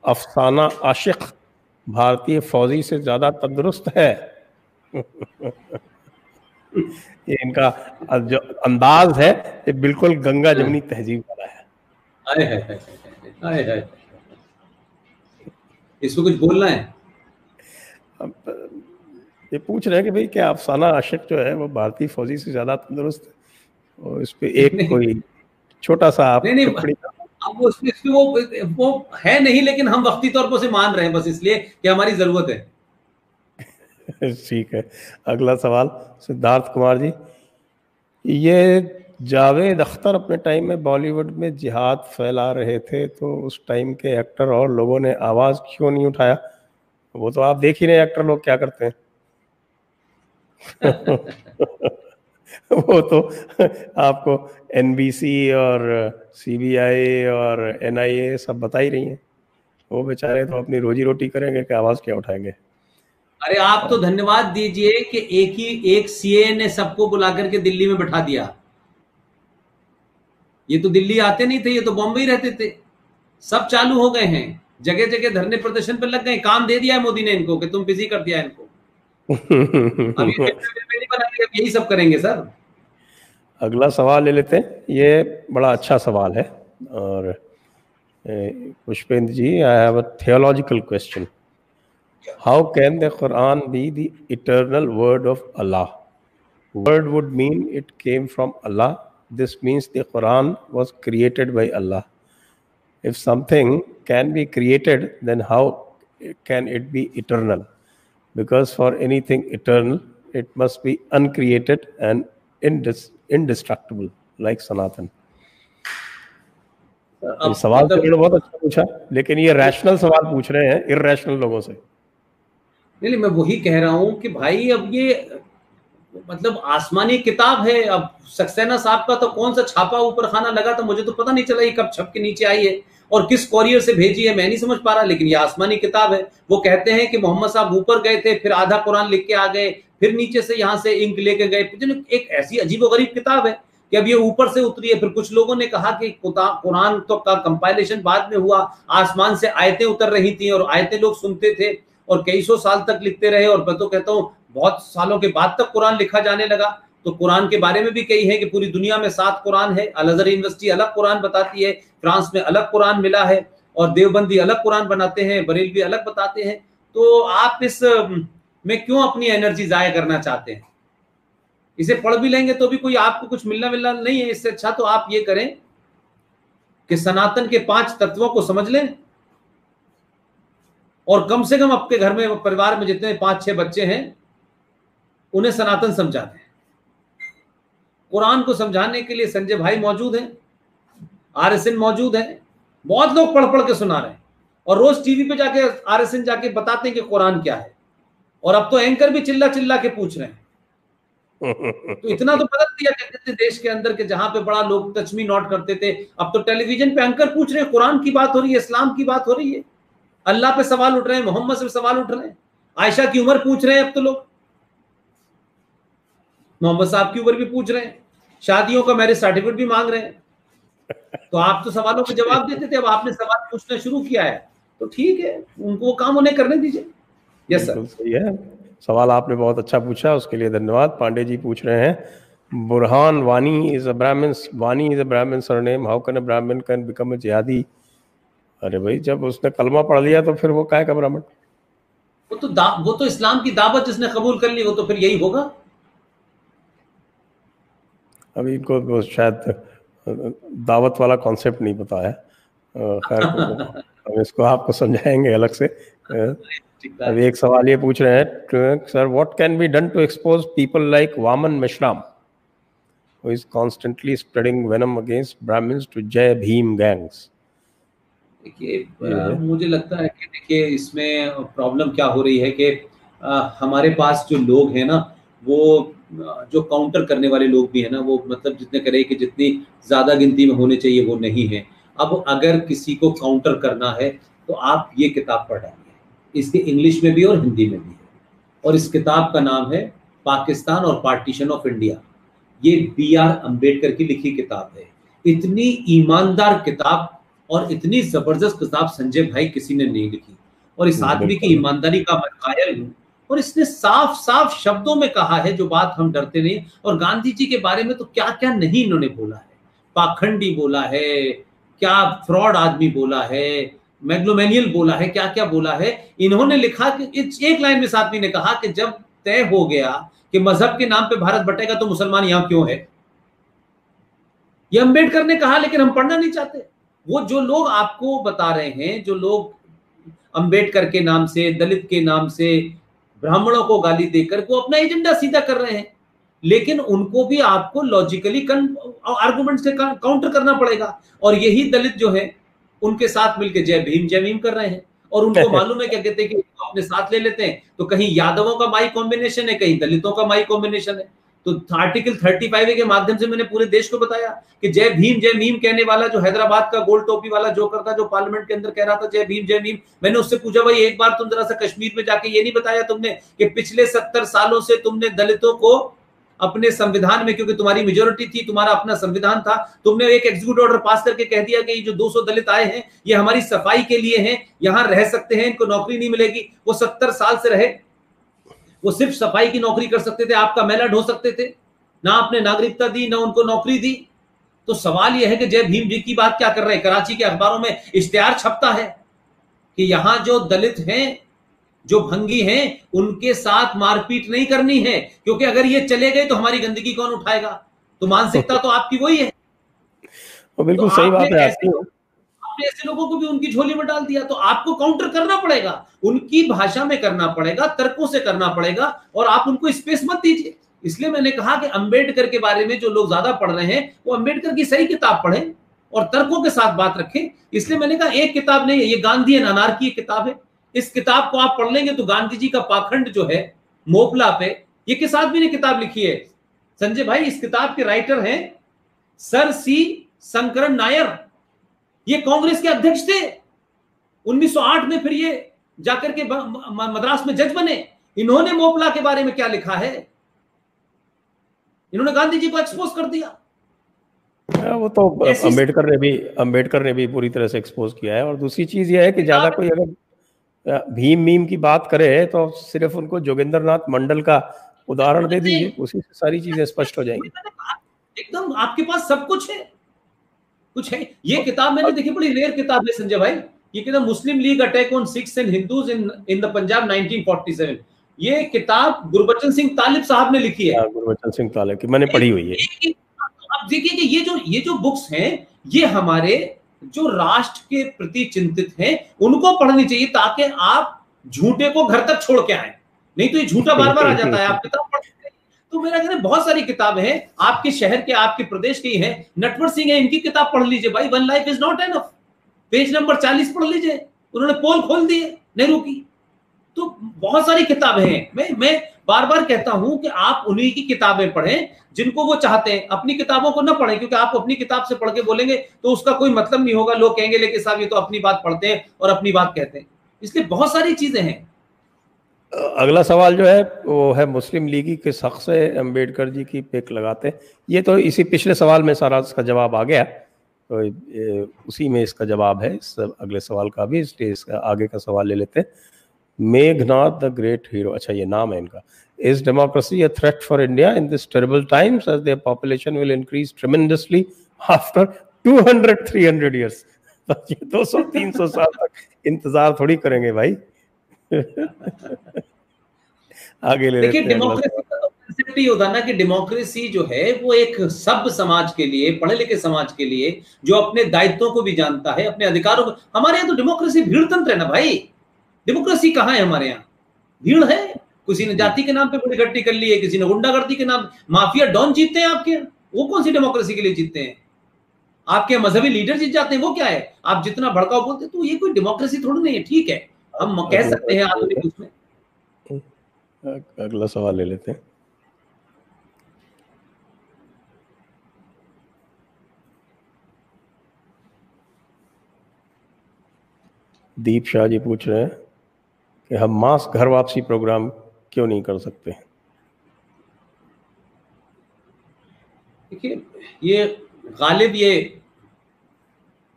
Speaker 1: अफसाना आशिक भारतीय फौजी से ज्यादा तंदुरुस्त है? ये इनका जो अंदाज है ये बिल्कुल गंगा जमुनी तहजीब वाला है।
Speaker 2: आए इसमें कुछ बोलना है?
Speaker 1: ये पूछ रहे हैं कि भाई क्या अफसाना आशिक जो है वो भारतीय फौजी से ज्यादा तंदुरुस्त है? और इस पे एक कोई छोटा सा आप
Speaker 2: नहीं, वो इसमें वो है नहीं, लेकिन हम वक्ती तौर पर उसे मान रहे हैं बस इसलिए कि हमारी जरूरत है।
Speaker 1: ठीक है, अगला सवाल सिद्धार्थ कुमार जी, ये जावेद अख्तर अपने टाइम में बॉलीवुड में जिहाद फैला रहे थे, तो उस टाइम के एक्टर और लोगों ने आवाज क्यों नहीं उठाया? वो तो आप देख ही रहे एक्टर लोग क्या करते हैं। वो तो आपको एनबीसी और सीबीआई और एनआईए सब बता ही रही हैं। वो बेचारे तो अपनी रोजी रोटी करेंगे कि आवाज क्या उठाएंगे।
Speaker 2: अरे आप तो धन्यवाद दीजिए कि एक सीए ने सबको बुला करके दिल्ली में बैठा दिया। ये तो दिल्ली आते नहीं थे, ये तो बॉम्बे ही रहते थे। सब चालू हो गए हैं, जगह जगह धरने प्रदर्शन पर लग गए। काम दे दिया है मोदी ने इनको कि तुम बिजी कर दिया इनको। अब ये नहीं बनाएंगे, अब यही सब करेंगे सर।
Speaker 1: अगला सवाल ले लेते हैं, ये बड़ा अच्छा सवाल है। और Pushpendra ji, I have a theological question. How can the Quran be the eternal word of Allah? Word would mean it came from Allah. This means the Quran was created by Allah. If something can be created, then how can it be eternal? Because for anything eternal, it must be uncreated and indestructible, like Sanatan. ये सवाल तो इन्होंने बहुत अच्छा पूछा, लेकिन ये rational सवाल पूछ रहे हैं इर्रैशनल लोगों से।
Speaker 2: नहीं, मैं वही कह रहा हूं कि भाई अब ये मतलब आसमानी किताब है। अब सक्सेना साहब का तो कौन सा छापा ऊपर खाना लगा था, मुझे तो पता नहीं चला ये कब छप के नीचे आई है और किस कॉरियर से भेजी है, मैं नहीं समझ पा रहा। लेकिन ये आसमानी किताब है। वो कहते हैं कि मोहम्मद साहब ऊपर गए थे, फिर आधा कुरान लिख के आ गए, फिर नीचे से यहाँ से इंक लेके गए। एक ऐसी अजीबोगरीब किताब है कि अब ये ऊपर से उतरी है। फिर कुछ लोगों ने कहा कि कुरान तो का कंपाइलेशन बाद में हुआ, आसमान से आयतें उतर रही थी और आयतें लोग सुनते थे और कई सौ साल तक लिखते रहे। और मैं तो कहता हूँ बहुत सालों के बाद तक कुरान लिखा जाने लगा। तो कुरान के बारे में भी कही है कि पूरी दुनिया में 7 कुरान है। अल अज़हर यूनिवर्सिटी अलग कुरान बताती है, फ्रांस में अलग कुरान मिला है और देवबंदी अलग कुरान बनाते हैं, बरेलवी अलग बताते हैं। तो आप इस में क्यों अपनी एनर्जी जाया करना चाहते हैं? इसे पढ़ भी लेंगे तो भी कोई आपको कुछ मिलना नहीं है। इससे अच्छा तो आप ये करें कि सनातन के 5 तत्वों को समझ लें और कम से कम आपके घर में परिवार में जितने 5-6 बच्चे हैं उन्हें सनातन समझा दें। कुरान को समझाने के लिए संजय भाई मौजूद हैं, आरएसएन मौजूद है, बहुत लोग पढ़ पढ़ के सुना रहे हैं और रोज टीवी पे जाके आरएसएन जाके बताते हैं कि कुरान क्या है। और अब तो एंकर भी चिल्ला चिल्ला के पूछ रहे हैं। तो इतना तो बदल दिया कहते थे देश के अंदर के जहां पे बड़ा लोग टच मी नॉट करते थे, अब तो टेलीविजन पे एंकर पूछ रहे हैं, कुरान की बात हो रही है, इस्लाम की बात हो रही है, अल्लाह पे सवाल उठ रहे हैं, मोहम्मद से सवाल उठ रहे हैं, आयशा की उम्र पूछ रहे हैं। अब तो लोग मोहम्मद साहब की उम्र भी पूछ रहे हैं, शादियों का मैरिज सर्टिफिकेट भी मांग रहे हैं। तो आप तो सवालों के जवाब देते थे, अब आपने सवाल पूछना शुरू किया है तो ठीक है, उनको वो काम उन्हें करने दीजिए। यस सर,
Speaker 1: सही है। सवाल आपने बहुत अच्छा पूछा, उसके लिए धन्यवाद। पांडे जी पूछ रहे हैं, बुरहान वानी इज अ ब्राह्मण सरनेम, हाउ कैन अ ब्राह्मण कैन बिकम अ जिहादी? अरे भाई, जब उसने कलमा पढ़ लिया तो फिर वो काय का ब्राह्मण?
Speaker 2: वो तो इस्लाम की दावत जिसने कबूल कर ली वो तो फिर यही होगा।
Speaker 1: अभी इनको शायद दावत वाला कॉन्सेप्ट नहीं पता है। खैर हम इसको आपको समझाएंगे अलग से। अभी एक सवाल ये पूछ रहे हैं, sir what can be done to expose people like Waman Meshram who is constantly spreading venom against Brahmans to Jai Bhim gangs?
Speaker 2: देखिए मुझे लगता है कि देखिए इसमें प्रॉब्लम क्या हो रही है कि हमारे पास जो लोग हैं ना, वो जो काउंटर करने वाले लोग भी हैं ना, वो मतलब जितने करें कि जितनी ज़्यादा गिनती में होने चाहिए वो नहीं है। अब अगर किसी को काउंटर करना है तो आप ये किताब पढ़ डालिए, इसके इंग्लिश में भी और हिंदी में भी है। और इस किताब का नाम है पाकिस्तान और पार्टीशन ऑफ इंडिया। ये BR अम्बेडकर की लिखी किताब है। इतनी ईमानदार किताब और इतनी जबरदस्त किताब संजय भाई किसी ने नहीं लिखी। और इस आदमी की ईमानदारी का मैं कायल हूं। और इसने साफ साफ शब्दों में कहा है जो बात हम डरते नहीं। और गांधी जी के बारे में तो क्या क्या नहीं इन्होंने बोला है, पाखंडी बोला है, क्या फ्रॉड आदमी बोला है, मैग्लोमेनियल बोला है, क्या क्या बोला है। इन्होंने लिखा कि एक लाइन में इस आदमी ने कहा कि जब तय हो गया कि मजहब के नाम पे भारत बटेगा तो मुसलमान यहां क्यों है। ये अम्बेडकर ने कहा, लेकिन हम पढ़ना नहीं चाहते। वो जो लोग आपको बता रहे हैं, जो लोग अंबेडकर के नाम से, दलित के नाम से, ब्राह्मणों को गाली देकर वो अपना एजेंडा सीधा कर रहे हैं, लेकिन उनको भी आपको लॉजिकली आर्गुमेंट से काउंटर करना पड़ेगा। और यही दलित जो है उनके साथ मिलकर जय भीम कर रहे हैं। और उनको मालूम है, क्या कहते हैं कि अपने साथ ले लेते हैं तो कहीं यादवों का माई कॉम्बिनेशन है, कहीं दलितों का माई कॉम्बिनेशन है। तो आर्टिकल 35 के माध्यम से मैंने पूरे देश को बताया कि जय भीम कहने वाला जो हैदराबाद का गोल टोपी वाला जोकर था, जो पार्लियामेंट के अंदर कह रहा था जय भीम, मैंने उससे पूछा, भाई एक बार तुम जरा सा कश्मीर में जाके ये नहीं बताया तुमने कि पिछले 70 सालों से तुमने दलितों को अपने संविधान में, क्योंकि तुम्हारी मेजोरिटी थी, तुम्हारा अपना संविधान था, तुमने एक एग्जीक्यूटिव ऑर्डर पास करके कह दिया कि ये जो 200 दलित आए हैं ये हमारी सफाई के लिए हैं, यहां रह सकते हैं, इनको नौकरी नहीं मिलेगी। वो 70 साल से रहे, वो सिर्फ सफाई की नौकरी कर सकते थे, आपका मैला ढो सकते थे, ना आपने नागरिकता दी, ना उनको नौकरी दी। तो सवाल यह है कि जय भीम जी की बात क्या कर रहे हैं? कराची के अखबारों में इश्तिहार छपता है कि यहां जो दलित हैं, जो भंगी हैं, उनके साथ मारपीट नहीं करनी है, क्योंकि अगर ये चले गए तो हमारी गंदगी कौन उठाएगा? तो मानसिकता तो आपकी वही है।
Speaker 1: तो बिल्कुल सही बात है।
Speaker 2: आपने ऐसे लोगों को भी उनकी झोली में डाल दिया, तो आपको काउंटर करना पड़ेगा, उनकी भाषा में करना पड़ेगा, तर्कों से करना पड़ेगा, और आप उनको स्पेस मत दीजिए। इसलिए मैंने कहा कि अंबेडकर के बारे में जो लोग ज्यादा पढ़ रहे हैं वो अंबेडकर की सही किताब पढ़ें और तर्कों के साथ बात रखें। इसलिए मैंने कहा एक किताब नहीं है, ये गांधी एंड अनार्की की किताब है। इस किताब को आप पढ़ लेंगे तो गांधी जी का पाखंड जो है मोपला पे, ये किस आदमी ने किताब लिखी है संजय भाई? इस किताब के राइटर हैं सर सी शंकरन नायर। ये कांग्रेस के अध्यक्ष थे 1908 में, फिर ये जाकर के मद्रास में जज बने। इन्होंने मोपला के बारे में क्या लिखा है? इन्होंने गांधी जी को एक्सपोज कर दिया।
Speaker 1: वो तो अंबेडकर ने भी पूरी तरह से एक्सपोज किया है। और दूसरी चीज ये है कि ज्यादा कोई अगर भीम की बात करे तो सिर्फ उनको जोगिंद्रनाथ मंडल का उदाहरण दे दीजिए, उसी से सारी चीजें स्पष्ट हो जाएंगी।
Speaker 2: एकदम आपके पास सब कुछ है, कुछ है। ये किताब मैंने देखी, बड़ी रेयर किताब है संजय भाई। ये किताब Muslim League attack on Sikhs and Hindus in the Punjab 1947। ये किताब गुरबचन सिंह तालिब साहब ने लिखी है।
Speaker 1: गुरबचन सिंह तालिब की मैंने पढ़ी हुई है।
Speaker 2: आप देखिए कि ये जो बुक्स हैं, ये हमारे जो राष्ट्र के प्रति चिंतित हैं उनको पढ़नी चाहिए, ताकि आप झूठे को घर तक छोड़ के आए। नहीं तो ये झूठा बार बार आ जाता है। आप किताब पढ़ते हैं तो मेरा कहना बहुत सारी किताबें हैं, आपके शहर के, आपके प्रदेश की हैं। नटवर सिंह है, इनकी किताब पढ़ लीजिए भाई, one life is not enough, page number 40 पढ़ लीजिए। उन्होंने पोल खोल दिए नेहरू की। तो बहुत सारी किताबें हैं। मैं बार बार कहता हूं कि आप उन्हीं की किताबें पढ़ें जिनको वो चाहते हैं, अपनी किताबों को ना पढ़ें, क्योंकि आप अपनी किताब से पढ़ के बोलेंगे तो उसका कोई मतलब नहीं होगा। लोग कहेंगे लेकिन साहब ये तो अपनी बात पढ़ते हैं और अपनी बात कहते हैं। इसलिए बहुत सारी चीजें हैं।
Speaker 1: अगला सवाल जो है वो है मुस्लिम लीगी किस हक से अंबेडकर जी की पिक लगाते हैं। ये तो इसी पिछले सवाल में सारा इसका जवाब आ गया, तो उसी में इसका जवाब है इस अगले सवाल का भी। इसलिए इसका आगे का सवाल ले लेते हैं। मेघनाथ द ग्रेट हीरो, अच्छा ये नाम है इनका। Is democracy a threat for India in this terrible times as their population will increase tremendously after 200-300 years? तो ये 200-300 साल तक इंतजार थोड़ी करेंगे भाई। आगे ले
Speaker 2: देखिए, डेमोक्रेसी का तो कांसेप्ट ही होता ना कि डेमोक्रेसी जो है वो एक सभ्य समाज के लिए, पढ़े लिखे समाज के लिए, जो अपने दायित्वों को भी जानता है, अपने अधिकारों को। हमारे यहाँ तो डेमोक्रेसी भीड़ तंत्र है ना भाई। डेमोक्रेसी कहाँ है हमारे यहाँ? भीड़ है। किसी ने जाति के नाम पे बड़ी इकट्ठी कर ली है, किसी ने गुंडागर्दी के नाम, माफिया डॉन जीतते हैं आपके। वो कौन सी डेमोक्रेसी के लिए जीतते हैं? आपके मजहबी लीडर जीत जाते हैं, वो क्या है? आप जितना भड़काऊ बोलते तो ये कोई डेमोक्रेसी थोड़ी नहीं है। ठीक है, हम कह सकते हैं आधुनिक उसमें।
Speaker 1: अगला सवाल ले लेते हैं। दीप शाह जी पूछ रहे हैं कि हम मास घर वापसी प्रोग्राम क्यों नहीं कर सकते?
Speaker 2: देखिए, ये गालिब ये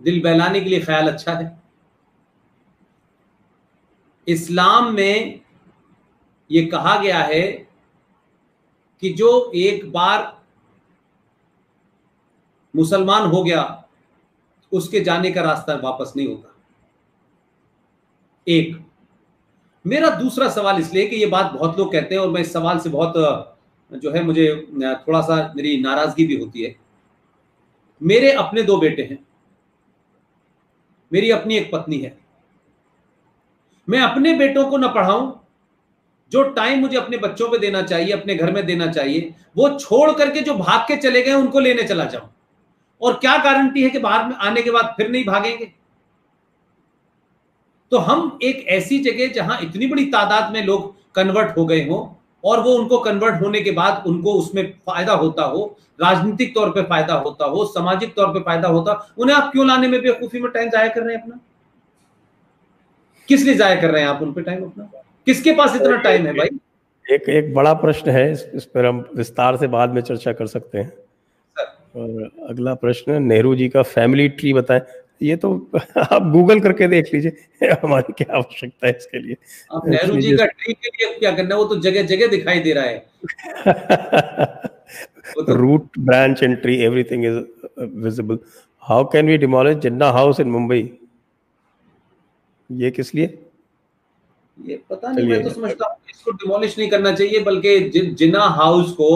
Speaker 2: दिल बहलाने के लिए ख्याल अच्छा है। इस्लाम में ये कहा गया है कि जो एक बार मुसलमान हो गया उसके जाने का रास्ता वापस नहीं होता। एक मेरा दूसरा सवाल इसलिए कि ये बात बहुत लोग कहते हैं और मैं इस सवाल से बहुत जो है मुझे थोड़ा सा मेरी नाराजगी भी होती है। मेरे अपने 2 बेटे हैं, मेरी अपनी एक पत्नी है, मैं अपने बेटों को ना पढ़ाऊं, जो टाइम मुझे अपने बच्चों पे देना चाहिए, अपने घर में देना चाहिए, वो छोड़ करके जो भाग के चले गए उनको लेने चला जाऊं, और क्या गारंटी है कि बाहर में आने के बाद फिर नहीं भागेंगे। तो हम एक ऐसी जगह जहां इतनी बड़ी तादाद में लोग कन्वर्ट हो गए हों, और वो उनको कन्वर्ट होने के बाद उनको उसमें फायदा होता हो, राजनीतिक तौर पे फायदा होता हो, सामाजिक तौर पे फायदा होता, उन्हें आप क्यों लाने में बेवकूफी में टाइम जाया कर रहे हैं अपना? किस लिए जाया कर रहे हैं आप उन पे टाइम अपना? किसके पास इतना टाइम है भाई?
Speaker 1: एक बड़ा प्रश्न है, इस पर हम विस्तार से बाद में चर्चा कर सकते हैं। और अगला प्रश्न, नेहरू जी का फैमिली ट्री बताएं। ये तो आप गूगल करके देख लीजिए, हमारी क्या आवश्यकता है इसके लिए।
Speaker 2: आप नेहरू जी का ट्री के लिए क्या करना है, वो तो जगह जगह दिखाई दे रहा है।
Speaker 1: Root, branch and tree, everything is visible. How can we demolish Jinnah house in Mumbai? ये किस लिए?
Speaker 2: ये पता नहीं, मैं तो समझता हूँ इसको डिमोलिश नहीं करना चाहिए, बल्कि जिन्ना हाउस को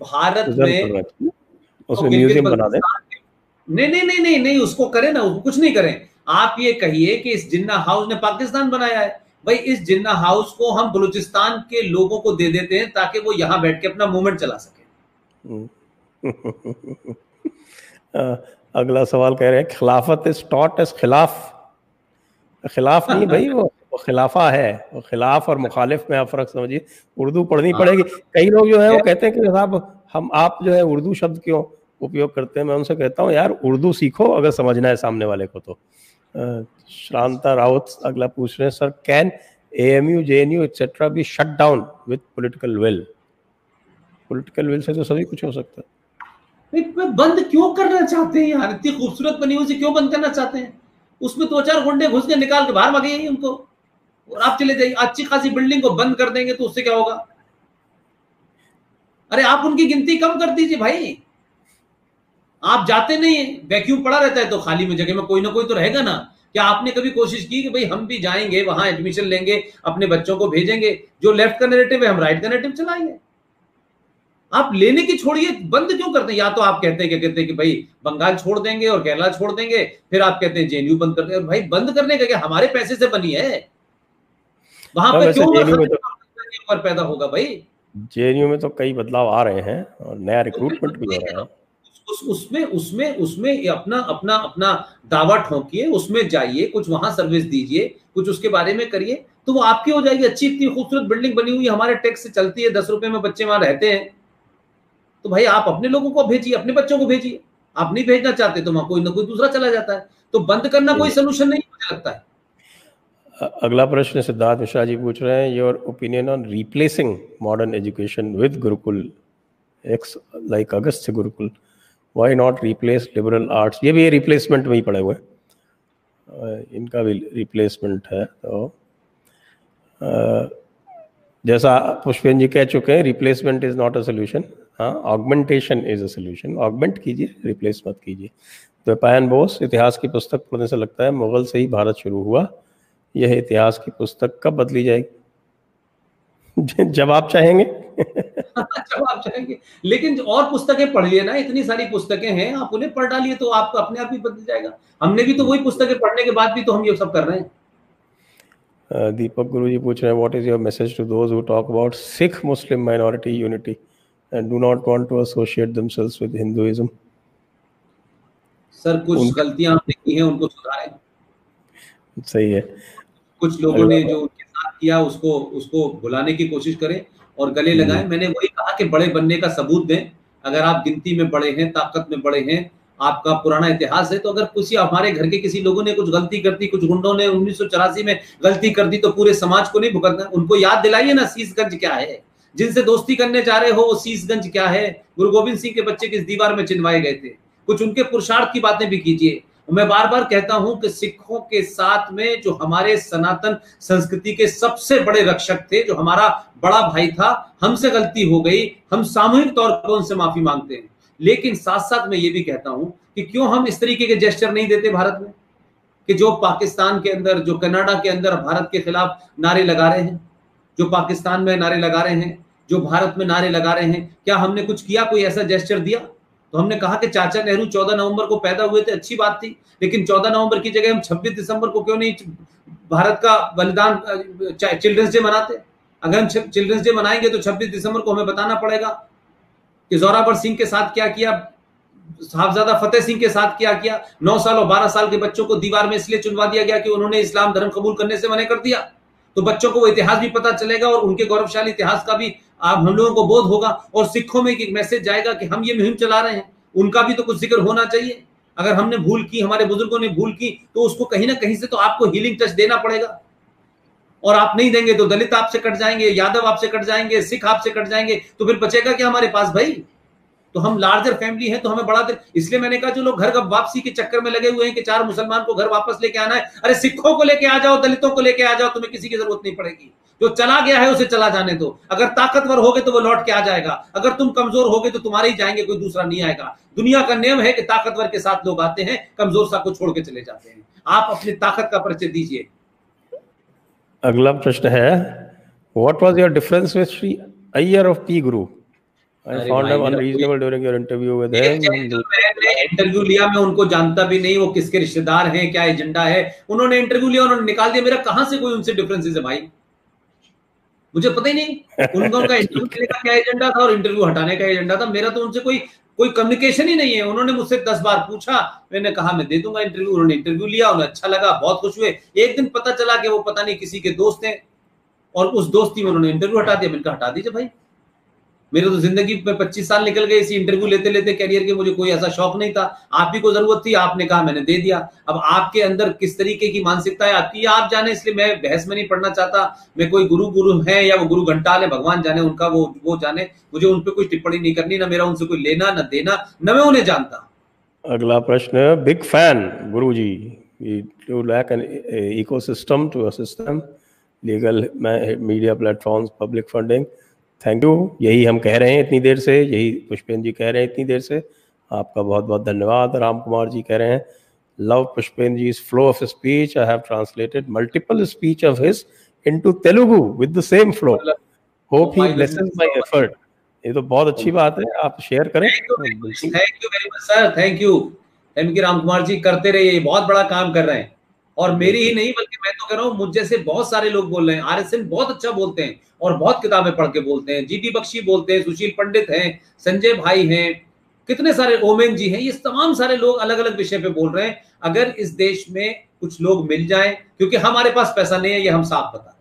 Speaker 2: भारत में
Speaker 1: उसमें म्यूजियम बना दें।
Speaker 2: नहीं नहीं नहीं नहीं नहीं, उसको करें ना, उसको कुछ नहीं करें। आप ये कहिए कि इस जिन्ना हाउस ने पाकिस्तान बनाया है, भाई इस जिन्ना हाउस को हम बलूचिस्तान के लोगों को दे देते हैं ताकि वो यहां बैठ के अपना मूवमेंट चला सके।
Speaker 1: अगला सवाल कह रहे हैं, खिलाफत इज टॉट एज खिलाफ। खिलाफ नहीं भाई, वो खिलाफा है। वो खिलाफ और मुखालिफ में आप फर्क समझिए। उर्दू पढ़नी पड़ेगी। कई लोग जो है वो कहते हैं कि साहब आप जो है उर्दू शब्द क्यों उपयोग करते हैं। मैं उनसे कहता हूँ यार उर्दू सीखो अगर समझना है सामने वाले को तो। श्रांता राउत अगला पूछ रहे हैं, sir can AMU, JNU etcetera be shut down with political will? Political will say तो सभी कुछ हो सकता है।
Speaker 2: बंद क्यों करना चाहते हैं यार? इतनी खूबसूरत बनी हुई से क्यों बंद करना चाहते हैं? उसमें 2-4 गुंडे घुस के निकाल के बाहर भागे उनको, और आप चले जाइए। अच्छी खासी बिल्डिंग को बंद कर देंगे तो उससे क्या होगा? अरे आप उनकी गिनती कम कर दीजिए भाई। आप जाते नहीं है, वैक्यूम पड़ा रहता है तो खाली में जगह में कोई ना कोई तो रहेगा ना। क्या आपने कभी कोशिश की कि भाई हम भी जाएंगे वहां, एडमिशन लेंगे, अपने बच्चों को भेजेंगे, जो लेफ्ट का नैरेटिव है हम राइट का नैरेटिव चलाएंगे? आप लेने की छोड़िए, बंद क्यों करते हैं? या तो आप कहते हैं, क्या कहते हैं कि भाई बंगाल छोड़ देंगे और केरला छोड़ देंगे, फिर आप कहते हैं JNU बंद कर देंगे। भाई बंद करने का क्या, हमारे पैसे से बनी है, वहां पे क्यों पैदा होगा भाई?
Speaker 1: JNU में तो कई बदलाव आ रहे हैं और नया रिक्रूटमेंट भी हो रहा है।
Speaker 2: उसमें उसमें उसमें अपना अपना अपना दावा ठोंकिए, उसमें जाइए, कुछ वहां सर्विस दीजिए, कुछ उसके बारे में करिए, तो वो आपकी हो जाएगी। अच्छी इतनी खूबसूरत बिल्डिंग बनी हुई हमारे टैक्स से चलती है, 10 रुपए में बच्चे वहां रहते हैं, तो भाई आप अपने लोगों को भेजिए, अपने बच्चों को भेजिए। आप नहीं भेजना चाहते तो वहां कोई ना कोई दूसरा चला जाता है। तो बंद करना कोई सोल्यूशन नहीं मुझे लगता है।
Speaker 1: अगला प्रश्न सिद्धार्थ मिश्रा जी पूछ रहे हैं, your opinion on replacing modern education with Gurukul x like Agastya Gurukul, why not replace liberal arts? ये भी रिप्लेसमेंट में ही पड़े हुए हैं, इनका भी रिप्लेसमेंट है। तो जैसा पुष्पेन जी कह चुके हैं, replacement is not a solution. हाँ, augmentation is a solution. Augment कीजिए, रिप्लेस मत कीजिए। द्वैपायन बोस, इतिहास की पुस्तक पढ़ने से लगता है मुगल से ही भारत शुरू हुआ। यह इतिहास की पुस्तक कब बदली जाएगी? जब आप चाहेंगे।
Speaker 2: जब आप चाहेंगे, लेकिन और पुस्तकें पढ़िए ना, इतनी सारी पुस्तकें हैं, आप उन्हें पढ़ डालिए तो आपको अपने आप ही बदल जाएगा। हमने भी तो वही पुस्तकें पढ़ने के बाद भी तो हम ये सब कर रहे हैं।
Speaker 1: दीपक गुरु जी पूछ रहे हैं, what is your message to those who talk about Sikh Muslim minority unity and do not want to associate themselves with Hinduism?
Speaker 2: Sir कुछ गलतियां आपने की हैं, उनको सुधारें।
Speaker 1: सही है।
Speaker 2: कुछ लोगों ने जो उनके साथ किया उसको उसको भुलाने की कोशिश करें और गले लगाएं। मैंने वही कहा कि बड़े बनने का सबूत दें। अगर आप गिनती में बड़े हैं, ताकत में बड़े हैं, आपका पुराना इतिहास है, तो अगर किसी हमारे घर के किसी लोगों ने कुछ गलती कर दी, कुछ गुंडों ने 1984 में गलती कर दी, तो पूरे समाज को नहीं भुगतना। उनको याद दिलाइए ना शीशगंज क्या है। जिनसे दोस्ती करने जा रहे हो वो शीशगंज क्या है, गुरु गोविंद सिंह के बच्चे किस दीवार में चिनवाए गए थे, कुछ उनके पुरुषार्थ की बातें भी कीजिए। मैं बार बार कहता हूं कि सिखों के साथ में जो हमारे सनातन संस्कृति के सबसे बड़े रक्षक थे, जो हमारा बड़ा भाई था, हमसे गलती हो गई, हम सामूहिक तौर पर उनसे माफी मांगते हैं। लेकिन साथ साथ मैं ये भी कहता हूं कि क्यों हम इस तरीके के जेस्चर नहीं देते भारत में, कि जो पाकिस्तान के अंदर, जो कनाडा के अंदर भारत के खिलाफ नारे लगा रहे हैं, जो पाकिस्तान में नारे लगा रहे हैं, जो भारत में नारे लगा रहे हैं, क्या हमने कुछ किया, कोई ऐसा जेस्चर दिया? तो हमने कहा कि चाचा नेहरू 14 नवंबर को पैदा हुए थे, अच्छी बात थी, लेकिन 14 नवंबर की जगह हम 26 दिसंबर को क्यों नहीं भारत का बलिदान चिल्ड्रंस डे मनाते? अगर हम चिल्ड्रंस डे मनाएंगे तो 26 दिसंबर को हमें बताना पड़ेगा कि जोरावर सिंह के साथ क्या किया, साहबजादा फतेह सिंह के साथ क्या किया। 9 साल और 12 साल के बच्चों को दीवार में इसलिए चुनवा दिया गया कि उन्होंने इस्लाम धर्म कबूल करने से मना कर दिया। तो बच्चों को वो इतिहास भी पता चलेगा और उनके गौरवशाली इतिहास का भी हम लोगों को बोध होगा, और सिखों में एक मैसेज जाएगा कि हम ये मुहिम चला रहे हैं, उनका भी तो कुछ जिक्र होना चाहिए। अगर हमने भूल की, हमारे बुजुर्गों ने भूल की, तो उसको कहीं ना कहीं से तो आपको हीलिंग टच देना पड़ेगा, और आप नहीं देंगे तो दलित आपसे कट जाएंगे, यादव आपसे कट जाएंगे, सिख आपसे कट जाएंगे, तो फिर बचेगा क्या हमारे पास भाई? तो हम लार्जर फैमिली है, तो हमें बड़ा देर, इसलिए मैंने कहा जो लोग घर वापसी के चक्कर में लगे हुए हैं कि 4 मुसलमान को घर वापस लेके आना है, अरे सिखों को लेके आ जाओ, दलितों को लेके आ जाओ, तुम्हें किसी की जरूरत नहीं पड़ेगी। जो चला गया है उसे चला जाने दो, अगर ताकतवर होगे तो वो लौट के आ जाएगा, अगर तुम कमजोर होगे तो तुम्हारे ही जाएंगे, कोई दूसरा नहीं आएगा। दुनिया का नियम है कि ताकतवर के साथ लोग आते हैं, कमजोर सा को छोड़ के चले जाते हैं। आप अपनी ताकत का परिचय दीजिए।
Speaker 1: अगला प्रश्न है, what was your difference with Shri Iyer of P Guru? I found him unreasonable during your interview with him.
Speaker 2: मैंने इंटरव्यू लिया, मैं उनको जानता भी नहीं, वो किसके रिश्तेदार हैं, क्या एजेंडा है। उन्होंने इंटरव्यू लिया, उन्होंने निकाल दिया। मेरा कहां से कोई उनसे डिफरेंसेस है भाई, मुझे पता ही नहीं उनका इंटरव्यू लेने का क्या एजेंडा था और इंटरव्यू हटाने का एजेंडा था। मेरा तो उनसे कोई कम्युनिकेशन ही नहीं है। उन्होंने मुझसे 10 बार पूछा, मैंने कहा मैं दे दूंगा इंटरव्यू। उन्होंने इंटरव्यू लिया, उन्हें अच्छा लगा, बहुत खुश हुए। एक दिन पता चला कि वो पता नहीं किसी के दोस्त हैं, और उस दोस्ती में उन्होंने इंटरव्यू हटा दिया। मैंने कहा हटा दीजिए भाई, मेरे तो जिंदगी में 25 साल निकल गए इसी इंटरव्यू लेते लेते कैरियर के। मुझे कोई ऐसा शौक नहीं था, आप ही को जरूरत थी, आपने कहा, मैंने दे दिया। अब आपके अंदर किस तरीके की मानसिकता है आपकी, आप जाने, इसलिए मैं बहस में नहीं पढ़ना चाहता। मैं कोई गुरु है या वो गुरु घंटाल है, भगवान जाने, उनका वो जाने। मुझे उन पर कोई टिप्पणी नहीं करनी, ना मेरा उनसे कोई लेना न देना, न मैं उन्हें जानता।
Speaker 1: अगला प्रश्न, big fan guru ji, to lack an ecosystem to assist them, legal media platforms, public funding. Thank you, यही हम कह रहे हैं इतनी देर से, यही पुष्पेंद्र जी कह रहे हैं इतनी देर से। आपका बहुत बहुत धन्यवाद। राम कुमार जी कह रहे हैं, लव पुष्पेंद्र जी's flow of speech. I have translated multiple speech of his into Telugu with the same flow. Hope he blesses my effort. ये तो बहुत अच्छी बात है, आप शेयर करें।
Speaker 2: Thank you very much sir, thank you. Ram Kumar ji करते रहिए, बहुत बड़ा काम कर रहे हैं। और मेरी ही नहीं बल्कि मैं तो कह रहा हूँ, मुझ जैसे बहुत सारे लोग बोल रहे हैं। आरएसएन बहुत अच्छा बोलते हैं और बहुत किताबें पढ़ के बोलते हैं। जीडी बख्शी बोलते हैं, सुशील पंडित हैं, संजय भाई हैं, कितने सारे, ओमेन जी हैं, ये तमाम सारे लोग अलग अलग विषय पे बोल रहे हैं। अगर इस देश में कुछ लोग मिल जाएं, क्योंकि हमारे पास पैसा नहीं है, ये हम साफ बता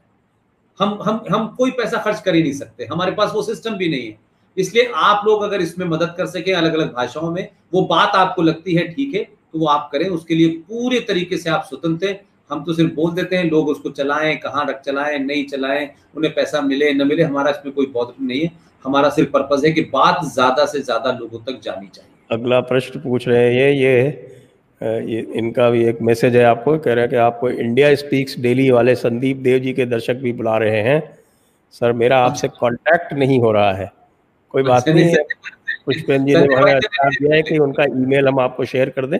Speaker 2: रहे हैं। हम कोई पैसा खर्च कर ही नहीं सकते, हमारे पास वो सिस्टम भी नहीं है। इसलिए आप लोग अगर इसमें मदद कर सके अलग अलग भाषाओं में, वो बात आपको लगती है ठीक है, तो वो आप करें। उसके लिए पूरे तरीके से आप स्वतंत्र हैं। हम तो सिर्फ बोल देते हैं, लोग उसको चलाएं, कहाँ रख चलाएं, नहीं चलाएं, उन्हें पैसा मिले न मिले, हमारा इसमें कोई बॉदर नहीं है। हमारा सिर्फ पर्पस है कि बात ज्यादा से ज्यादा लोगों तक जानी चाहिए।
Speaker 1: अगला प्रश्न पूछ रहे हैं, ये इनका भी एक मैसेज है आपको, कह रहे हैं कि आपको इंडिया स्पीक्स डेली वाले संदीप देव जी के दर्शक भी बुला रहे हैं। सर मेरा आपसे कांटेक्ट नहीं हो रहा है। कोई बात नहीं है, पुष्पेंद्र जी ने हमें अच्छा दिया है कि उनका ईमेल हम आपको शेयर कर दें,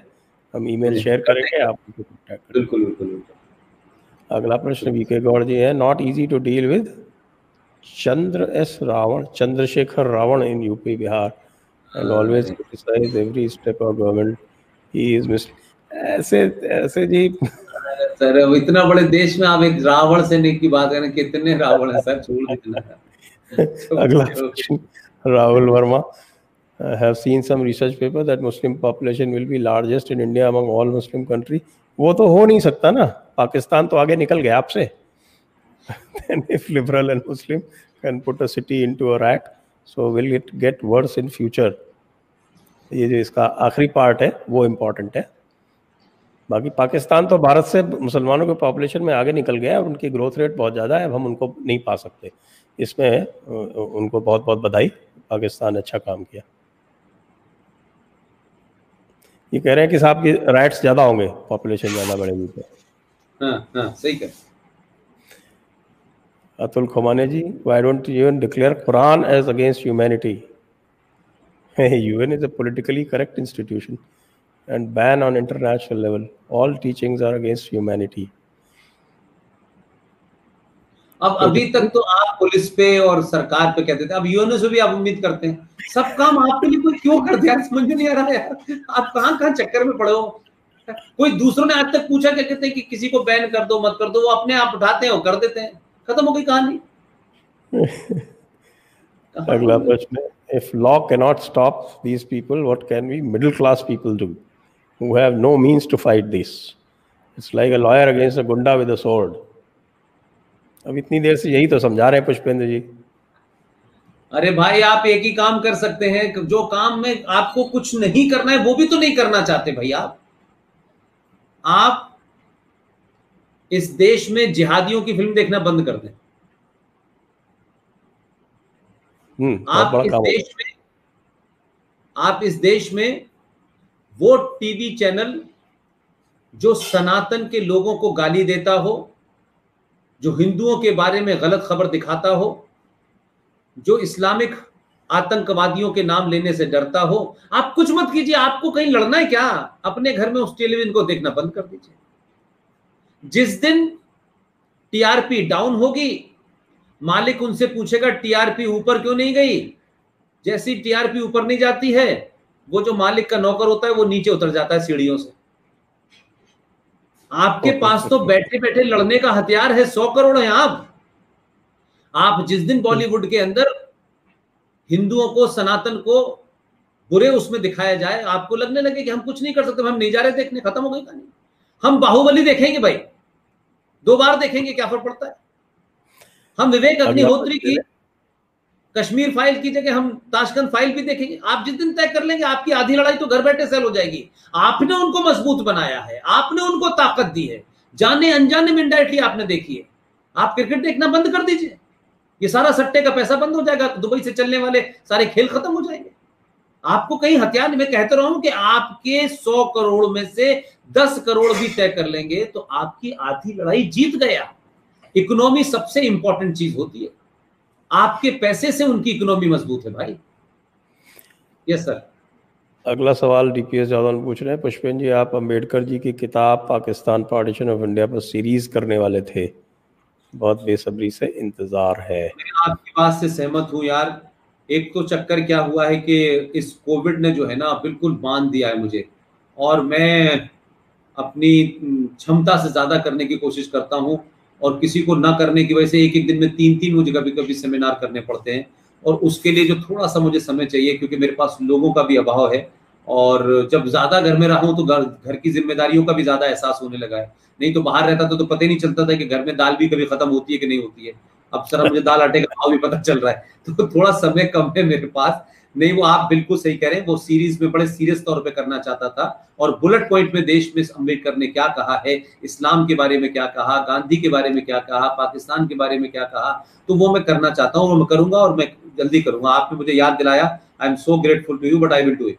Speaker 1: हम ईमेल शेयर करेंगे, आप उनको कांटेक्ट करें।
Speaker 2: बिल्कुल बिल्कुल।
Speaker 1: अगला प्रश्न वीके गौड़ जी है, not easy to deal with Chandrashekhar Ravan in UP Bihar and always criticize every step of government. He is ऐसे जी।
Speaker 2: सर अब इतना बड़े देश में आप एक रावण सेना की बात करें, कितने रावण है सर, छोड़ देना।
Speaker 1: अगला प्रश्न, Rahul Verma, have seen some research paper that Muslim population will be largest in India among all Muslim country. वो तो हो नहीं सकता ना, पाकिस्तान तो आगे निकल गया आपसे। Then if liberal and Muslim can put a city into a rack, so will it get worse in future? ये जो इसका आखिरी पार्ट है वो इम्पोर्टेंट है। बाकी पाकिस्तान तो भारत से मुसलमानों के पॉपुलेशन में आगे निकल गया है और उनकी ग्रोथ रेट बहुत ज़्यादा है, अब हम उनको नहीं पा सकते। इसमें उनको बहुत बहुत बधाई, पाकिस्तान अच्छा काम किया। ये कह रहे हैं कि साहब की राइट्स ज़्यादा होंगे, पॉपुलेशन ज़्यादा बढ़ेगी तो।
Speaker 2: हाँ, सही कह।
Speaker 1: Atul Khumane ji, why don't you even declare Quran as against humanity? UN is a politically correct institution and ban on international level. All teachings are against humanity.
Speaker 2: अब अभी तक तो आप पुलिस पे और सरकार पे कहते थे, अब यूएनओ से भी आप उम्मीद करते हैं। सब काम आपके लिए कोई क्यों कर दिया, समझ में नहीं आ रहा है यार। आप कहाँ कहाँ चक्कर में पड़े हो। कोई दूसरों ने आज तक पूछा क्या, कहते हैं कि किसी को बैन कर दो, मत कर दो, वो अपने आप उठाते हैं और कर देते हैं, खत्म हो गई कहानी।
Speaker 1: अगला प्रश्न है, if law cannot stop these people, what can we middle class people do who have no means to fight this? It's like a lawyer against a gunda with a sword. अब इतनी देर से यही तो समझा रहे हैं पुष्पेंद्र जी।
Speaker 2: अरे भाई, आप एक ही काम कर सकते हैं, जो काम में आपको कुछ नहीं करना है वो भी तो नहीं करना चाहते भाई आप इस देश में जिहादियों की फिल्म देखना बंद कर दें। आप इस देश में वो टीवी चैनल जो सनातन के लोगों को गाली देता हो, जो हिंदुओं के बारे में गलत खबर दिखाता हो, जो इस्लामिक आतंकवादियों के नाम लेने से डरता हो, आप कुछ मत कीजिए। आपको कहीं लड़ना है क्या, अपने घर में उस टेलीविजन को देखना बंद कर दीजिए। जिस दिन टीआरपी डाउन होगी, मालिक उनसे पूछेगा टीआरपी ऊपर क्यों नहीं गई। जैसी टीआरपी ऊपर नहीं जाती है, वो जो मालिक का नौकर होता है वो नीचे उतर जाता है सीढ़ियों से। आपके पास तो बैठे बैठे लड़ने का हथियार है, 100 करोड़ है। आप जिस दिन बॉलीवुड के अंदर हिंदुओं को, सनातन को बुरे उसमें दिखाया जाए, आपको लगने लगे कि हम कुछ नहीं कर सकते, हम नहीं जा रहे देखने, खत्म हो गई कहानी। हम बाहुबली देखेंगे भाई, 2 बार देखेंगे, क्या फर्क पड़ता है। हम विवेक अग्निहोत्री की कश्मीर फाइल की जगह हम ताशकंद फाइल भी देखेंगे। आप जिस दिन तय कर लेंगे, आपकी आधी लड़ाई तो घर बैठे सेल हो जाएगी। आपने उनको मजबूत बनाया है, आपने उनको ताकत दी है, जाने अनजाने में इनडायरेक्टली आपने देखी है। आप क्रिकेट देखना बंद कर दीजिए, ये सारा सट्टे का पैसा बंद हो जाएगा, दुबई से चलने वाले सारे खेल खत्म हो जाएंगे। आपको कहीं हथियार, मैं कहता रहा हूं कि आपके 100 करोड़ में से 10 करोड़ भी तय कर लेंगे तो आपकी आधी लड़ाई जीत गया। इकोनॉमी सबसे इंपॉर्टेंट चीज होती है, आपके पैसे से उनकी इकोनॉमी मजबूत है भाई। Yes sir.
Speaker 1: अगला सवाल डीपीएस यादव पूछ रहे हैं, पुष्पेंद्र जी आप अंबेडकर जी की किताब पाकिस्तान पार्टीशन ऑफ इंडिया पर सीरीज करने वाले थे, बहुत बेसब्री से इंतजार है।
Speaker 2: मैं आपकी बात से सहमत हूं यार। एक तो चक्कर क्या हुआ है कि इस कोविड ने जो है ना बिल्कुल बांध दिया है मुझे, और मैं अपनी क्षमता से ज्यादा करने की कोशिश करता हूं, और किसी को ना करने की वजह से एक एक दिन में 3-3 मुझे कभी कभी सेमिनार करने पड़ते हैं। और उसके लिए जो थोड़ा सा मुझे समय चाहिए, क्योंकि मेरे पास लोगों का भी अभाव है, और जब ज्यादा घर में रहा हूं तो घर की जिम्मेदारियों का भी ज्यादा एहसास होने लगा है। नहीं तो बाहर रहता तो पता ही नहीं चलता था कि घर में दाल भी कभी खत्म होती है कि नहीं होती है। अब सर मुझे दाल आटे का भाव भी पता चल रहा है, तो थोड़ा समय कम है मेरे पास। नहीं, वो आप बिल्कुल सही कह रहे हैं, वो सीरीज में बड़े सीरियस तौर पे करना चाहता था, और बुलेट पॉइंट में देश में अम्बेडकर ने क्या कहा है, इस्लाम के बारे में क्या कहा, गांधी के बारे में क्या कहा, पाकिस्तान के बारे में क्या कहा, तो वो मैं करना चाहता हूँ, और मैं करूंगा, और मैं जल्दी करूंगा। आपने मुझे याद दिलाया, I am so grateful to you, but I will do it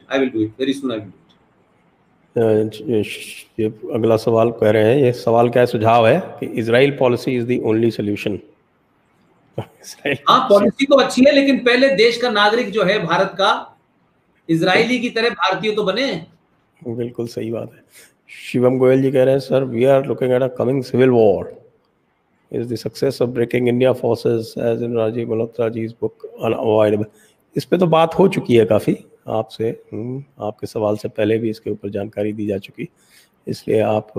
Speaker 2: very soon, I will do it.
Speaker 1: ये अगला सवाल कह रहे हैं, ये सवाल क्या सुझाव है कि Israel policy is the only solution.
Speaker 2: हाँ, पॉलिसी तो अच्छी है, लेकिन पहले देश का नागरिक जो है भारत का, इजरायली की तरह भारतीय तो बने।
Speaker 1: बिल्कुल सही बात है। शिवम गोयल जी कह रहे हैं, sir we are looking at a coming civil war, is the success of breaking India forces as in Rajiv Malhotra जी's बुक अनअवॉइडेबल। इस पे तो बात हो चुकी है काफ़ी आपसे, आपके सवाल से पहले भी इसके ऊपर जानकारी दी जा चुकी, इसलिए आप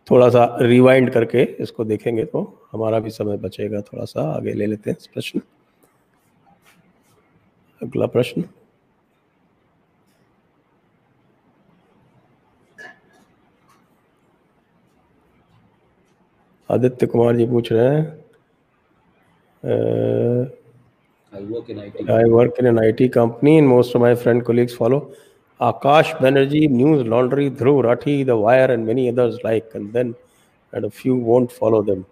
Speaker 1: थोड़ा सा रिवाइंड करके इसको देखेंगे तो हमारा भी समय बचेगा। थोड़ा सा आगे ले लेते हैं इस प्रश्न। अगला प्रश्न, आदित्य कुमार जी पूछ रहे हैं, I work in an IT company and most of my friend colleagues follow Akash Banerjee news laundry through Rathi, The Wire and many others like, and a few won't follow them.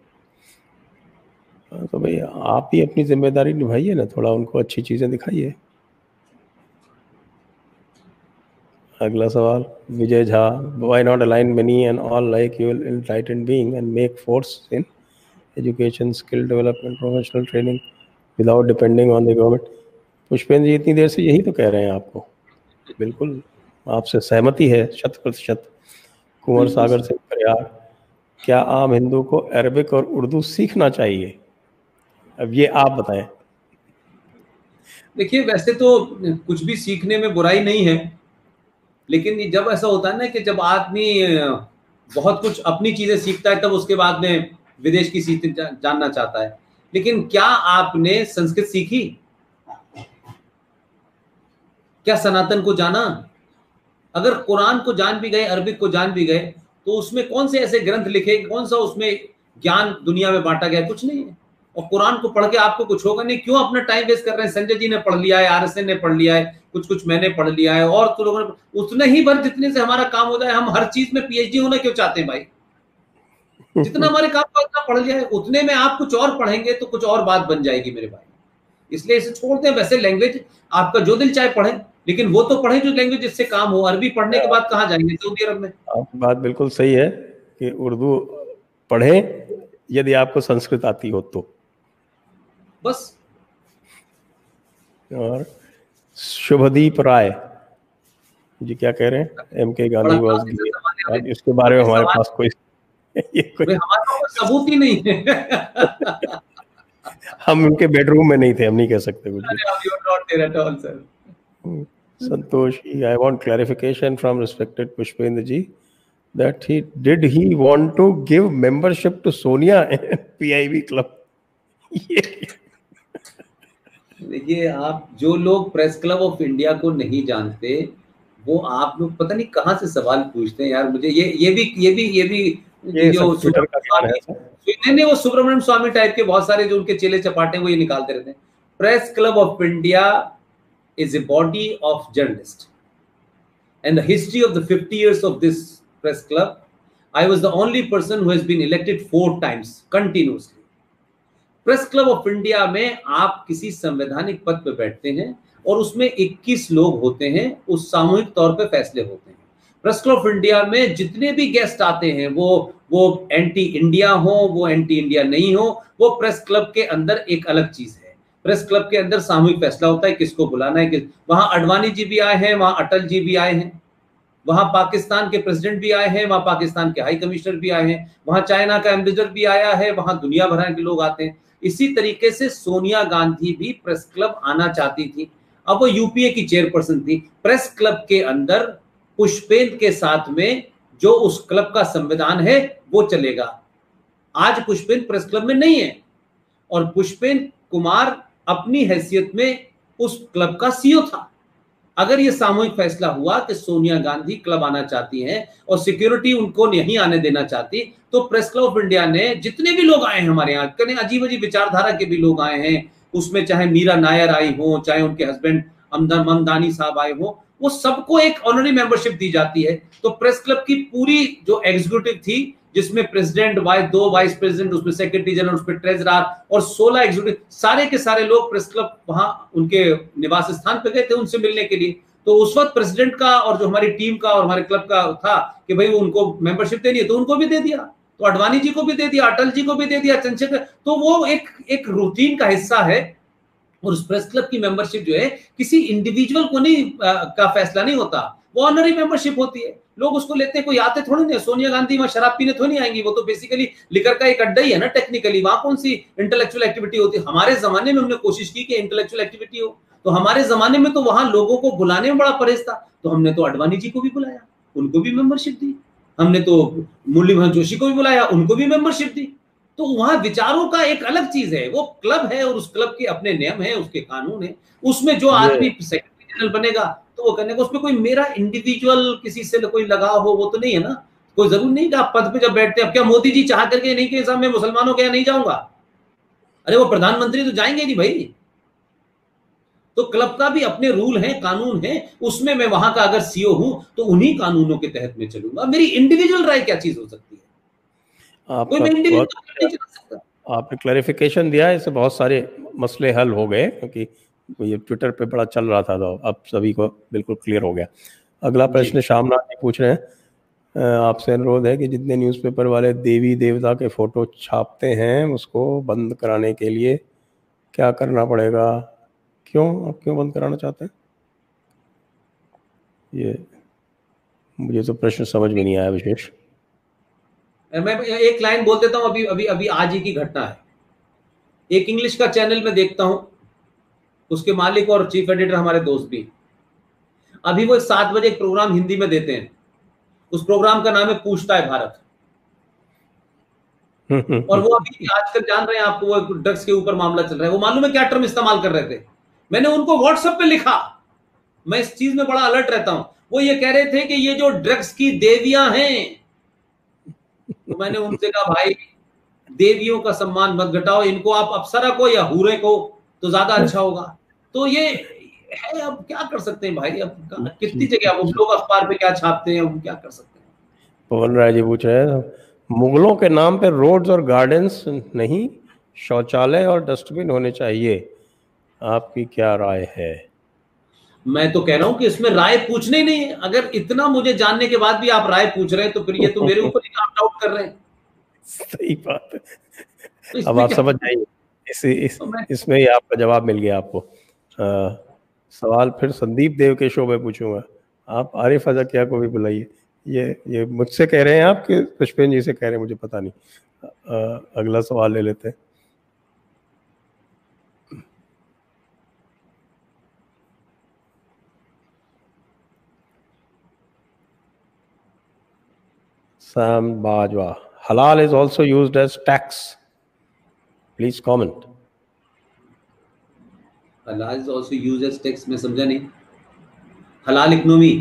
Speaker 1: तो भाई आप ही अपनी जिम्मेदारी निभाइए ना, थोड़ा उनको अच्छी चीजें दिखाइए। अगला सवाल विजय Jha, why not align many and all like you enlightened being and make force in education, skill development, professional training without depending on the government। Pushpendra जी इतनी देर से यही तो कह रहे हैं आपको, बिल्कुल आपसे सहमति है 100%। कुंवर सागर से यार, क्या आम हिंदू को अरबिक और उर्दू सीखना चाहिए? अब ये आप बताएं।
Speaker 2: देखिए, वैसे तो कुछ भी सीखने में बुराई नहीं है, लेकिन जब ऐसा होता है ना कि जब आदमी बहुत कुछ अपनी चीजें सीखता है, तब उसके बाद में विदेश की चीजें जानना चाहता है। लेकिन क्या आपने संस्कृत सीखी? क्या सनातन को जाना? अगर कुरान को जान भी गए, अरबिक को जान भी गए, तो उसमें कौन से ऐसे ग्रंथ लिखे, कौन सा उसमें ज्ञान दुनिया में बांटा गया? कुछ नहीं है। और कुरान को पढ़ के आपको कुछ होगा नहीं। क्यों अपना टाइम वेस्ट कर रहे हैं? संजय जी ने पढ़ लिया है, आरएसएन ने पढ़ लिया है, कुछ कुछ मैंने पढ़ लिया है, और तो लोगों ने उतने ही भर जितने से हमारा काम हो जाए। हम हर चीज में पीएचडी होना क्यों चाहते हैं भाई? जितना हमारे काम का उतना पढ़ लिया है, उतने में आप कुछ और पढ़ेंगे तो कुछ और बात बन जाएगी मेरे भाई। इसलिए इसे छोड़ते हैं। वैसे लैंग्वेज आपका जो दिल चाहे पढ़ें, लेकिन वो तो पढ़ें जो लैंग्वेज जिससे काम हो। अरबी पढ़ने के बाद कहाँ जाएंगे? सऊदी अरब में।
Speaker 1: आपकी बात बिल्कुल सही है कि उर्दू पढ़ें यदि आपको संस्कृत आती हो तो।
Speaker 2: बस।
Speaker 1: और शुभदीप राय जी क्या कह रहे हैं? एम के गांधी वॉज गे। अब इसके बारे में हमारे पास कोई
Speaker 2: हमारे पास सबूत ही नहीं है।
Speaker 1: हम उनके बेडरूम में नहीं थे, हम नहीं कह सकते कुछ भी। संतोष, I want clarification from respected Pushpendra ji that did he want to give membership to Sonia and PIB club?
Speaker 2: देखिए, आप जो लोग प्रेस क्लब ऑफ इंडिया को नहीं जानते, वो आप लोग पता नहीं कहाँ से सवाल पूछते हैं यार। मुझे ये जो वो सुब्रमण्यम स्वामी टाइप के बहुत सारे जो उनके चेले चपाटे हैं, वो ये निकालते रहते हैं। Press club of India is a body of journalists, and the history of the 50 years of this press club, I was the only person who has been elected 4 times continuously. Press club of India में आप किसी संवैधानिक पद पर बैठते हैं और उसमें 21 लोग होते हैं, उस सामूहिक तौर पे फैसले होते हैं। प्रेस क्लब ऑफ इंडिया में जितने भी गेस्ट आते हैं, वो एंटी इंडिया हो, वो एंटी इंडिया नहीं हो, वो प्रेस क्लब के अंदर एक अलग चीज है। प्रेस क्लब के अंदर सामूहिक फैसला होता है किसको बुलाना है। वहां अडवाणी जी भी आए हैं, वहां अटल जी भी आए हैं, वहां पाकिस्तान के प्रेसिडेंट भी आए हैं, वहां पाकिस्तान के हाई कमिश्नर भी आए हैं, वहां चाइना का एम्बेसडर भी आया है, वहां दुनिया भर के लोग आते हैं। इसी तरीके से सोनिया गांधी भी प्रेस क्लब आना चाहती थी। अब वो यूपीए की चेयरपर्सन थी। प्रेस क्लब के अंदर पुष्पेंद्र के साथ में जो उस क्लब का संविधान है वो चलेगा। आज पुष्पेंद्र प्रेस क्लब में नहीं है, और पुष्पेंद्र कुमार अपनी हैसियत में उस क्लब का सीईओ था। अगर ये सामूहिक फैसला हुआ कि सोनिया गांधी क्लब आना चाहती हैं और सिक्योरिटी उनको नहीं आने देना चाहती, तो प्रेस क्लब ऑफ इंडिया ने जितने भी लोग आए हैं हमारे यहाँ, कने अजीब अजीब विचारधारा के भी लोग आए हैं, उसमें चाहे मीरा नायर आई हो, चाहे उनके हस्बैंड ममदानी साहब आए हो, वो सबको एक ऑनरी मेंबरशिप दी जाती है। तो प्रेस क्लब की पूरी जो एग्जीक्यूटिव थी, जिसमें प्रेसिडेंट, 2 वाइस प्रेसिडेंट, उसमें सेक्रेटरी जनरल, उसमें ट्रेजरर और 16 एग्जीक्यूटिव, सारे के सारे लोग प्रेस क्लब वहां उनके निवास स्थान पे गए थे उनसे मिलने के लिए। तो उस वक्त प्रेसिडेंट का और जो हमारी टीम का और हमारे क्लब का था कि भाई उनको मेंबरशिप देनी है, तो उनको भी दे दिया, तो अडवाणी जी को भी दे दिया, अटल जी को भी दे दिया, चंद्रशेखर। तो वो एक रूटीन का हिस्सा है। और उस प्रेस क्लब की मेंबरशिप जो है किसी इंडिविजुअल को नहीं का फैसला नहीं होता, वो ऑनरी मेंबरशिप होती है। लोग उसको लेते हैं, कोई आते थोड़ी नहीं। सोनिया गांधी वहां शराब पीने थोड़ी नहीं आएंगी, वो तो बेसिकली लिकर का एक अड्डा ही है ना टेक्निकली। वहां कौन सी इंटेलेक्चुअल एक्टिविटी होती है? हमारे जमाने में हमने कोशिश की कि इंटेलेक्चुअल एक्टिविटी हो, तो हमारे जमाने में तो वहां लोगों को बुलाने में बड़ा परहेज था। तो हमने तो अडवाणी जी को भी बुलाया, उनको भी मेंबरशिप दी। हमने तो मुरलीधर जोशी को भी बुलाया, उनको भी मेंबरशिप दी। तो वहां विचारों का एक अलग चीज है, वो क्लब है और उस क्लब के अपने नियम है, उसके कानून है। उसमें जो आदमी सेक्रेटरी जनरल बनेगा तो वो करने का, उसमें कोई मेरा इंडिविजुअल किसी से कोई लगाव हो, वो तो नहीं है ना। कोई जरूरी नहीं कि आप पद पे जब बैठते हैं, अब क्या मोदी जी चाह करके नहीं कि साहब मैं मुसलमानों के यहाँ नहीं जाऊंगा? अरे वो प्रधानमंत्री तो जाएंगे नहीं भाई। तो क्लब का भी अपने रूल हैं, कानून हैं, उसमें मैं वहां का अगर सीईओ हूं तो उन्हीं कानूनों के तहत मैं चलूंगा। मेरी इंडिविजुअल राय क्या चीज हो सकती है?
Speaker 1: आपने क्लैरिफिकेशन दिया, इससे बहुत सारे मसले हल हो गए, क्योंकि ये ट्विटर पे बड़ा चल रहा था, तो अब सभी को बिल्कुल क्लियर हो गया। अगला प्रश्न श्यामनाथ जी पूछ रहे हैं, आपसे अनुरोध है कि जितने न्यूज़पेपर वाले देवी देवता के फोटो छापते हैं उसको बंद कराने के लिए क्या करना पड़ेगा? क्यों, आप क्यों बंद कराना चाहते हैं? ये मुझे तो प्रश्न समझ में नहीं आया विशेष।
Speaker 2: मैं एक लाइन बोल देता हूं, अभी अभी अभी आज ही की घटना है। एक इंग्लिश का चैनल में देखता हूं, उसके मालिक और चीफ एडिटर हमारे दोस्त भी। अभी वो 7 बजे एक प्रोग्राम हिंदी में देते हैं, उस प्रोग्राम का नाम है पूछता है भारत। और वो अभी आजकल जान रहे हैं आपको, वो ड्रग्स के ऊपर मामला चल रहा है, वो मालूम है क्या टर्म इस्तेमाल कर रहे थे, मैंने उनको व्हाट्सएप पे लिखा, मैं इस चीज में बड़ा अलर्ट रहता हूं। वो ये कह रहे थे कि ये जो ड्रग्स की देवियां हैं, तो मैंने उनसे कहा भाई देवियों का सम्मान मत घटाओ, इनको आप अप्सरा को या हूरे को तो ज्यादा अच्छा होगा। तो ये है, अब क्या कर सकते हैं भाई, अब कितनी जगह अब लोग अखबार पे क्या छापते हैं, हम क्या कर सकते हैं।
Speaker 1: पवन राय जी पूछ रहे हैं, मुगलों के नाम पे रोड्स और गार्डन्स नहीं, शौचालय और डस्टबिन होने चाहिए, आपकी क्या राय है?
Speaker 2: मैं तो कह रहा हूं कि इसमें राय पूछने ही नहीं है। अगर इतना मुझे जानने के बाद भी आप राय पूछ रहे हैं तो फिर ये तो मेरे ऊपर ही काउंट आउट कर रहे हैं।
Speaker 1: सही बात है।
Speaker 2: तो
Speaker 1: अब आप समझ जाइए, इसमें ही आपका जवाब मिल गया आपको। सवाल फिर संदीप देव के शो में पूछूंगा, आप आरिफ अजकिया को भी बुलाइए। ये मुझसे कह रहे हैं आप कि पुष्पेन जी से कह रहे हैं, मुझे पता नहीं। अगला सवाल ले लेते हैं। Sam Bajwa, halal is also used as tax. Please comment.
Speaker 2: halal is also used as tax, मैं समझा नहीं। हलाल इकोनॉमी,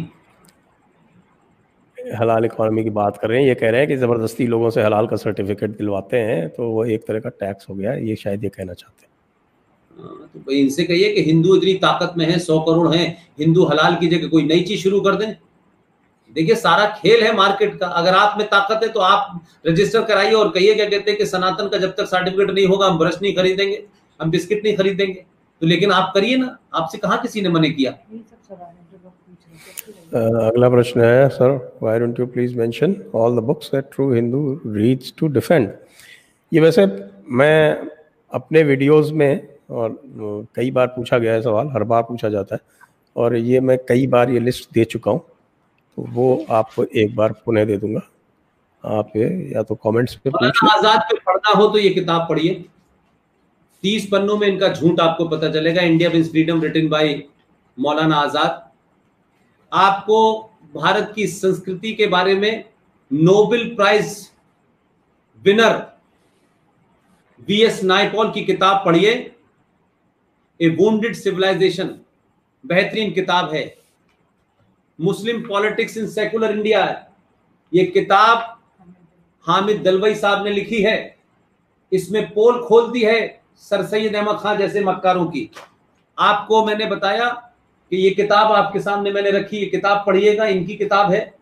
Speaker 1: हलाल इकोनॉमी की बात कर रहे हैं, ये कह रहे हैं कि जबरदस्ती लोगों से हलाल का सर्टिफिकेट दिलवाते हैं, तो वो एक तरह का टैक्स हो गया, ये शायद ये कहना चाहते हैं।
Speaker 2: तो भाई इनसे कहिए कि हिंदू इतनी ताकत में है, 100 करोड़ हैं, हिंदू हलाल की जगह कोई नई चीज शुरू कर दें। देखिए सारा खेल है मार्केट का, अगर आप में ताकत है तो आप रजिस्टर कराइए और कहिए, क्या कहते हैं कि सनातन का जब तक सर्टिफिकेट नहीं होगा हम ब्रश नहीं खरीदेंगे, हम बिस्किट नहीं खरीदेंगे। तो लेकिन आप करिए ना, आपसे कहाँ किसी ने मना किया।
Speaker 1: अगला प्रश्न है, sir why don't you please mention all the books that true Hindu reads to defend. ये वैसे मैं अपने वीडियोस में, और कई बार पूछा गया है सवाल, हर बार पूछा जाता है, और ये मैं कई बार ये लिस्ट दे चुका हूँ, तो वो आपको एक बार पुनः दे दूंगा। आप या तो कमेंट्स पे पूछिए।
Speaker 2: आजाद पे पढ़ना हो तो ये किताब पढ़िए, 30 पन्नों में इनका झूठ आपको पता चलेगा। India wins freedom, written by Maulana Azad. आपको भारत की संस्कृति के बारे में Nobel prize winner VS Naipaul की किताब पढ़िए, ए वुंडेड सिविलाइजेशन, बेहतरीन किताब है। Muslim politics in secular India, ये किताब हामिद दलवाई साहब ने लिखी है। इसमें पोल खोलती है सर सैयद अहमद खान जैसे मक्कारों की। आपको मैंने बताया कि ये किताब आपके सामने मैंने रखी, ये किताब पढ़िएगा, इनकी किताब है।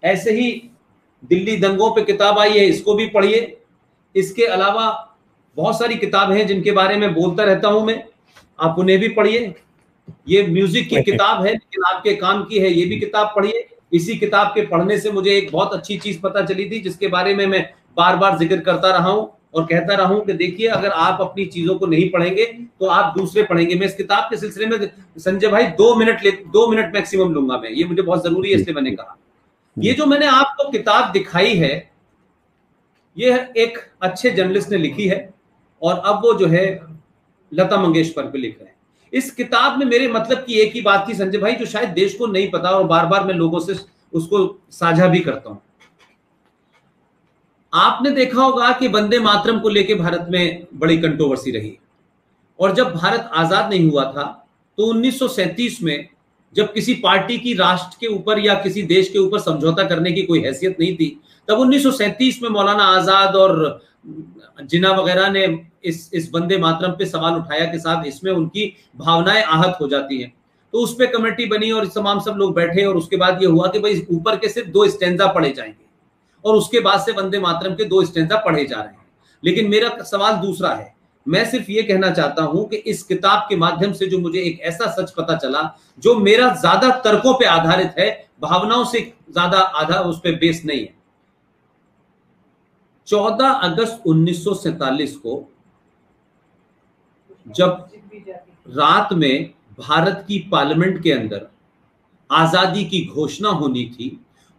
Speaker 2: ऐसे ही दिल्ली दंगों पे किताब आई है, इसको भी पढ़िए। इसके अलावा बहुत सारी किताबें हैं जिनके बारे में बोलता रहता हूं मैं, आप उन्हें भी पढ़िए। ये म्यूजिक की किताब है लेकिन आपके काम की है, ये भी किताब पढ़िए। इसी किताब के पढ़ने से मुझे एक बहुत अच्छी चीज पता चली थी, जिसके बारे में मैं बार बार जिक्र करता रहा हूं और कहता रहा हूं कि देखिए अगर आप अपनी चीजों को नहीं पढ़ेंगे तो आप दूसरे पढ़ेंगे। मैं इस किताब के सिलसिले में संजय भाई 2 मिनट मैक्सिमम लूंगा मैं, ये मुझे बहुत जरूरी है इसलिए मैंने कहा। ये जो मैंने आपको किताब दिखाई है, ये एक अच्छे जर्नलिस्ट ने लिखी है और अब वो जो है लता मंगेशकर पे लिख रहे हैं। इस किताब में मेरे मतलब की एक ही बात थी संजय भाई, जो शायद देश को नहीं पता और बार बार मैं लोगों से उसको साझा भी करता हूं। आपने देखा होगा कि वंदे मातरम को लेकर भारत में बड़ी कंट्रोवर्सी रही, और जब भारत आजाद नहीं हुआ था तो 1937 में जब किसी पार्टी की राष्ट्र के ऊपर या किसी देश के ऊपर समझौता करने की कोई हैसियत नहीं थी, तब 1937 में मौलाना आजाद और जिन्ना वगैरह ने इस वंदे मातरम पे सवाल उठाया कि साहब इसमें उनकी भावनाएं आहत हो जाती हैं। तो उस पे कमेटी बनी और तमाम सब लोग बैठे और उसके बाद ये हुआ कि भाई ऊपर के सिर्फ 2 स्टैंजा पढ़े जाएंगे और उसके बाद से वंदे मातरम के 2 स्टैंजा पढ़े जा रहे हैं। लेकिन मेरा सवाल दूसरा है, मैं सिर्फ ये कहना चाहता हूं कि इस किताब के माध्यम से जो मुझे एक ऐसा सच पता चला जो मेरा ज्यादा तर्कों पे आधारित है, भावनाओं से ज्यादा आधार उस पे बेस नहीं है। 14 अगस्त 1947 को जब रात में भारत की पार्लियामेंट के अंदर आजादी की घोषणा होनी थी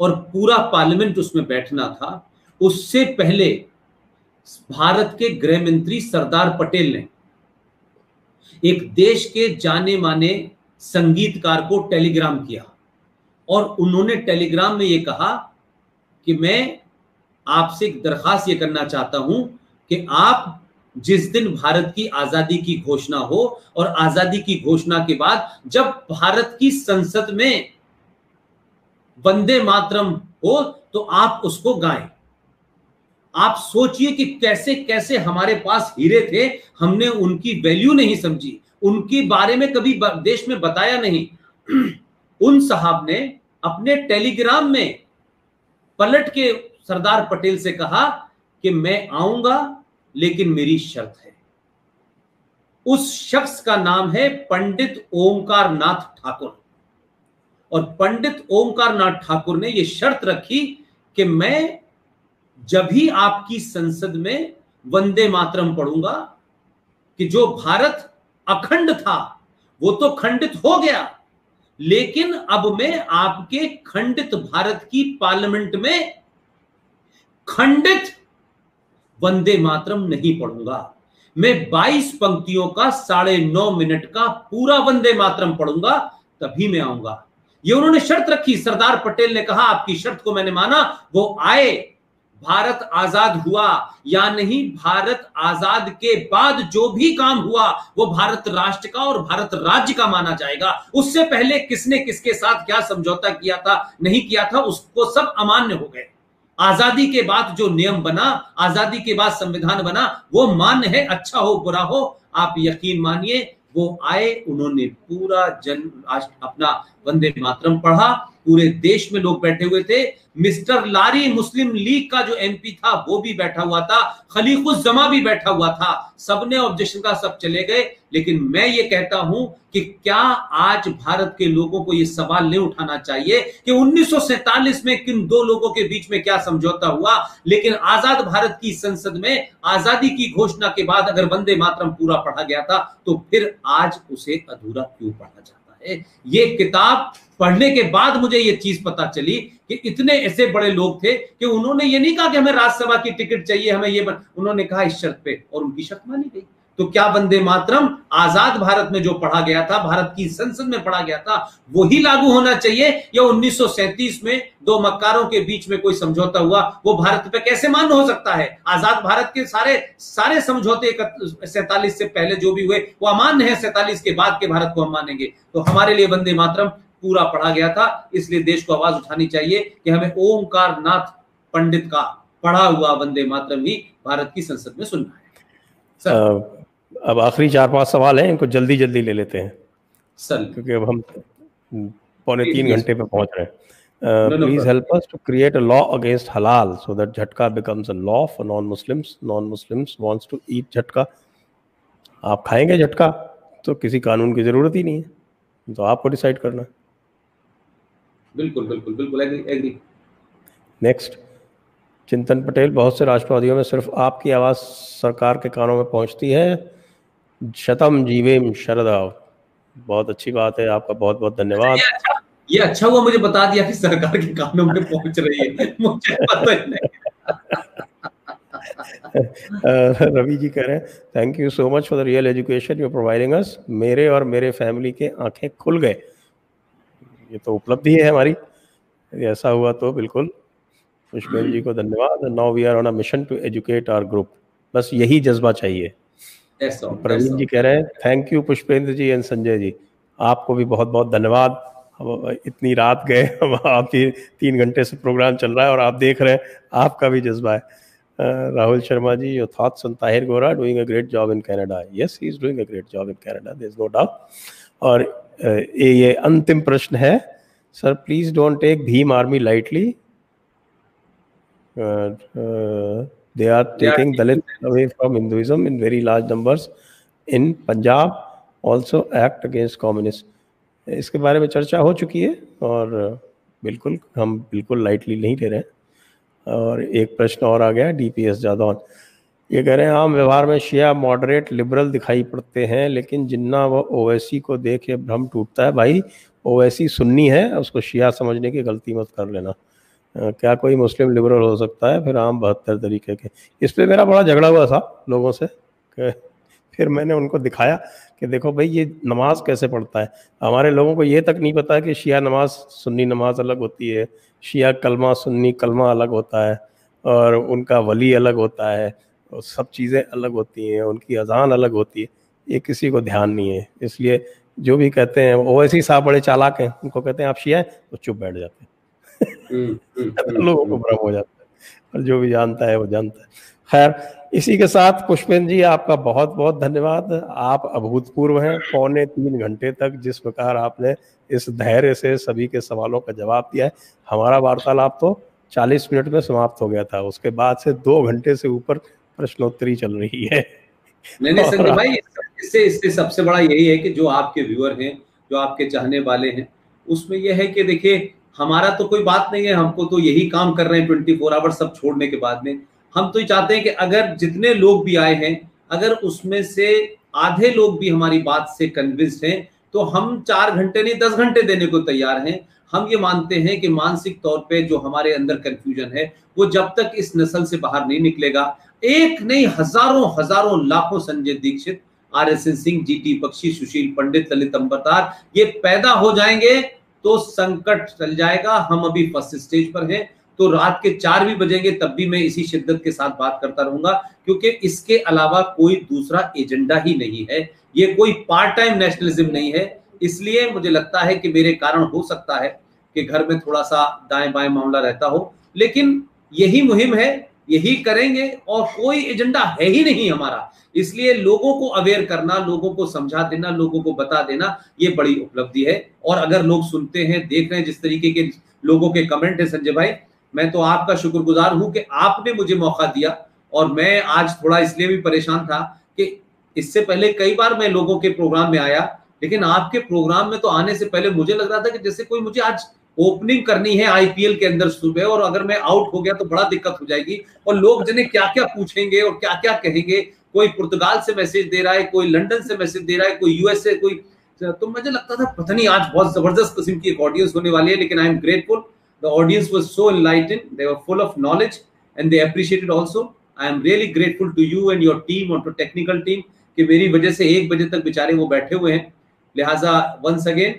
Speaker 2: और पूरा पार्लियामेंट उसमें बैठना था, उससे पहले भारत के गृह मंत्री सरदार पटेल ने एक देश के जाने माने संगीतकार को टेलीग्राम किया और उन्होंने टेलीग्राम में यह कहा कि मैं आपसे एक दरखास्त ये करना चाहता हूं कि आप जिस दिन भारत की आजादी की घोषणा हो और आजादी की घोषणा के बाद जब भारत की संसद में वंदे मातरम हो तो आप उसको गाएं। आप सोचिए कि कैसे कैसे हमारे पास हीरे थे, हमने उनकी वैल्यू नहीं समझी, उनके बारे में कभी देश में बताया नहीं। उन साहब ने अपने टेलीग्राम में पलट के सरदार पटेल से कहा कि मैं आऊंगा लेकिन मेरी शर्त है। उस शख्स का नाम है पंडित ओमकार नाथ ठाकुर और पंडित ओमकार नाथ ठाकुर ने यह शर्त रखी कि मैं जब भी आपकी संसद में वंदे मातरम पढ़ूंगा कि जो भारत अखंड था वो तो खंडित हो गया, लेकिन अब मैं आपके खंडित भारत की पार्लियामेंट में खंडित वंदे मातरम नहीं पढ़ूंगा। मैं 22 पंक्तियों का 9.5 मिनट का पूरा वंदे मातरम पढ़ूंगा, तभी मैं आऊंगा। ये उन्होंने शर्त रखी। सरदार पटेल ने कहा आपकी शर्त को मैंने माना, वो आए। भारत आजाद हुआ या नहीं, भारत आजाद के बाद जो भी काम हुआ वो भारत राष्ट्र का और भारत राज्य का माना जाएगा। उससे पहले किसने किसके साथ क्या समझौता किया था नहीं किया था, उसको सब अमान्य हो गए। आजादी के बाद जो नियम बना, आजादी के बाद संविधान बना, वो मान्य है, अच्छा हो बुरा हो। आप यकीन मानिए वो आए, उन्होंने पूरा अपना वंदे मातरम पढ़ा। पूरे देश में लोग बैठे हुए थे। मिस्टर लारी मुस्लिम लीग का जो एमपी था वो भी बैठा हुआ था, खलीकुज्जमा भी बैठा हुआ था। सबने ऑब्जेक्शन का सब चले गए। लेकिन मैं ये कहता हूं कि क्या आज भारत के लोगों को ये सवाल नहीं उठाना चाहिए कि 1947 में किन दो लोगों के बीच में क्या समझौता हुआ, लेकिन आजाद भारत की संसद में आजादी की घोषणा के बाद अगर वंदे मातरम पूरा पढ़ा गया था तो फिर आज उसे अधूरा क्यों पढ़ा जाता है। ये किताब पढ़ने के बाद मुझे ये चीज पता चली कि इतने ऐसे बड़े लोग थे कि उन्होंने ये नहीं कहा कि हमें राज्यसभा की टिकट चाहिए, हमें ये उन्होंने कहा इस शर्त पे, और उनकी शर्त मानी गई। तो क्या वंदे मातरम आजाद भारत में जो पढ़ा गया था, भारत की संसद में पढ़ा गया था, वही लागू होना चाहिए, या 1937 में दो मक्कारों के बीच में कोई समझौता हुआ वो भारत पे कैसे मान्य हो सकता है। आजाद भारत के सारे समझौते 47 से पहले जो भी हुए वो अमान्य है, 47 के बाद के भारत को हम मानेंगे। तो हमारे लिए वंदे मातरम पूरा पढ़ा गया था, इसलिए देश को आवाज उठानी चाहिए कि हमें ओमकार नाथ पंडित का पढ़ा हुआ वंदे मातरम ही भारत की संसद में सुनना है। सर
Speaker 1: अब आखिरी 4-5 सवाल हैं, इनको जल्दी जल्दी ले लेते हैं
Speaker 2: सर,
Speaker 1: क्योंकि अब हम 2.25 घंटे पे पहुंच रहे हैं। Please help us to create a law against halal so that jhatka becomes a law for non-Muslims wants to eat jhatka. आप खाएंगे झटका तो किसी कानून की जरूरत ही नहीं है, तो आपको डिसाइड करना है।
Speaker 2: बिल्कुल बिल्कुल बिल्कुल एग्री।
Speaker 1: नेक्स्ट, चिंतन पटेल, बहुत से राष्ट्रवादियों में सिर्फ आपकी आवाज सरकार के कानों में पहुंचती है। शतम जीवेम शरदा। बहुत अच्छी बात है, आपका बहुत बहुत धन्यवाद।
Speaker 2: ये अच्छा हुआ मुझे बता दिया कि सरकार के कानों में पहुंच रही है, मुझे पता ही नहीं।
Speaker 1: रवि जी कह रहे हैं thank you so much for the real education you are providing us. मेरे और मेरे फैमिली के आंखें खुल गए। ये तो उपलब्धि है हमारी, ऐसा हुआ तो बिल्कुल। पुष्पेंद्र जी को धन्यवाद। Now we are on a mission to educate our group. बस यही जज्बा चाहिए। प्रवीण जी कह रहे हैं thank you Pushpendra ji and Sanjay ji. आपको भी बहुत बहुत धन्यवाद। अब इतनी रात गए, अब आप 3 घंटे से प्रोग्राम चल रहा है और आप देख रहे हैं, आपका भी जज्बा है। Rahul Sharma ji, your thoughts on Tahir Gora doing a great job in Canada. Yes, he is doing a great job in Canada, there is no doubt. और ये अंतिम प्रश्न है, sir please don't take Bhim army lightly. They are taking Dalits away from Hinduism in very large numbers in Punjab, also act against communists। इसके बारे में चर्चा हो चुकी है और बिल्कुल हम बिल्कुल लाइटली नहीं ले रहे हैं। और एक प्रश्न और आ गया, डीपीएस जादौन, ये कह रहे हैं आम व्यवहार में शिया मॉडरेट लिबरल दिखाई पड़ते हैं, लेकिन जिन्ना वो ओवैसी को देख भ्रम टूटता है। भाई ओवैसी सुन्नी है, उसको शिया समझने की गलती मत कर लेना। क्या कोई मुस्लिम लिबरल हो सकता है, फिर आम 72 तरीके के। इस पे मेरा बड़ा झगड़ा हुआ था लोगों से, फिर मैंने उनको दिखाया कि देखो भाई ये नमाज कैसे पढ़ता है। हमारे लोगों को ये तक नहीं पता कि शिया नमाज सुन्नी नमाज अलग होती है, शिया कलमा सुन्नी कलमा अलग होता है, और उनका वली अलग होता है, और सब चीज़ें अलग होती हैं, उनकी अजान अलग होती है। ये किसी को ध्यान नहीं है। इसलिए जो भी कहते हैं, ओवैसी साहब बड़े चालाक हैं, उनको कहते हैं आप शिया हैं तो चुप बैठ जाते हैं। लोगों को भ्रम हो जाता है, और जो भी जानता है वो जानता है। खैर, इसी के साथ पुष्पेंद्र जी आपका बहुत बहुत धन्यवाद। आप अभूतपूर्व हैं। 2.25 घंटे तक जिस प्रकार आपने इस धैर्य से सभी के सवालों का जवाब दिया है, हमारा वार्तालाप तो 40 मिनट में समाप्त हो गया था, उसके बाद से 2 घंटे से ऊपर प्रश्नोत्तरी चल रही है।
Speaker 2: नहीं संजय भाई, इससे इससे सबसे बड़ा यही है कि जो आपके व्यूअर हैं, जो आपके चाहने वाले हैं, उसमें यह है कि देखिए हमारा तो कोई बात नहीं है, हमको तो यही काम कर रहे हैं 24 आवर सब छोड़ने के बाद में। हम तो ये चाहते हैं कि अगर जितने लोग भी आए हैं, अगर उसमें से आधे लोग भी हमारी बात से कन्विंस्ड हैं, तो हम 4 घंटे नहीं 10 घंटे देने को तैयार हैं। हम ये मानते हैं कि मानसिक तौर पे जो हमारे अंदर कंफ्यूजन है, वो जब तक इस नस्ल से बाहर नहीं निकलेगा, एक नहीं हजारों हजारों लाखों संजय दीक्षित, RSN सिंह, GT बख्शी, सुशील पंडित, ललित अंबरदार ये पैदा हो जाएंगे तो संकट चल जाएगा। हम अभी फर्स्ट स्टेज पर हैं, तो रात के 4 भी बजेंगे तब भी मैं इसी शिद्दत के साथ बात करता रहूंगा, क्योंकि इसके अलावा कोई दूसरा एजेंडा ही नहीं है। ये कोई पार्ट टाइम नेशनलिज्म नहीं है। इसलिए मुझे लगता है कि मेरे कारण हो सकता है कि घर में थोड़ा सा दाएं बाएं मामला रहता हो, लेकिन यही मुहिम है, यही करेंगे, और कोई एजेंडा है ही नहीं हमारा। इसलिए लोगों को अवेयर करना, लोगों को समझा देना, लोगों को बता देना, ये बड़ी उपलब्धि है। और अगर लोग सुनते हैं, देख रहे हैं जिस तरीके के लोगों के कमेंट है संजय भाई, मैं तो आपका शुक्रगुजार हूं कि आपने मुझे मौका दिया। और मैं आज थोड़ा इसलिए भी परेशान था कि इससे पहले कई बार मैं लोगों के प्रोग्राम में आया, लेकिन आपके प्रोग्राम में तो आने से पहले मुझे लग रहा था कि जैसे कोई मुझे आज ओपनिंग करनी है IPL के अंदर सुबह, और अगर मैं आउट हो गया तो बड़ा दिक्कत हो जाएगी, और लोग जने क्या क्या पूछेंगे और क्या क्या कहेंगे। कोई पुर्तगाल से मैसेज दे रहा है, कोई लंदन से मैसेज दे रहा है, कोई US से, कोई, तो मुझे लगता था पता नहीं आज बहुत जबरदस्त किस्म की एक ऑडियंस होने वाली है। लेकिन I am grateful, the audience was so enlightened, they were full of knowledge and they appreciated also. I am really grateful to you and your team और टू टेक्निकल टीम कि मेरी वजह से 1 बजे तक बेचारे वो बैठे हुए हैं। लिहाजा वंस अगेन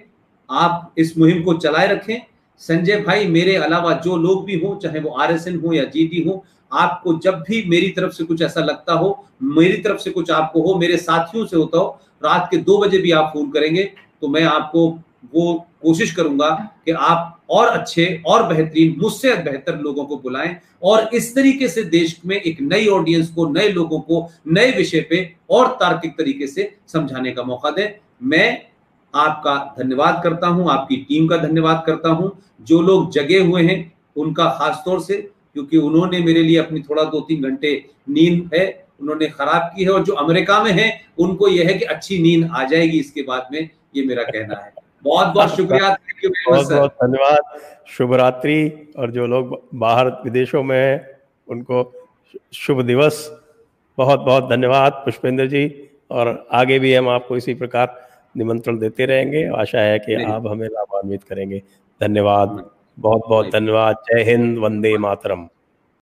Speaker 2: आप इस मुहिम को चलाए रखें। संजय भाई, मेरे अलावा जो लोग भी हों, चाहे वो RSN हो या GT हो, आपको जब भी मेरी तरफ से कुछ ऐसा लगता हो, मेरी तरफ से कुछ आपको हो, मेरे साथियों से होता हो, रात के 2 बजे भी आप फोन करेंगे तो मैं आपको वो कोशिश करूंगा कि आप और अच्छे और बेहतरीन, मुझसे बेहतर लोगों को बुलाएं, और इस तरीके से देश में एक नई ऑडियंस को, नए लोगों को नए विषय पे और तार्किक तरीके से समझाने का मौका दें। मैं आपका धन्यवाद करता हूं, आपकी टीम का धन्यवाद करता हूं। जो लोग जगे हुए हैं उनका खास तौर से, क्योंकि उन्होंने मेरे लिए अपनी थोड़ा 2-3 घंटे नींद है उन्होंने खराब की है, और जो अमेरिका में है उनको यह है कि अच्छी नींद आ जाएगी इसके बाद में, ये मेरा कहना है। बहुत बहुत शुक्रिया,
Speaker 1: बहुत बहुत धन्यवाद, शुभ रात्रि। और जो लोग बाहर विदेशों में हैं उनको शुभ दिवस। बहुत बहुत धन्यवाद पुष्पेंद्र जी, और आगे भी हम आपको इसी प्रकार निमंत्रण देते रहेंगे। आशा है कि आप हमें लाभान्वित करेंगे। धन्यवाद, बहुत बहुत धन्यवाद। जय हिंद, वंदे मातरम।